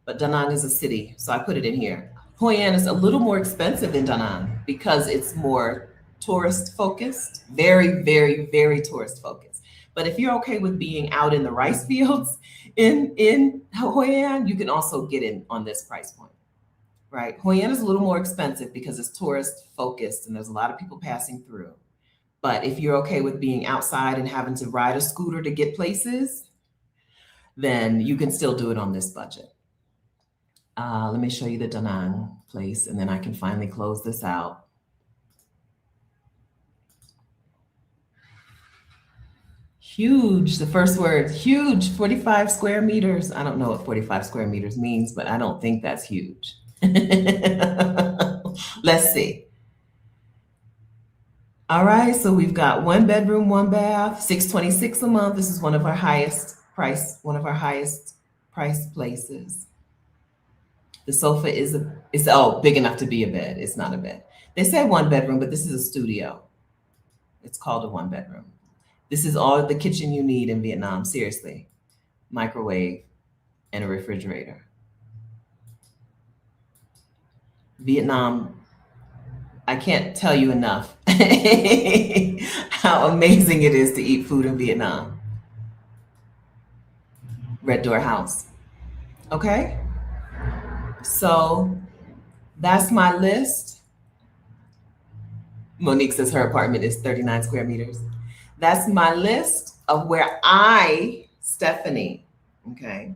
[SPEAKER 1] But Da Nang is a city, so I put it in here. Hoi An is a little more expensive than Da Nang because it's more tourist focused, very, very, very tourist focused. But if you're okay with being out in the rice fields in Hoi An, you can also get in on this price point, right? Hoi An is a little more expensive because it's tourist focused and there's a lot of people passing through. But if you're okay with being outside and having to ride a scooter to get places, then you can still do it on this budget. Let me show you the Da Nang place, and then I can finally close this out. Huge, the first word, huge, 45 square meters. I don't know what 45 square meters means, but I don't think that's huge. Let's see. All right, so we've got 1 bedroom, 1 bath, $626 a month. This is one of our highest price places. The sofa is big enough to be a bed. It's not a bed. They say 1 bedroom, but this is a studio. It's called a 1 bedroom. This is all the kitchen you need in Vietnam, seriously. Microwave and a refrigerator. Vietnam, I can't tell you enough how amazing it is to eat food in Vietnam. Red Door House. Okay? So that's my list. Monique says her apartment is 39 square meters. That's my list of where Stephanie, okay,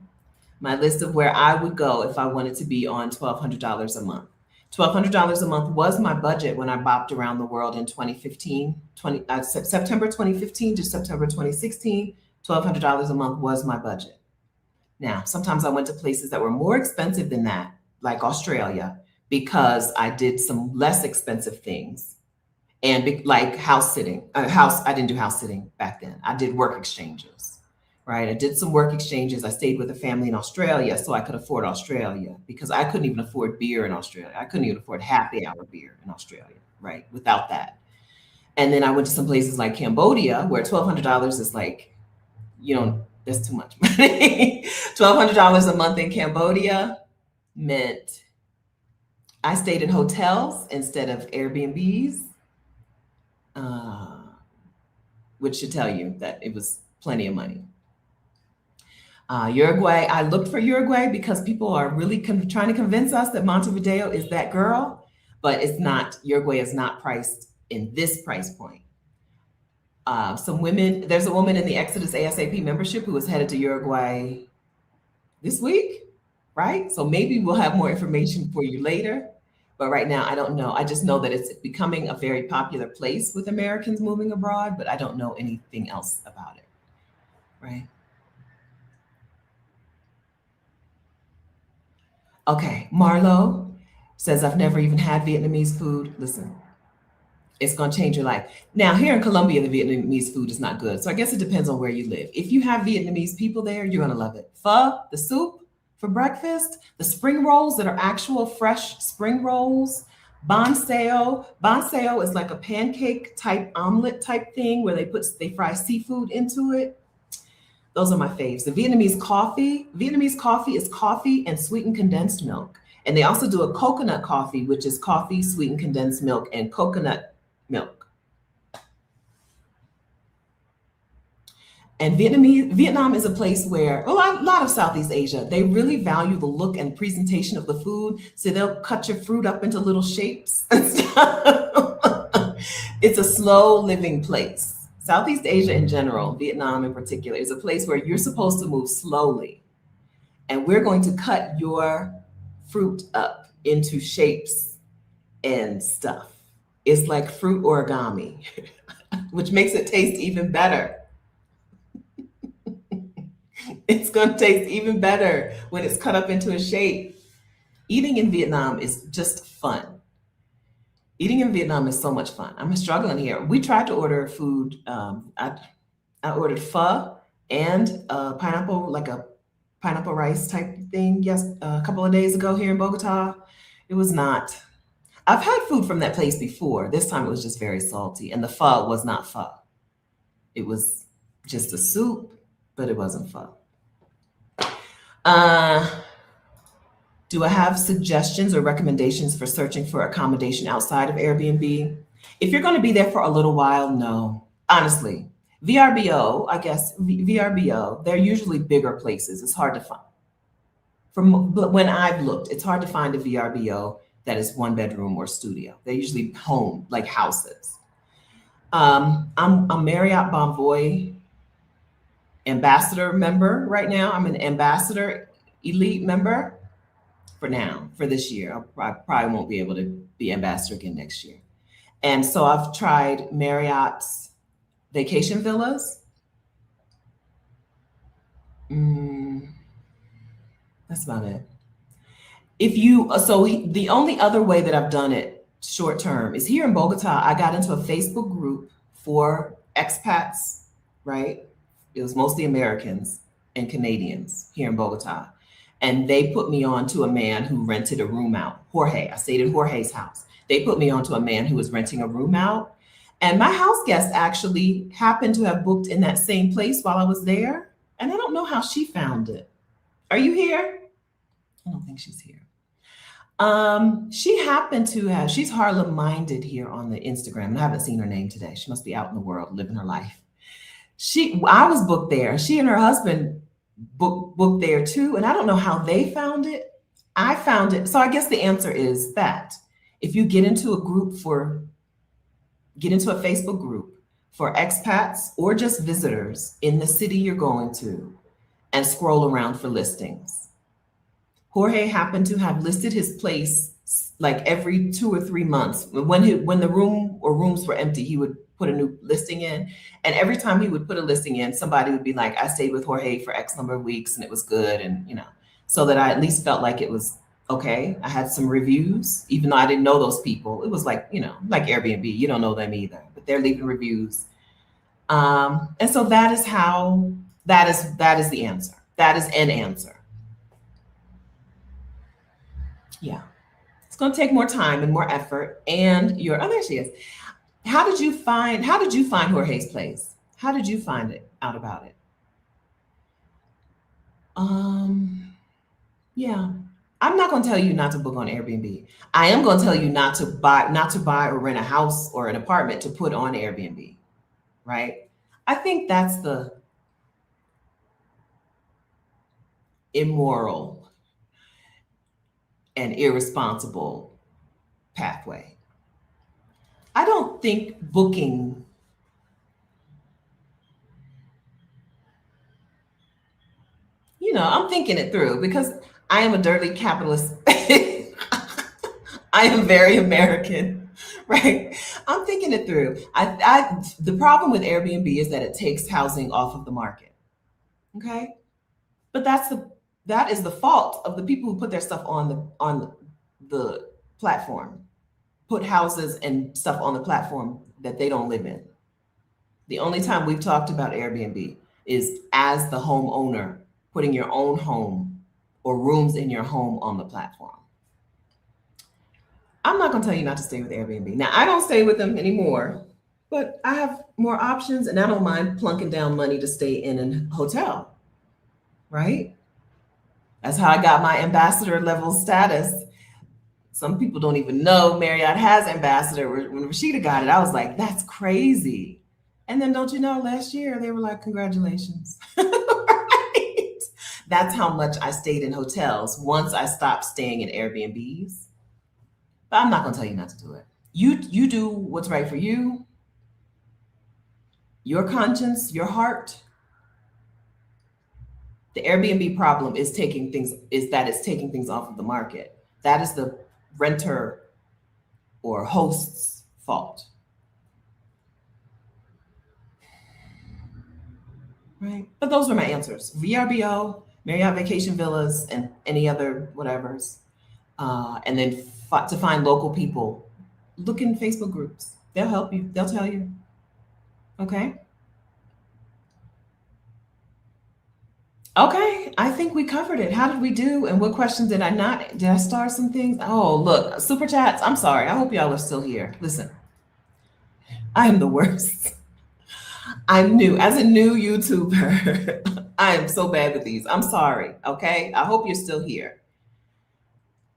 [SPEAKER 1] my list of where I would go if I wanted to be on $1,200 a month. $1,200 a month was my budget when I bopped around the world in 2015, September 2015 to September 2016. $1,200 a month was my budget. Now, sometimes I went to places that were more expensive than that, like Australia, because I did some less expensive things. And like house sitting, I didn't do house sitting back then. I did work exchanges, right? I did some work exchanges. I stayed with a family in Australia so I could afford Australia because I couldn't even afford beer in Australia. I couldn't even afford happy hour beer in Australia, right? Without that. And then I went to some places like Cambodia where $1,200 is like, that's too much money. $1,200 a month in Cambodia meant I stayed in hotels instead of Airbnbs. Which should tell you that it was plenty of money. Uruguay, I looked for Uruguay because people are really trying to convince us that Montevideo is that girl, but it's not. Uruguay is not priced in this price point. There's a woman in the Exodus ASAP membership who is headed to Uruguay this week, right? So maybe we'll have more information for you later. But right now, I don't know. I just know that it's becoming a very popular place with Americans moving abroad, but I don't know anything else about it, right? Okay, Marlo says, I've never even had Vietnamese food. Listen, it's going to change your life. Now, here in Colombia, the Vietnamese food is not good. So I guess it depends on where you live. If you have Vietnamese people there, you're going to love it. Pho, the soup, for breakfast, the spring rolls that are actual fresh spring rolls, banh xeo. Banh xeo is like a pancake type omelet type thing where they fry seafood into it. Those are my faves. The Vietnamese coffee is coffee and sweetened condensed milk. And they also do a coconut coffee, which is coffee, sweetened condensed milk, and coconut milk. And Vietnam is a place where a lot of Southeast Asia, they really value the look and presentation of the food. So they'll cut your fruit up into little shapes and stuff. It's a slow living place. Southeast Asia in general, Vietnam in particular, is a place where you're supposed to move slowly. and we're going to cut your fruit up into shapes and stuff. It's like fruit origami, which makes it taste even better. It's going to taste even better when it's cut up into a shape. Eating in Vietnam is just fun. Eating in Vietnam is so much fun. I'm struggling here. We tried to order food. I ordered pho and pineapple, like a pineapple rice type thing, yes, a couple of days ago here in Bogota. It was not. I've had food from that place before. This time it was just very salty, and the pho was not pho. It was just a soup, but it wasn't pho. Uh, do I have suggestions or recommendations for searching for accommodation outside of Airbnb? If you're going to be there for a little while, no. Honestly, VRBO, I guess, VRBO, they're usually bigger places. It's hard to find. But when I've looked, it's hard to find a VRBO that is one bedroom or studio. They're usually home, like houses. I'm a Marriott Bonvoy ambassador member right now. I'm an ambassador elite member for now, for this year. I probably won't be able to be ambassador again next year. And so I've tried Marriott's vacation villas. That's about it. The only other way that I've done it short term is here in Bogota. I got into a Facebook group for expats, right? It was mostly Americans and Canadians here in Bogota. And they put me on to a man who rented a room out. Jorge, I stayed at Jorge's house. They put me on to a man who was renting a room out. And my house guest actually happened to have booked in that same place while I was there. And I don't know how she found it. Are you here? I don't think she's here. She happened to have, she's Harlem Minded here on the Instagram. And I haven't seen her name today. She must be out in the world living her life. I was booked there. She and her husband booked there too. And I don't know how they found it. I found it. So I guess the answer is that if you get into a Facebook group for expats or just visitors in the city you're going to and scroll around for listings. Jorge happened to have listed his place like every 2 or 3 months. When the room or rooms were empty, he would put a new listing in. And every time he would put a listing in, somebody would be like, I stayed with Jorge for X number of weeks and it was good. And, so that I at least felt like it was okay. I had some reviews, even though I didn't know those people. It was like, like Airbnb, you don't know them either, but they're leaving reviews. And so that is the answer. That is an answer. Yeah. It's going to take more time and more effort. And there she is. How did you find Jorge's place? How did you find out about it? Yeah. I'm not going to tell you not to book on Airbnb. I am going to tell you not to buy or rent a house or an apartment to put on Airbnb, right? I think that's the immoral and irresponsible pathway. I don't think booking I'm thinking it through because I am a dirty capitalist. I am very American, right? I'm thinking it through. The problem with Airbnb is that it takes housing off of the market. Okay, but that is the fault of the people who put their stuff on the platform, put houses and stuff on the platform that they don't live in. The only time we've talked about Airbnb is as the homeowner putting your own home or rooms in your home on the platform. I'm not going to tell you not to stay with Airbnb. Now, I don't stay with them anymore, but I have more options and I don't mind plunking down money to stay in a hotel, right? That's how I got my ambassador level status. Some people don't even know Marriott has ambassador. When Rashida got it, I was like, that's crazy. And then don't you know, last year they were like, congratulations. Right? That's how much I stayed in hotels once I stopped staying in Airbnbs. But I'm not going to tell you not to do it. You do what's right for you, your conscience, your heart. The Airbnb problem is that it's taking things off of the market. That is the renter or host's fault. Right. But those were my answers. VRBO, Marriott Vacation Villas, and any other whatevers. And then to find local people, look in Facebook groups. They'll help you. They'll tell you. Okay. Okay. I think we covered it. How did we do? And what questions did I not? Did I start some things? Oh, look, super chats. I'm sorry. I hope y'all are still here. Listen, I am the worst. I'm new. As a new YouTuber, I am so bad with these. I'm sorry. Okay. I hope you're still here.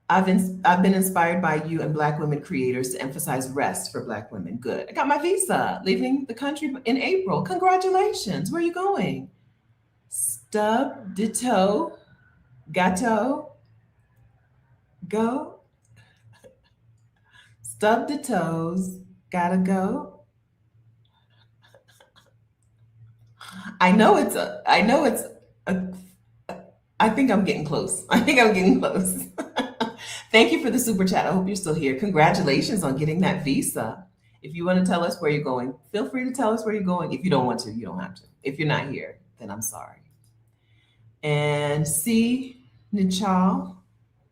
[SPEAKER 1] I've been inspired by you and Black women creators to emphasize rest for Black women. Good. I got my visa, leaving the country in April. Congratulations. Where are you going? Stub de toe, gato, go. Stub the toes, gotta go. I know it's a, I think I'm getting close. I think I'm getting close. Thank you for the super chat. I hope you're still here. Congratulations on getting that visa. If you want to tell us where you're going, feel free to tell us where you're going. If you don't want to, you don't have to. If you're not here, then I'm sorry. And C. Nichal,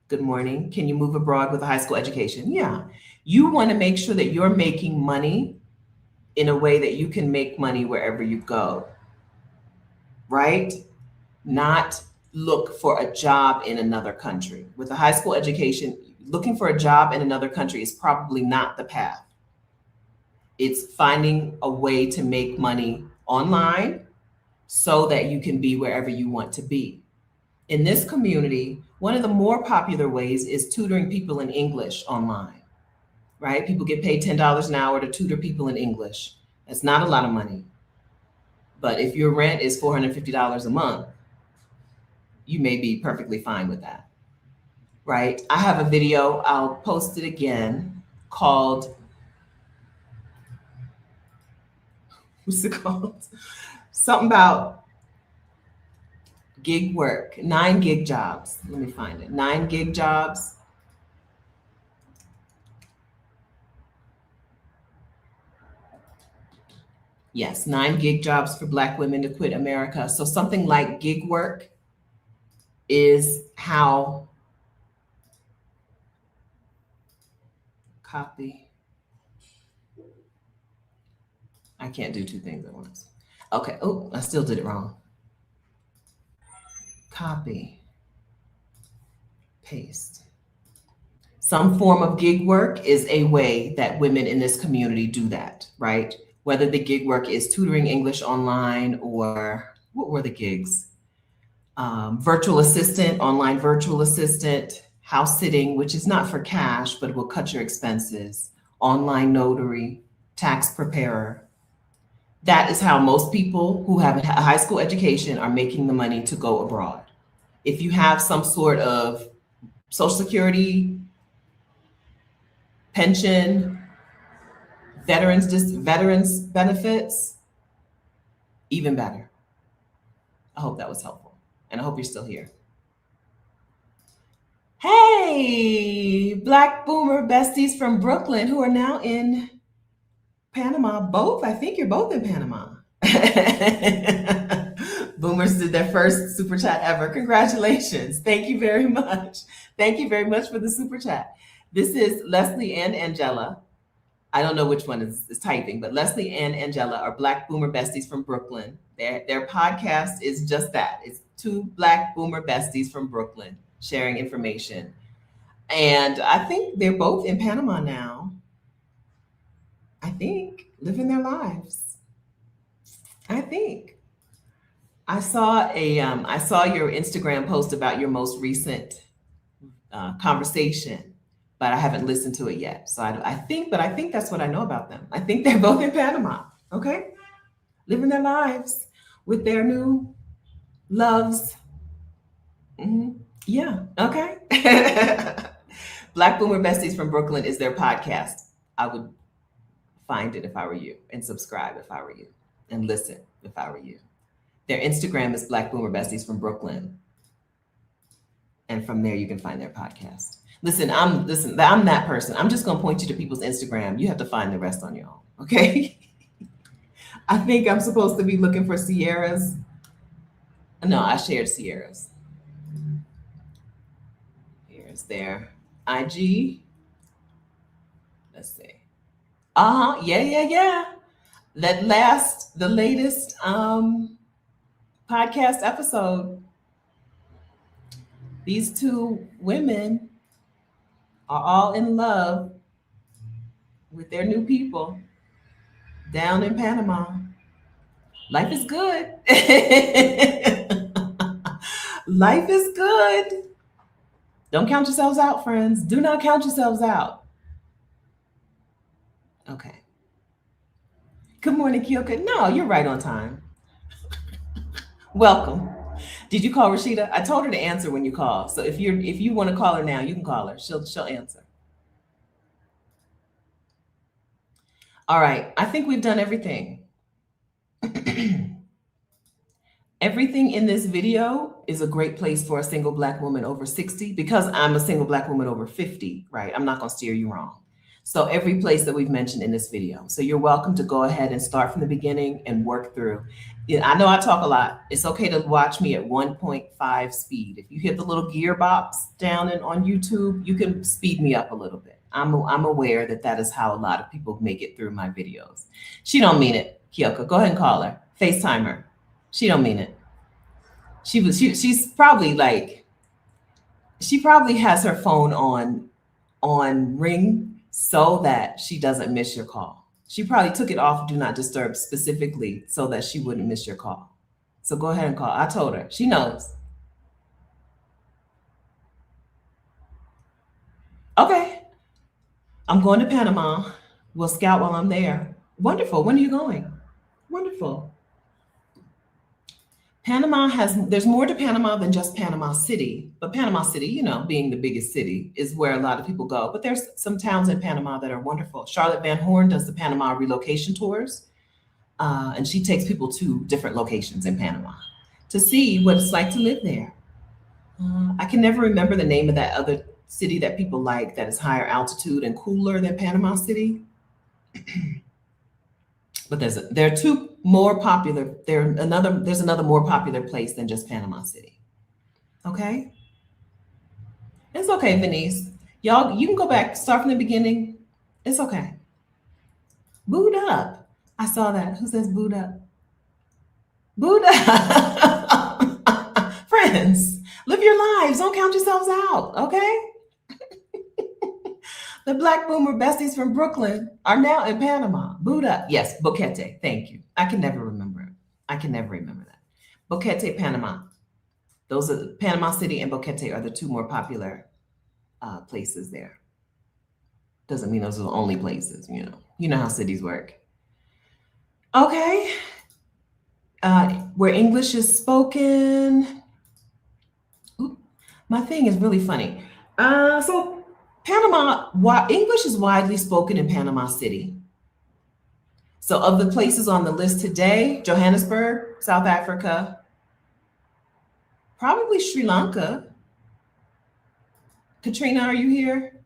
[SPEAKER 1] good morning. Can you move abroad with a high school education? Yeah. You want to make sure that you're making money in a way that you can make money wherever you go, right? Not look for a job in another country. With a high school education, looking for a job in another country is probably not the path. It's finding a way to make money online so that you can be wherever you want to be. In this community, one of the more popular ways is tutoring people in English online, right? People get paid $10 an hour to tutor people in English. That's not a lot of money. But if your rent is $450 a month, you may be perfectly fine with that, right? I have a video, I'll post it again, called, what's it called? Something about gig work, 9 gig jobs. Let me find it. 9 gig jobs. Yes, 9 gig jobs for Black women to quit America. So something like gig work is how, copy. I can't do 2 things at once. Okay, oh, I still did it wrong. Copy, paste. Some form of gig work is a way that women in this community do that, right? Whether the gig work is tutoring English online or what were the gigs? Virtual assistant, online virtual assistant, house sitting, which is not for cash, but will cut your expenses, online notary, tax preparer. That is how most people who have a high school education are making the money to go abroad. If you have some sort of Social Security, pension, veterans benefits, even better. I hope that was helpful. And I hope you're still here. Hey, Black Boomer besties from Brooklyn who are now in Panama. Both, I think you're both in Panama. Boomers did their first super chat ever. Congratulations. Thank you very much. Thank you very much for the super chat. This is Leslie and Angela. I don't know which one is typing, but Leslie and Angela are Black Boomer besties from Brooklyn. Their podcast is just that. It's 2 Black Boomer besties from Brooklyn sharing information. And I think they're both in Panama now. I think, living their lives. I think. I saw your Instagram post about your most recent conversation, but I haven't listened to it yet. So I think that's what I know about them. I think they're both in Panama. Okay, living their lives with their new loves. Yeah. Okay. Black Boomer Besties from Brooklyn is their podcast. I would find it if I were you, and subscribe if I were you, and listen if I were you. Their Instagram is Black Boomer Besties from Brooklyn. And from there, you can find their podcast. Listen, I'm that person. I'm just gonna point you to people's Instagram. You have to find the rest on your own, okay? I think I'm supposed to be looking for Sierra's. No, I shared Sierra's. Here's their IG. Let's see. Yeah. The latest podcast episode. These two women are all in love with their new people down in Panama. Life is good. Life is good. Don't count yourselves out, friends. Do not count yourselves out. Okay. Good morning, Kyoka. No, you're right on time. Welcome. Did you call Rashida? I told her to answer when you call. So if you want to call her now, you can call her. She'll answer. All right. I think we've done everything. Everything in this video is a great place for a single Black woman over 60 because I'm a single Black woman over 50, right? I'm not going to steer you wrong. So every place that we've mentioned in this video. So you're welcome to go ahead and start from the beginning and work through. I know I talk a lot. It's okay to watch me at 1.5 speed. If you hit the little gear box down on YouTube, you can speed me up a little bit. I'm aware that is how a lot of people make it through my videos. She don't mean it, Kyoka. Go ahead and call her. FaceTime her. She don't mean it. She's probably like, she probably has her phone on ring so that she doesn't miss your call. She probably took it off do not disturb specifically so that she wouldn't miss your call. So go ahead and call. I told her. She knows. Okay. I'm going to Panama. We'll scout while I'm there. Wonderful. When are you going? Wonderful. There's more to Panama than just Panama City, but Panama City, being the biggest city, is where a lot of people go. But there's some towns in Panama that are wonderful. Charlotte Van Horn does the Panama relocation tours, and she takes people to different locations in Panama to see what it's like to live there. I can never remember the name of that other city that people like that is higher altitude and cooler than Panama City. But there are two more popular. There's another more popular place than just Panama City. Okay, it's okay, Venice. Y'all, you can go back, start from the beginning. It's okay. Boot up. I saw that. Who says boot up? Boot up. Friends, live your lives. Don't count yourselves out. Okay. The Black Boomer Besties from Brooklyn are now in Panama. Boot up. Yes, Boquete. Thank you. I can never remember it. I can never remember that. Boquete, Panama. Those are Panama City and Boquete are the two more popular places there. Doesn't mean those are the only places, You know how cities work. Okay. Where English is spoken. Ooh, my thing is really funny. So Panama, English is widely spoken in Panama City. So of the places on the list today, Johannesburg, South Africa, probably Sri Lanka. Katrina, are you here?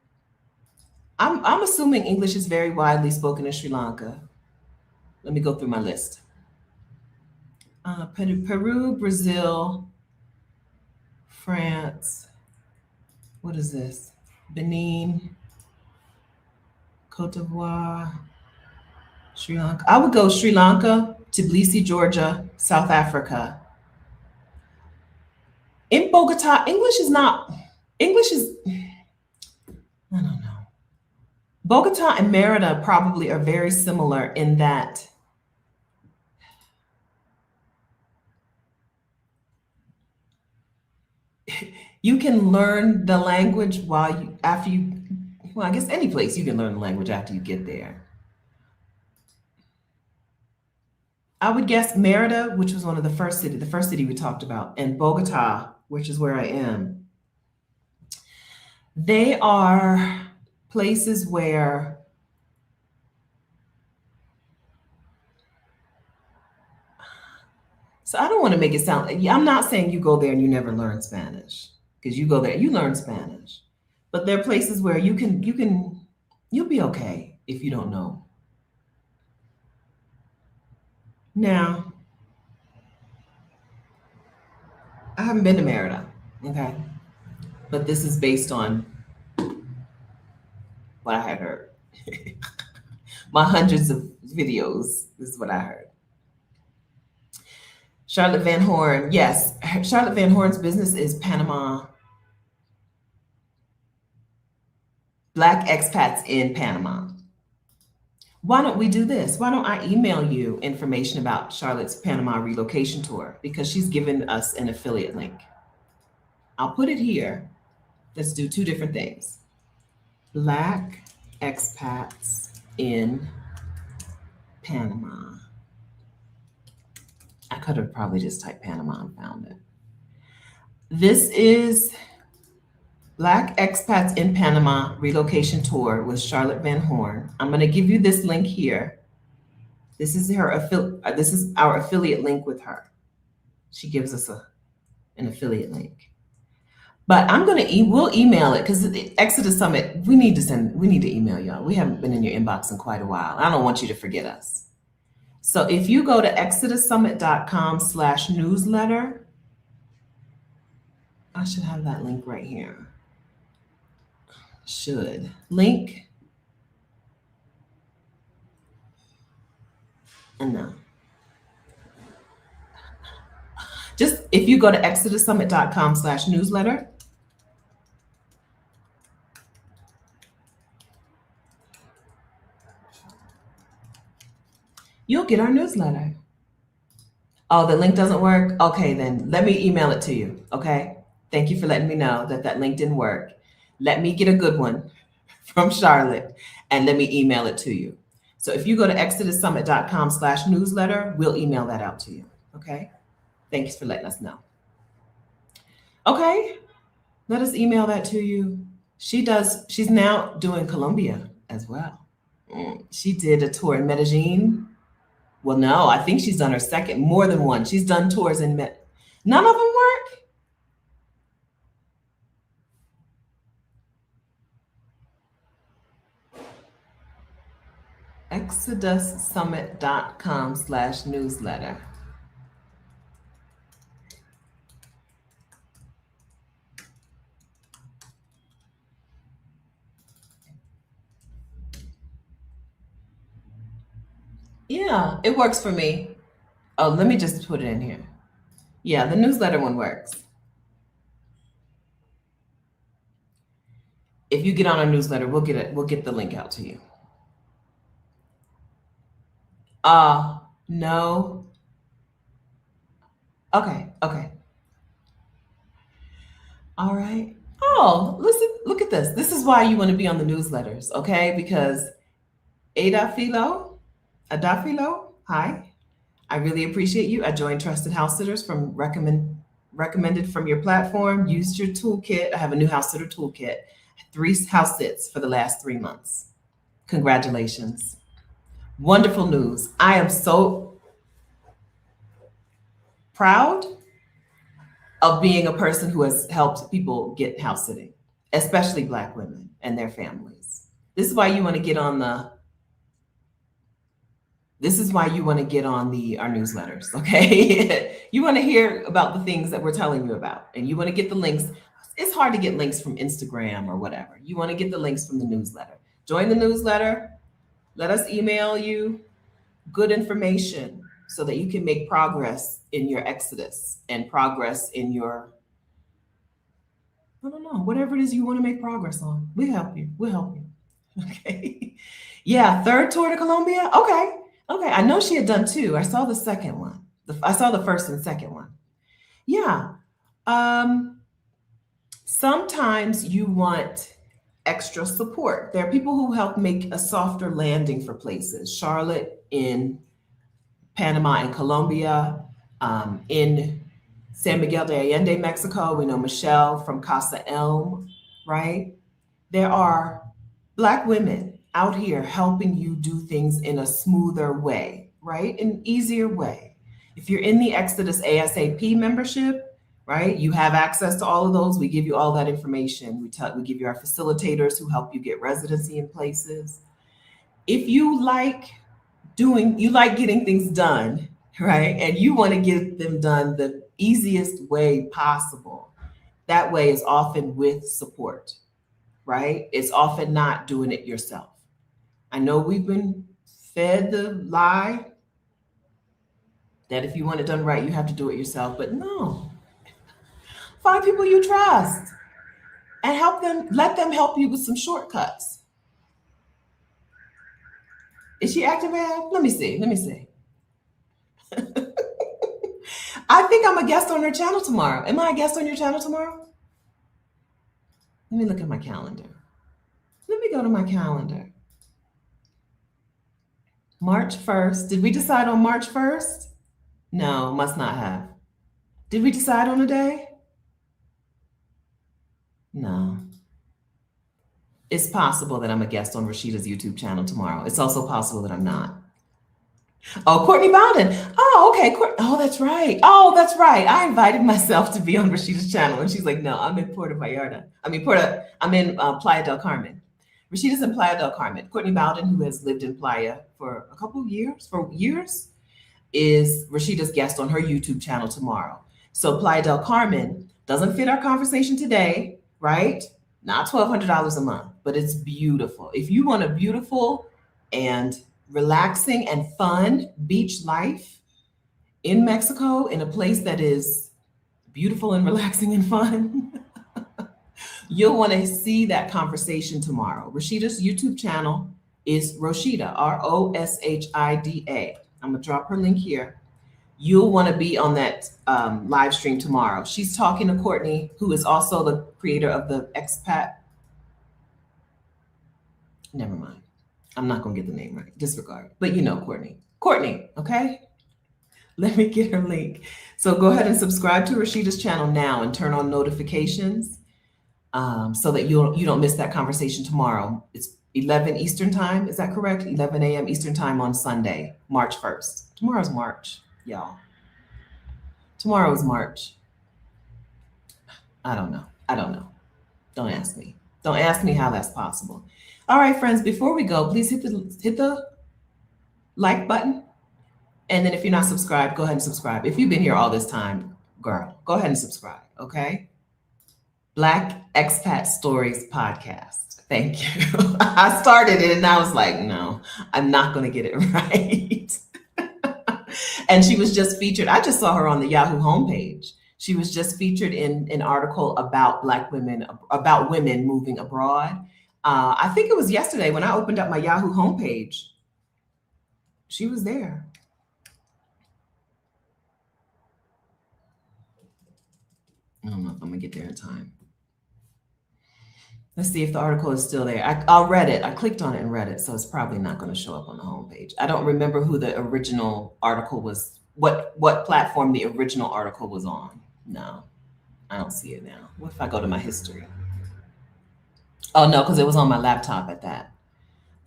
[SPEAKER 1] I'm assuming English is very widely spoken in Sri Lanka. Let me go through my list. Peru, Brazil, France. What is this? Benin, Cote d'Ivoire, Sri Lanka. I would go Sri Lanka, Tbilisi, Georgia, South Africa. In Bogota, English is, I don't know. Bogota and Merida probably are very similar in that you can learn the language I guess any place you can learn the language after you get there. I would guess Merida, which was the first city we talked about, and Bogota, which is where I am. They are places where So I don't want to make it sound, yeah, I'm not saying you go there and you never learn Spanish, because you go there, you learn Spanish. But there are places where you'll be okay if you don't know. Now, I haven't been to Merida, okay? But this is based on what I had heard. My hundreds of videos, this is what I heard. Charlotte Van Horn, yes. Charlotte Van Horn's business is Panama, Black expats in Panama. Why don't we do this? Why don't I email you information about Charlotte's Panama relocation tour? Because she's given us an affiliate link. I'll put it here. Let's do two different things. Black expats in Panama. I could have probably just typed Panama and found it. This is Black Expats in Panama Relocation Tour with Charlotte Van Horn. I'm going to give you this link here. This is our affiliate link with her. She gives us an affiliate link. But we'll email it, because the Exodus Summit, we need to email y'all. We haven't been in your inbox in quite a while. I don't want you to forget us. So if you go to exodussummit.com/newsletter, I should have that link right here. Should. Link. And no. Just if you go to exodussummit.com/newsletter, you'll get our newsletter. Oh, the link doesn't work? Okay, then let me email it to you, okay? Thank you for letting me know that link didn't work. Let me get a good one from Charlotte and let me email it to you. So if you go to exodussummit.com/newsletter, we'll email that out to you, okay? Thanks for letting us know. Okay, let us email that to you. She's now doing Colombia as well. She did a tour in Medellin. Well, no, I think she's done her second, more than one. She's done tours in None of them work? exodussummit.com/newsletter. Yeah, it works for me. Oh, let me just put it in here. Yeah, the newsletter one works. If you get on our newsletter, we'll get the link out to you. No. Okay. All right. Oh, listen, look at this. This is why you want to be on the newsletters, okay? Because Adafilo, hi. I really appreciate you. I joined Trusted House Sitters from recommended from your platform. Used your toolkit. I have a new house sitter toolkit. 3 house sits for the last 3 months. Congratulations. Wonderful news. I am so proud of being a person who has helped people get house sitting, especially Black women and their families. This is why you want to get on our newsletters, okay? You want to hear about the things that we're telling you about, and you want to get the links. It's hard to get links from Instagram or whatever. You want to get the links from the newsletter. Join the newsletter. Let us email you good information so that you can make progress in your exodus and progress in your, I don't know, whatever it is you want to make progress on. We'll help you. Okay. Yeah, 3rd tour to Colombia. Okay. I know she had done 2. I saw the second one. I saw the first and second one. Yeah. Sometimes you want extra support. There are people who help make a softer landing for places. Charlotte in Panama and Colombia, in San Miguel de Allende, Mexico. We know Michelle from Casa Elm, right? There are Black women out here helping you do things in a smoother way, right? An easier way. If you're in the Exodus ASAP membership, right, you have access to all of those. We give you all that information. We give you our facilitators who help you get residency in places. If you like you like getting things done, right, and you want to get them done the easiest way possible, that way is often with support, right? It's often not doing it yourself. I know we've been fed the lie that if you want it done right, you have to do it yourself. But no, find people you trust and help them, let them help you with some shortcuts. Is she active, Ed? Let me see. Let me see. I think I'm a guest on her channel tomorrow. Am I a guest on your channel tomorrow? Let me look at my calendar. Let me go to my calendar. March 1st. Did we decide on March 1st? No, must not have. Did we decide on a day? No. It's possible that I'm a guest on Rashida's YouTube channel tomorrow. It's also possible that I'm not. Oh, Courtney Bowden. Oh, okay. Oh, that's right. Oh, that's right. I invited myself to be on Rashida's channel, and she's like, "No, I'm in Puerto Vallarta. I'm in Playa del Carmen. Rashida's in Playa del Carmen. Courtney Bowden, who has lived in Playa for a couple of years, is Rashida's guest on her YouTube channel tomorrow. So Playa del Carmen doesn't fit our conversation today, right? Not $1,200 a month, but it's beautiful. If you want a beautiful and relaxing and fun beach life in Mexico, in a place that is beautiful and relaxing and fun, you'll want to see that conversation tomorrow. Rashida's YouTube channel is Roshida, Roshida. I'm going to drop her link here. You'll want to be on that live stream tomorrow. She's talking to Courtney, who is also the creator of the expat. Never mind. I'm not going to get the name right. Disregard. But you know Courtney. Courtney, okay? Let me get her link. So go ahead and subscribe to Rashida's channel now and turn on notifications so that you don't miss that conversation tomorrow. It's 11 Eastern time. Is that correct? 11 a.m. Eastern time on Sunday, March 1st. Tomorrow's March, y'all. Tomorrow is March. I don't know. Don't ask me. Don't ask me how that's possible. All right, friends, before we go, please hit the like button. And then if you're not subscribed, go ahead and subscribe. If you've been here all this time, girl, go ahead and subscribe, okay? Black Expat Stories Podcast. Thank you. I started it and I was like, no, I'm not going to get it right. And she was just featured. I just saw her on the Yahoo homepage. She was just featured in an article about Black women, about women moving abroad. I think it was yesterday when I opened up my Yahoo homepage. She was there. I don't know if I'm gonna get there in time. Let's see if the article is still there. I'll read it. I clicked on it and read it, so it's probably not going to show up on the homepage. I don't remember who the original article was, what platform the original article was on. No, I don't see it now. What if I go to my history? Oh no, because it was on my laptop at that.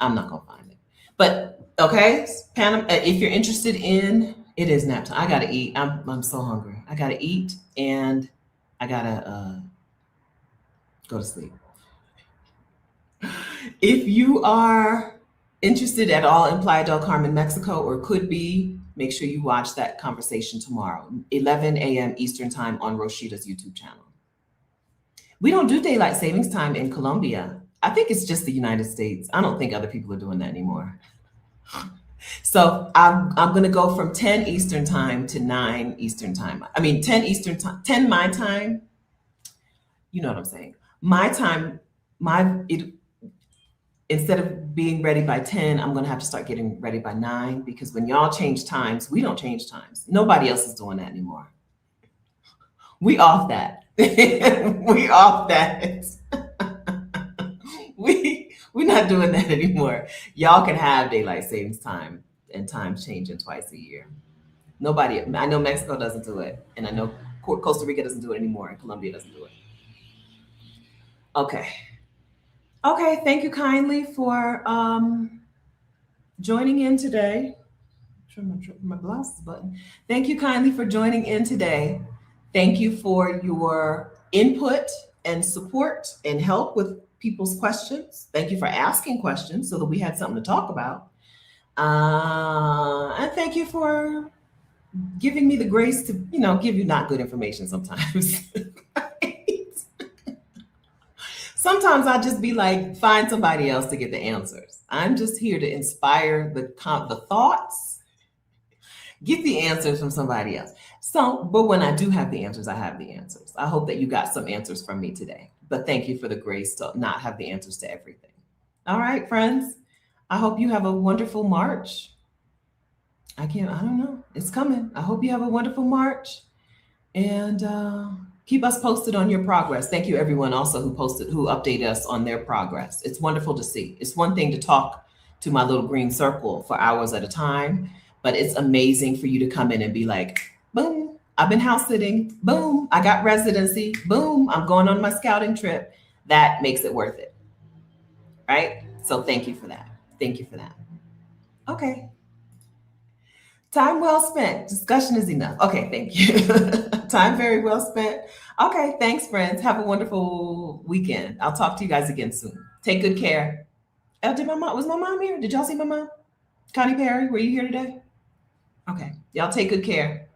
[SPEAKER 1] I'm not gonna find it. But okay, Panama. If you're interested in, it is nap time. I gotta eat. I'm so hungry. I gotta eat and I gotta go to sleep. If you are interested at all in Playa del Carmen, Mexico, or could be, make sure you watch that conversation tomorrow, 11 a.m. Eastern time on Roshida's YouTube channel. We don't do daylight savings time in Colombia. I think it's just the United States. I don't think other people are doing that anymore. So I'm going to go from 10 Eastern time to 9 Eastern time. I mean, 10 Eastern time, 10 my time. You know what I'm saying? My time, instead of being ready by 10, I'm going to have to start getting ready by 9, because when y'all change times, we don't change times. Nobody else is doing that anymore. We off that. We off that. We're not doing that anymore. Y'all can have daylight savings time and times changing twice a year. Nobody, I know Mexico doesn't do it, and I know Costa Rica doesn't do it anymore, and Colombia doesn't do it. Okay. Okay, thank you kindly for joining in today. Sure, my blouse is button. Thank you kindly for joining in today. Thank you for your input and support and help with people's questions. Thank you for asking questions so that we had something to talk about. And thank you for giving me the grace to, give you not good information sometimes. Sometimes I just be like, find somebody else to get the answers. I'm just here to inspire the thoughts, get the answers from somebody else. So, but when I do have the answers, I have the answers. I hope that you got some answers from me today. But thank you for the grace to not have the answers to everything. All right, friends. I hope you have a wonderful March. I don't know. It's coming. I hope you have a wonderful March. And keep us posted on your progress. Thank you, everyone, also who updated us on their progress. It's wonderful to see. It's one thing to talk to my little green circle for hours at a time, but it's amazing for you to come in and be like, boom, I've been house sitting. Boom, I got residency. Boom, I'm going on my scouting trip. That makes it worth it, right? So thank you for that. Thank you for that. Okay. Time well spent. Discussion is enough. Okay, thank you. Time very well spent. Okay, thanks, friends. Have a wonderful weekend. I'll talk to you guys again soon. Take good care. Oh, was my mom here? Did y'all see my mom? Connie Perry, were you here today? Okay, y'all take good care.